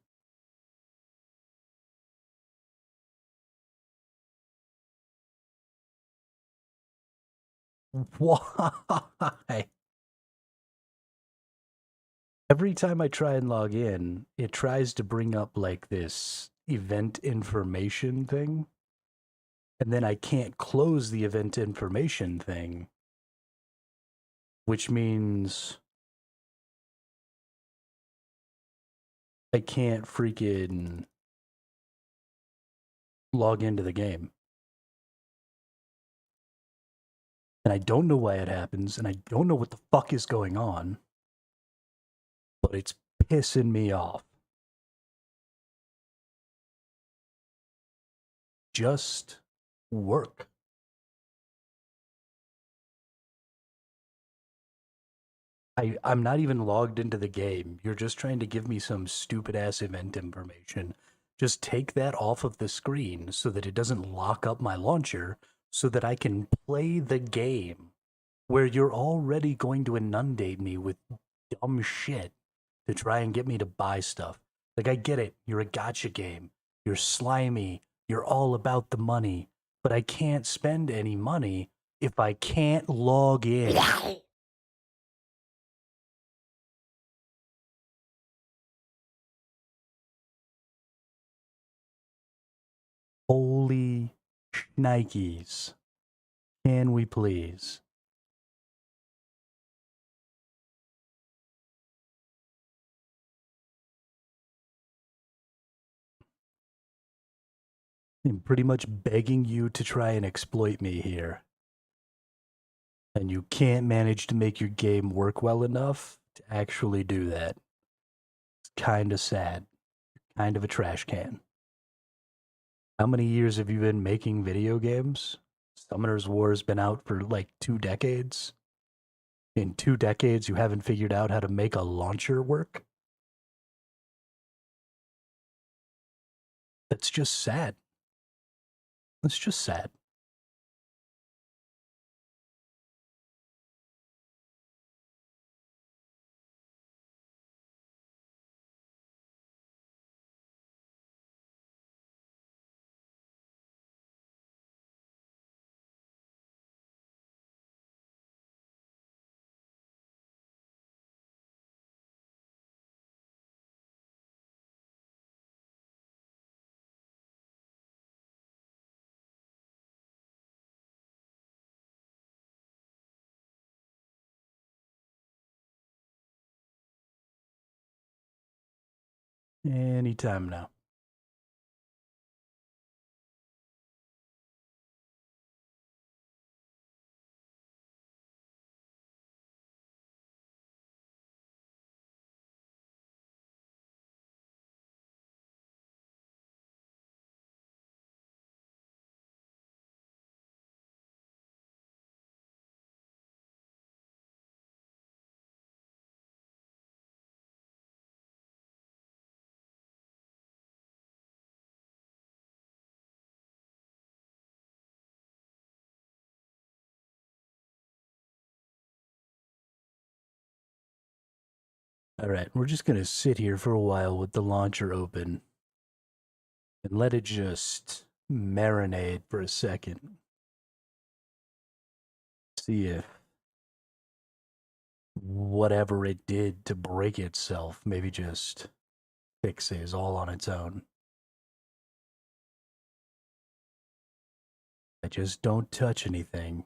Why? Every time I try and log in, it tries to bring up like this event information thing. And then I can't close the event information thing, which means I can't freaking log into the game. And I don't know why it happens, and I don't know what the fuck is going on, but it's pissing me off. Just work. I'm not even logged into the game. You're just trying to give me some stupid ass event information. Just take that off of the screen so that it doesn't lock up my launcher so that I can play the game where you're already going to inundate me with dumb shit to try and get me to buy stuff. Like, I get it. You're a gotcha game. You're slimy. You're all about the money. But I can't spend any money if I can't log in. Holy shnikes. Can we please? I'm pretty much begging you to try and exploit me here. And you can't manage to make your game work well enough to actually do that. It's kind of sad. Kind of a trash can. How many years have you been making video games? Summoner's War's been out for like 2 decades. In 2 decades, you haven't figured out how to make a launcher work? That's just sad. That's just sad. Anytime now. All right, we're just going to sit here for a while with the launcher open and let it just marinate for a second. See if whatever it did to break itself maybe just fixes all on its own. I just don't touch anything.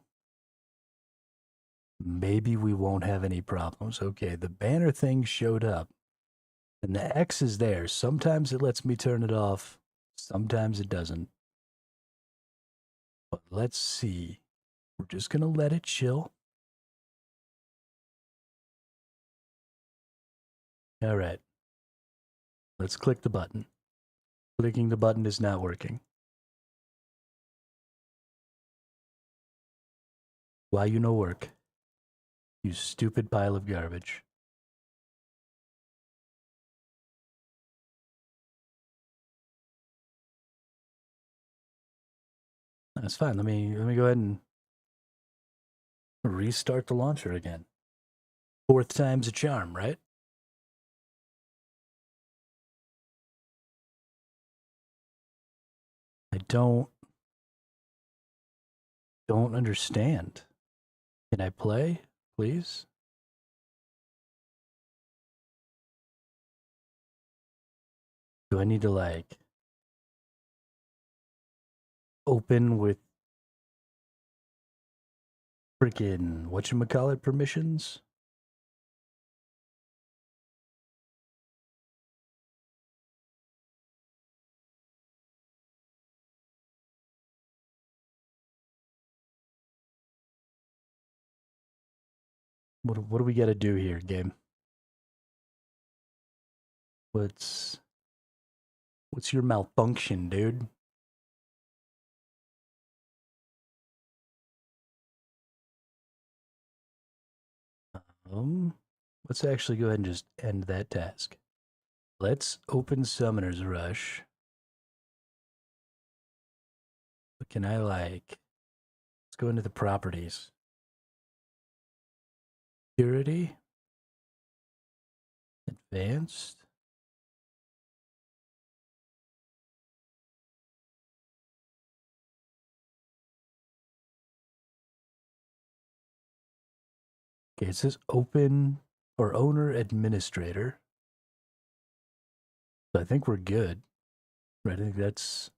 Maybe we won't have any problems. Okay, the banner thing showed up. And the X is there. Sometimes it lets me turn it off. Sometimes it doesn't. But let's see. We're just going to let it chill. All right. Let's click the button. Clicking the button is not working. Why you no work? You stupid pile of garbage. That's fine. Let me go ahead and restart the launcher again. Fourth time's a charm, right? I don't understand. Can I play, please? Do I need to like open with freaking whatchamacallit permissions? What do we got to do here, game? What's your malfunction, dude? Let's actually go ahead and just end that task. Let's open Summoner's Rush. But can I like, let's go into the properties. Security. Advanced. Okay, it says open or owner administrator. So I think we're good. Right, I think that's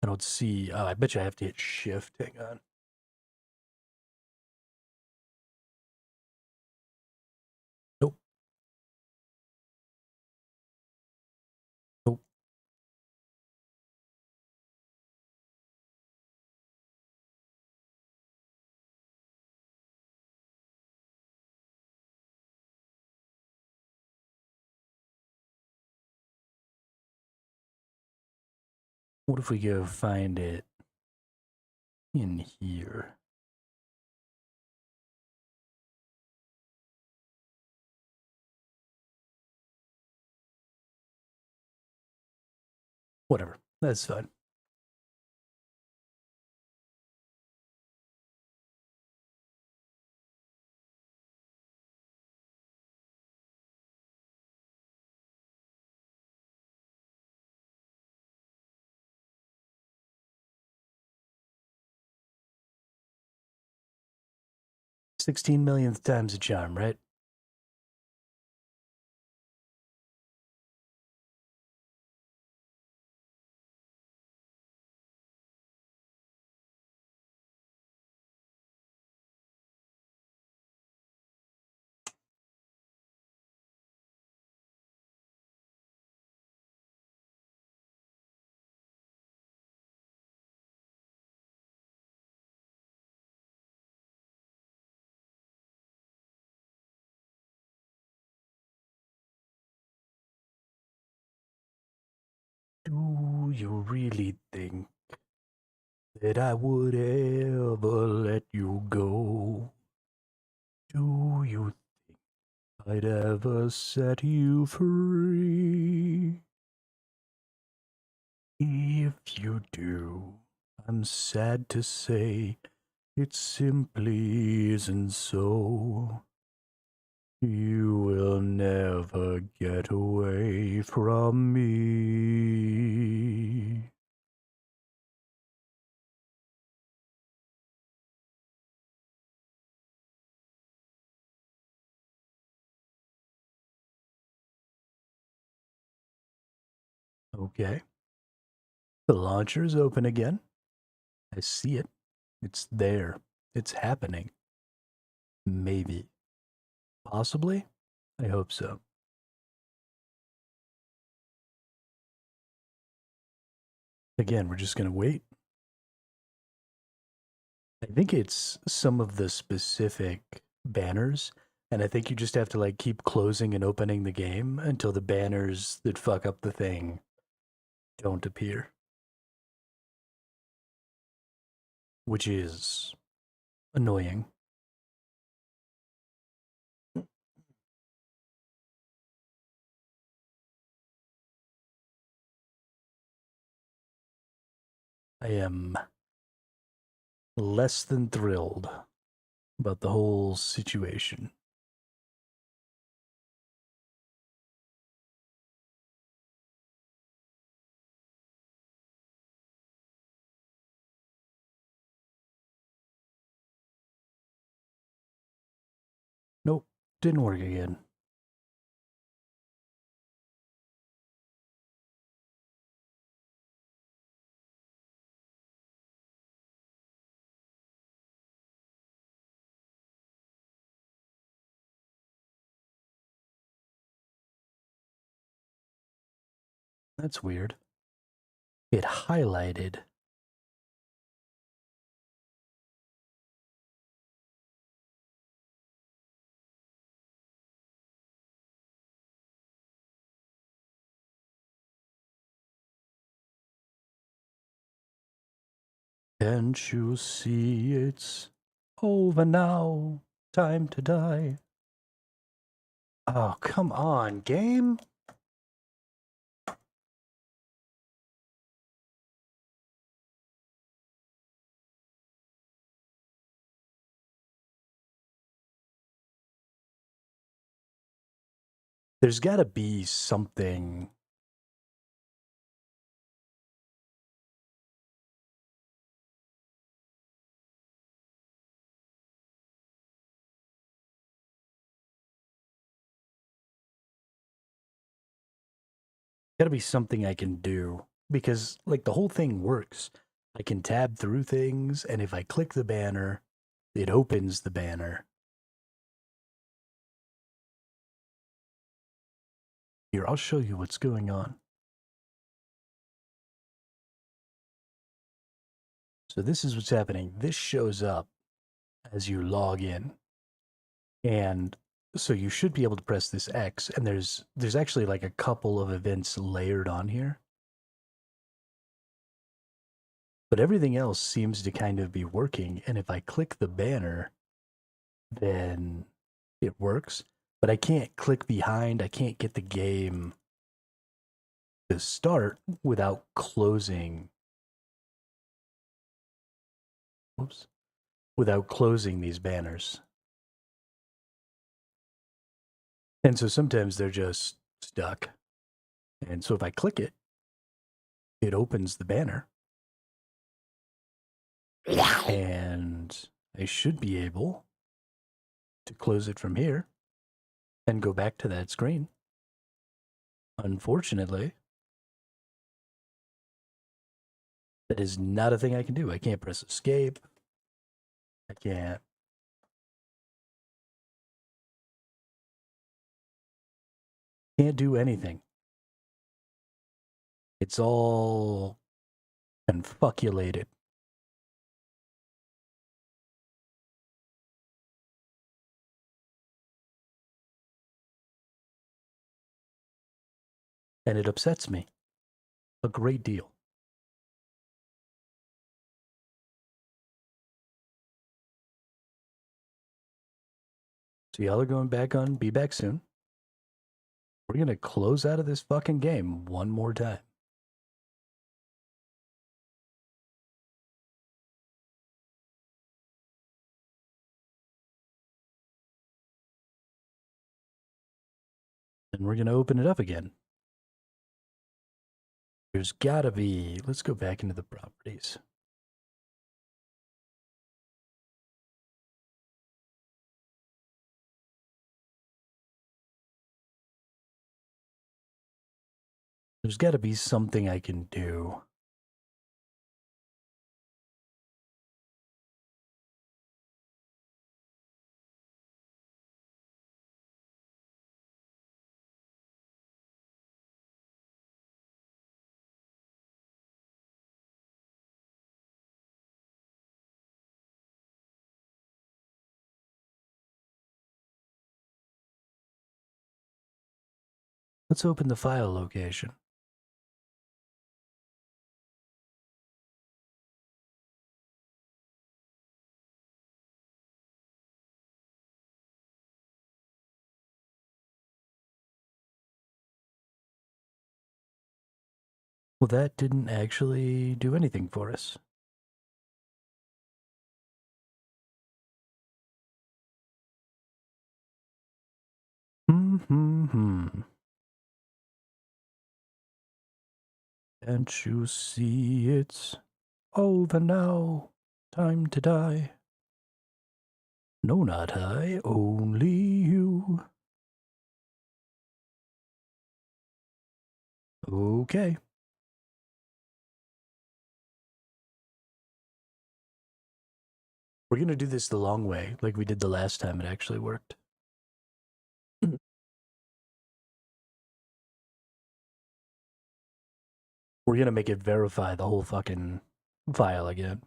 I don't see. Oh, I bet you I have to hit shift. Hang on. Nope. Nope. What if we go find it in here? Whatever. That's fine. 16 millionth time's a charm, right? Do you really think that I would ever let you go? Do you think I'd ever set you free? If you do, I'm sad to say it simply isn't so. You will never get away from me. Okay. The launcher is open again. I see it. It's there. It's happening. Maybe. Possibly? I hope so. Again, we're just going to wait. I think it's some of the specific banners, and I think you just have to like keep closing and opening the game until the banners that fuck up the thing don't appear. Which is annoying. I am less than thrilled about the whole situation. Nope, didn't work again. That's weird. It highlighted. Can't you see it's over now? Time to die. Oh, come on, game. There's got to be something. Got to be something I can do because, like, the whole thing works. I can tab through things, and if I click the banner, it opens the banner. Here, I'll show you what's going on. So this is what's happening. This shows up as you log in. And so you should be able to press this X, and there's actually like a couple of events layered on here. But everything else seems to kind of be working, and if I click the banner, then it works. But I can't click behind, I can't get the game to start without closing. Whoops. Without closing these banners. And so sometimes they're just stuck. And so if I click it, it opens the banner. And I should be able to close it from here and go back to that screen. Unfortunately, that is not a thing I can do. I can't press escape. I can't. Can't do anything. It's all confuculated. And it upsets me a great deal. So y'all are going back on Be Back Soon. We're going to close out of this fucking game one more time. And we're going to open it up again. There's gotta be, let's go back into the properties. There's gotta be something I can do. Let's open the file location. Well, that didn't actually do anything for us. Can't you see it's over now? Time to die. No, not I, only you. Okay. We're gonna do this the long way, like we did the last time it actually worked. We're gonna make it verify the whole fucking file again.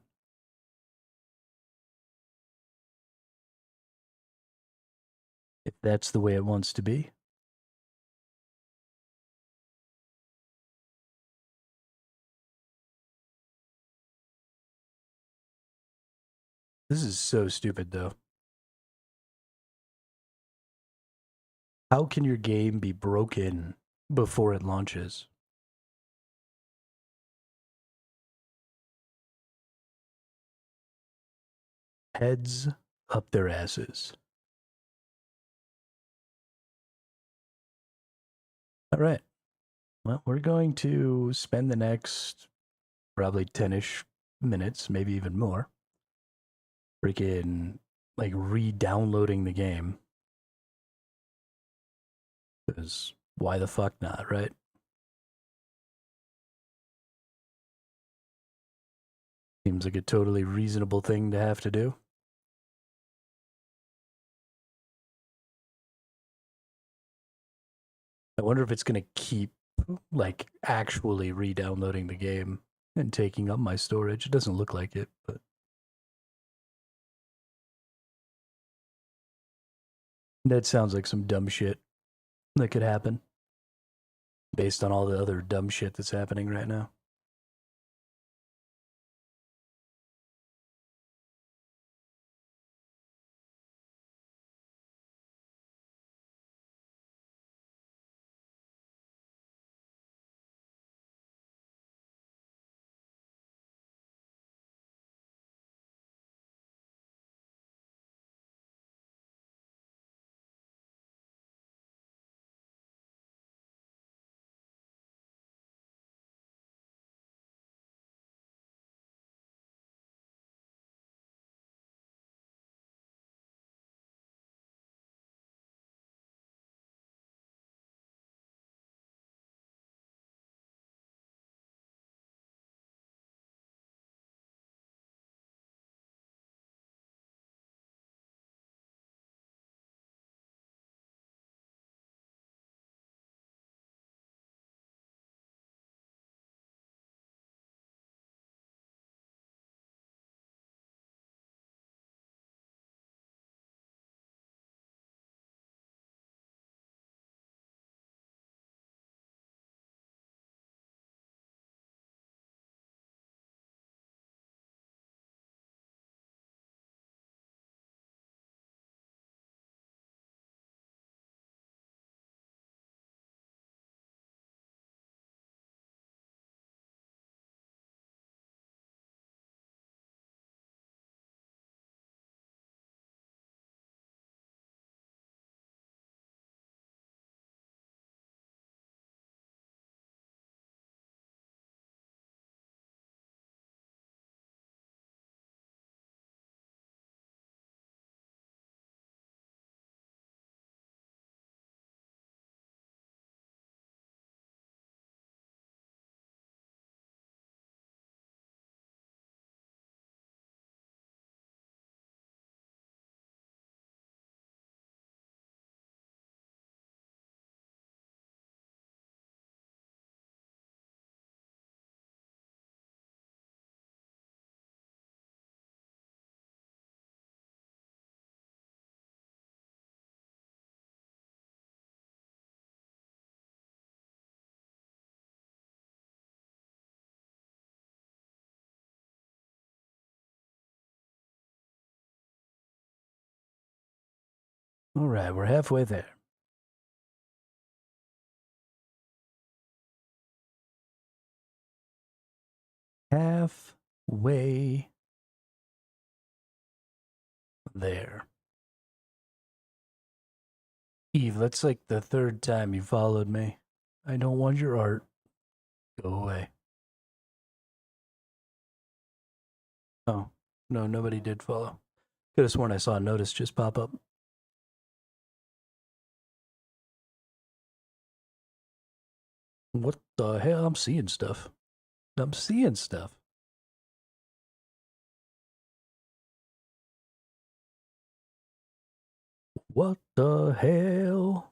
If that's the way it wants to be. This is so stupid, though. How can your game be broken before it launches? Heads up their asses. All right. Well, we're going to spend the next probably 10-ish minutes, maybe even more, freaking like re-downloading the game. Because why the fuck not, right? Seems like a totally reasonable thing to have to do. I wonder if it's going to keep like actually re-downloading the game and taking up my storage. It doesn't look like it, but that sounds like some dumb shit that could happen based on all the other dumb shit that's happening right now. All right, we're halfway there. Halfway there. Eve, that's like the third time you followed me. I don't want your art. Go away. Oh, no, nobody did follow. Could have sworn I saw a notice just pop up. What the hell? I'm seeing stuff. I'm seeing stuff. What the hell?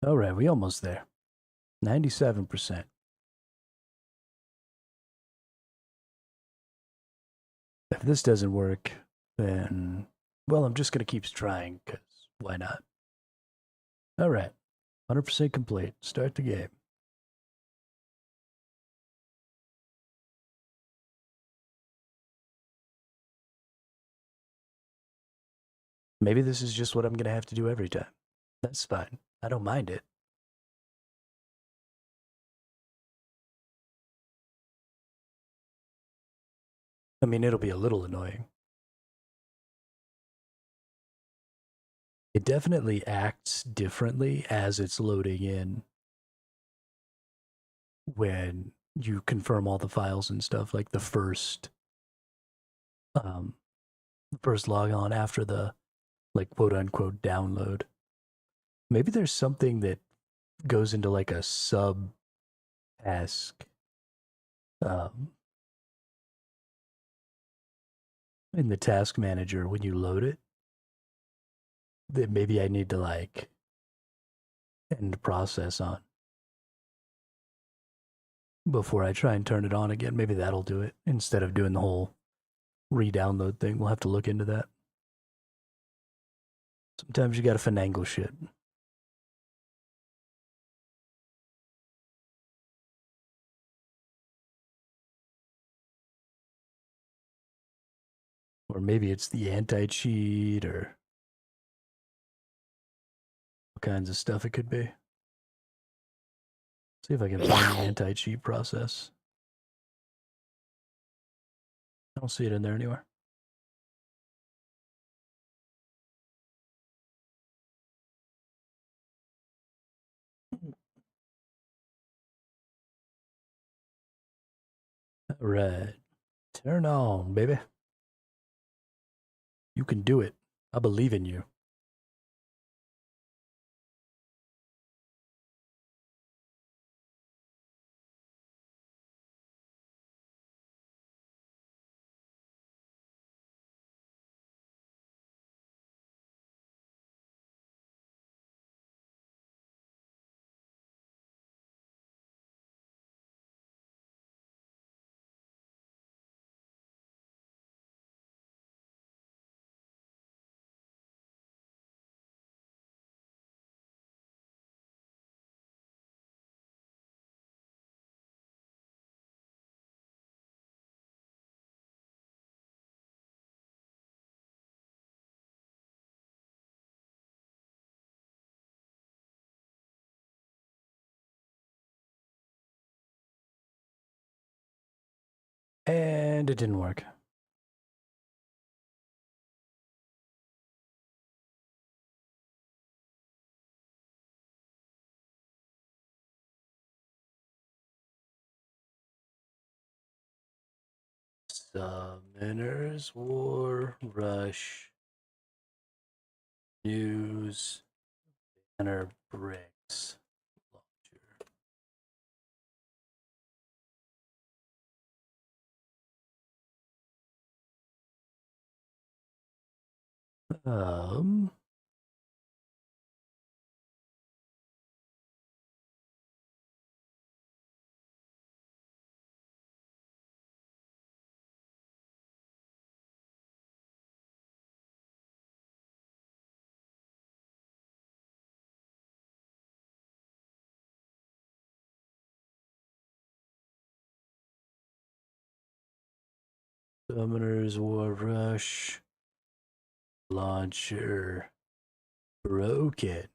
All right, we almost there. 97%. If this doesn't work, then, well, I'm just going to keep trying, because why not? All right, 100% complete. Start the game. Maybe this is just what I'm going to have to do every time. That's fine. I don't mind it. I mean, it'll be a little annoying. It definitely acts differently as it's loading in when you confirm all the files and stuff, like the um first log on after the like quote unquote download. Maybe there's something that goes into like a sub task um in the task manager when you load it, that maybe I need to like end process on before I try and turn it on again. Maybe that'll do it instead of doing the whole re-download thing. We'll have to look into that. Sometimes you gotta finagle shit. Or maybe it's the anti-cheat or all kinds of stuff it could be. See if I can find the anti-cheat process. I don't see it in there anywhere. All right. Turn on, baby. You can do it. I believe in you. And it didn't work. Summoners War Rush News Banner Bricks launcher. Summoners War Rush Launcher broken.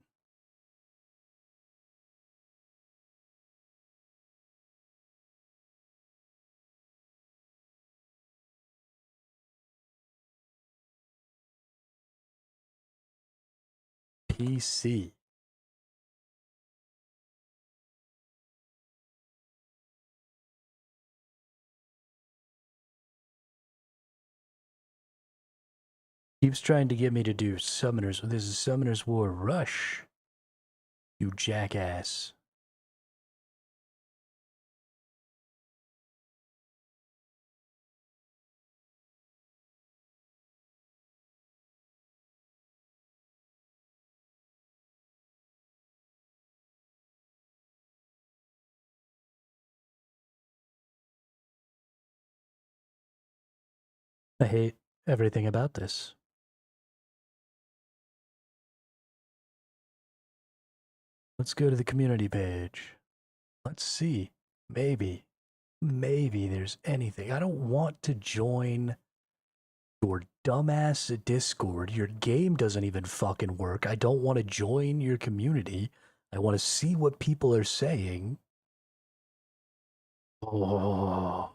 PC. Keeps trying to get me to do Summoners. This is Summoners War Rush. You jackass. I hate everything about this. Let's go to the community page. Let's see. Maybe there's anything. I don't want to join your dumbass Discord. Your game doesn't even fucking work. I don't want to join your community. I want to see what people are saying. Oh.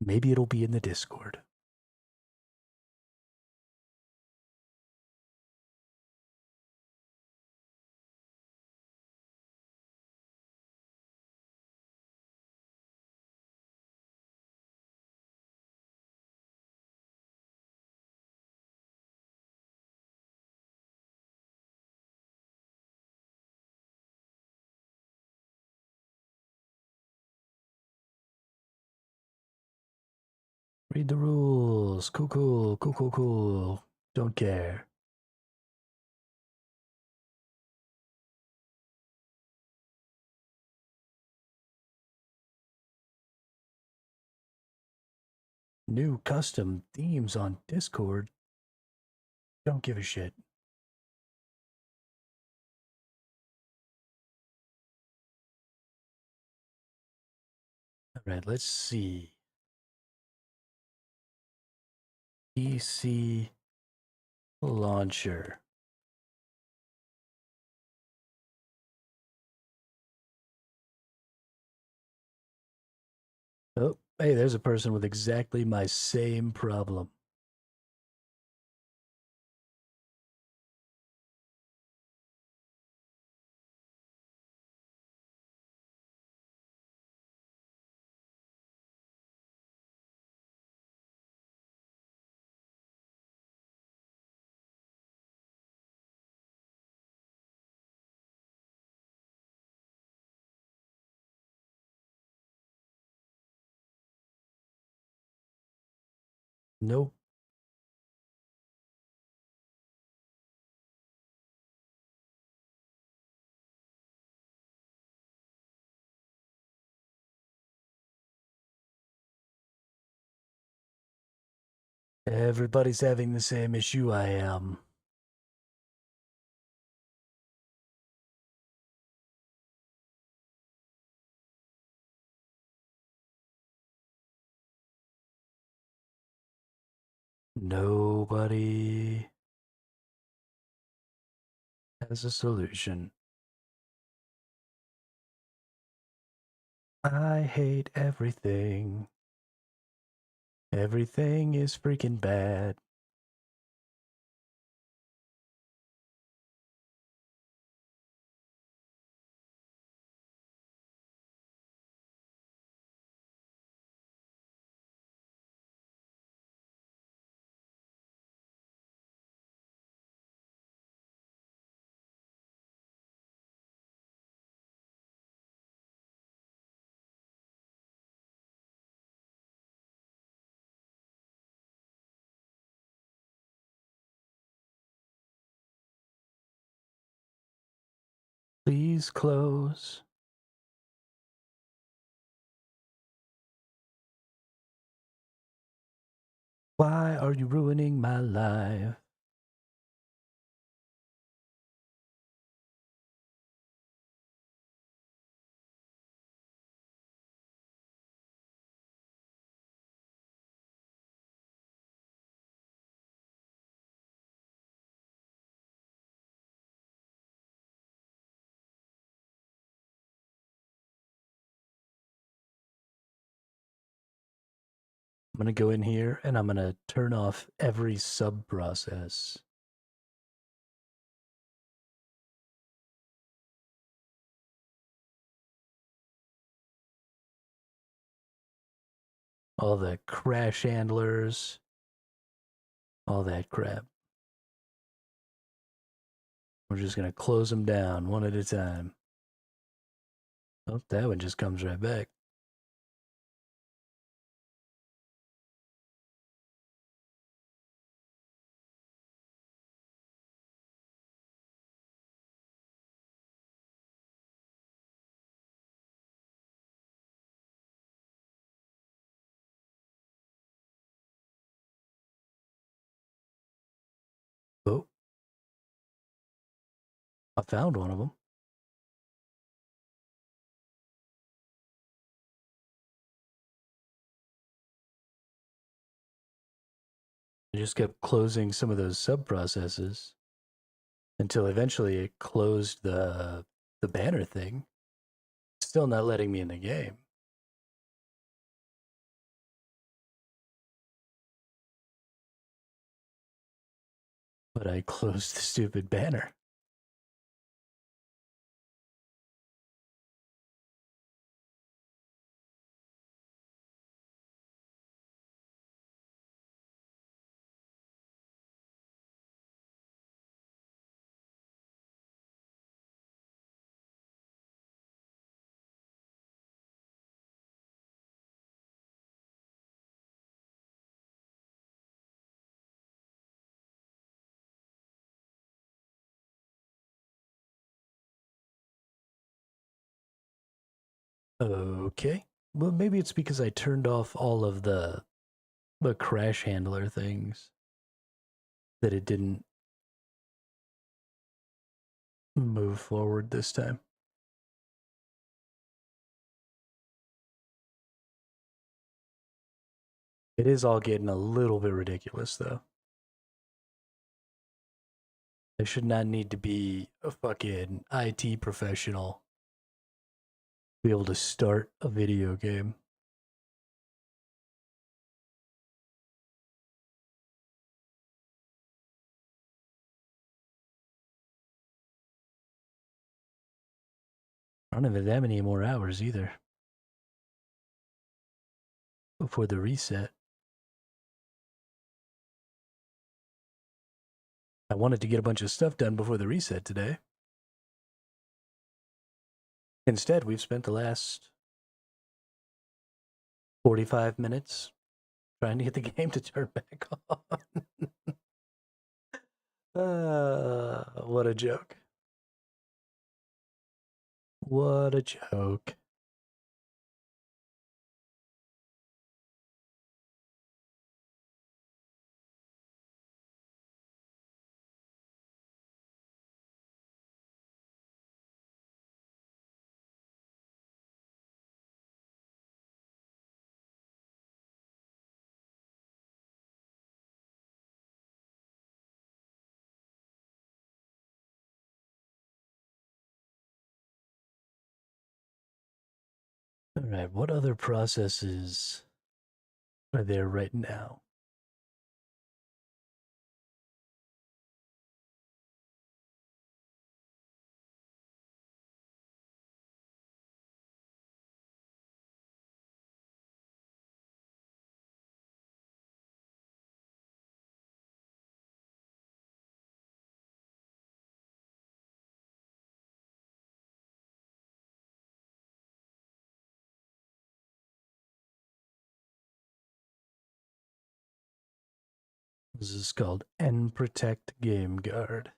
Maybe it'll be in the Discord. Read the rules. Cool. Don't care. New custom themes on Discord. Don't give a shit. All right, let's see. PC launcher. Oh, hey, there's a person with exactly my same problem. Nope. Everybody's having the same issue I am. Nobody has a solution. I hate everything. Everything is freaking bad. Please close. Why are you ruining my life? I'm going to go in here and I'm going to turn off every sub process. All the crash handlers, all that crap. We're just going to close them down one at a time. Oh, that one just comes right back. Oh, I found one of them. I just kept closing some of those sub processes until eventually it closed the banner thing. Still not letting me in the game. But I closed the stupid banner. Okay. Well, maybe it's because I turned off all of the crash handler things that it didn't move forward this time. It is all getting a little bit ridiculous, though. I should not need to be a fucking IT professional to be able to start a video game. I don't have that many more hours either before the reset. I wanted to get a bunch of stuff done before the reset today. Instead, we've spent the last 45 minutes trying to get the game to turn back on. What a joke. What a joke. Alright, what other processes are there right now? This is called N Protect Game Guard.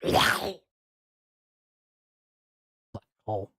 Black hole.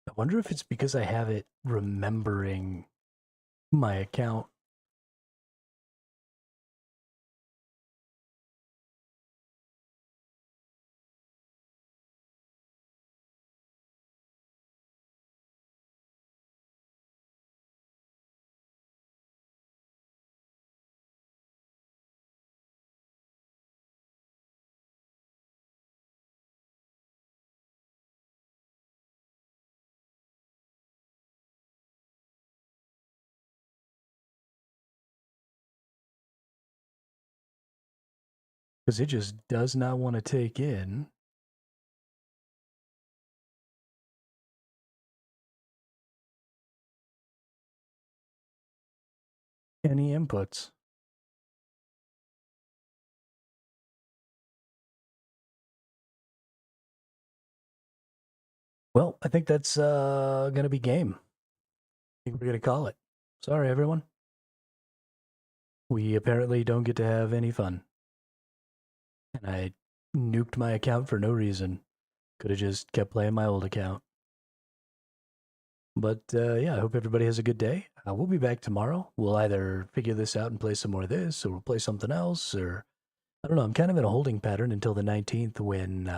I wonder if it's because I have it remembering my account. Because it just does not want to take in any inputs. Well, I think that's going to be game. I think we're going to call it. Sorry, everyone. We apparently don't get to have any fun. And I nuked my account for no reason. Could have just kept playing my old account. But yeah, I hope everybody has a good day. We'll be back tomorrow. We'll either figure this out and play some more of this, or we'll play something else, or I don't know. I'm kind of in a holding pattern until the 19th when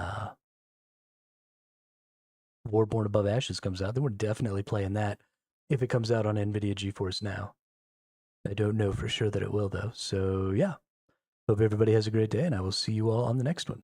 Warborn Above Ashes comes out. Then we're definitely playing that if it comes out on NVIDIA GeForce Now. I don't know for sure that it will, though. So, yeah. Hope everybody has a great day, and I will see you all on the next one.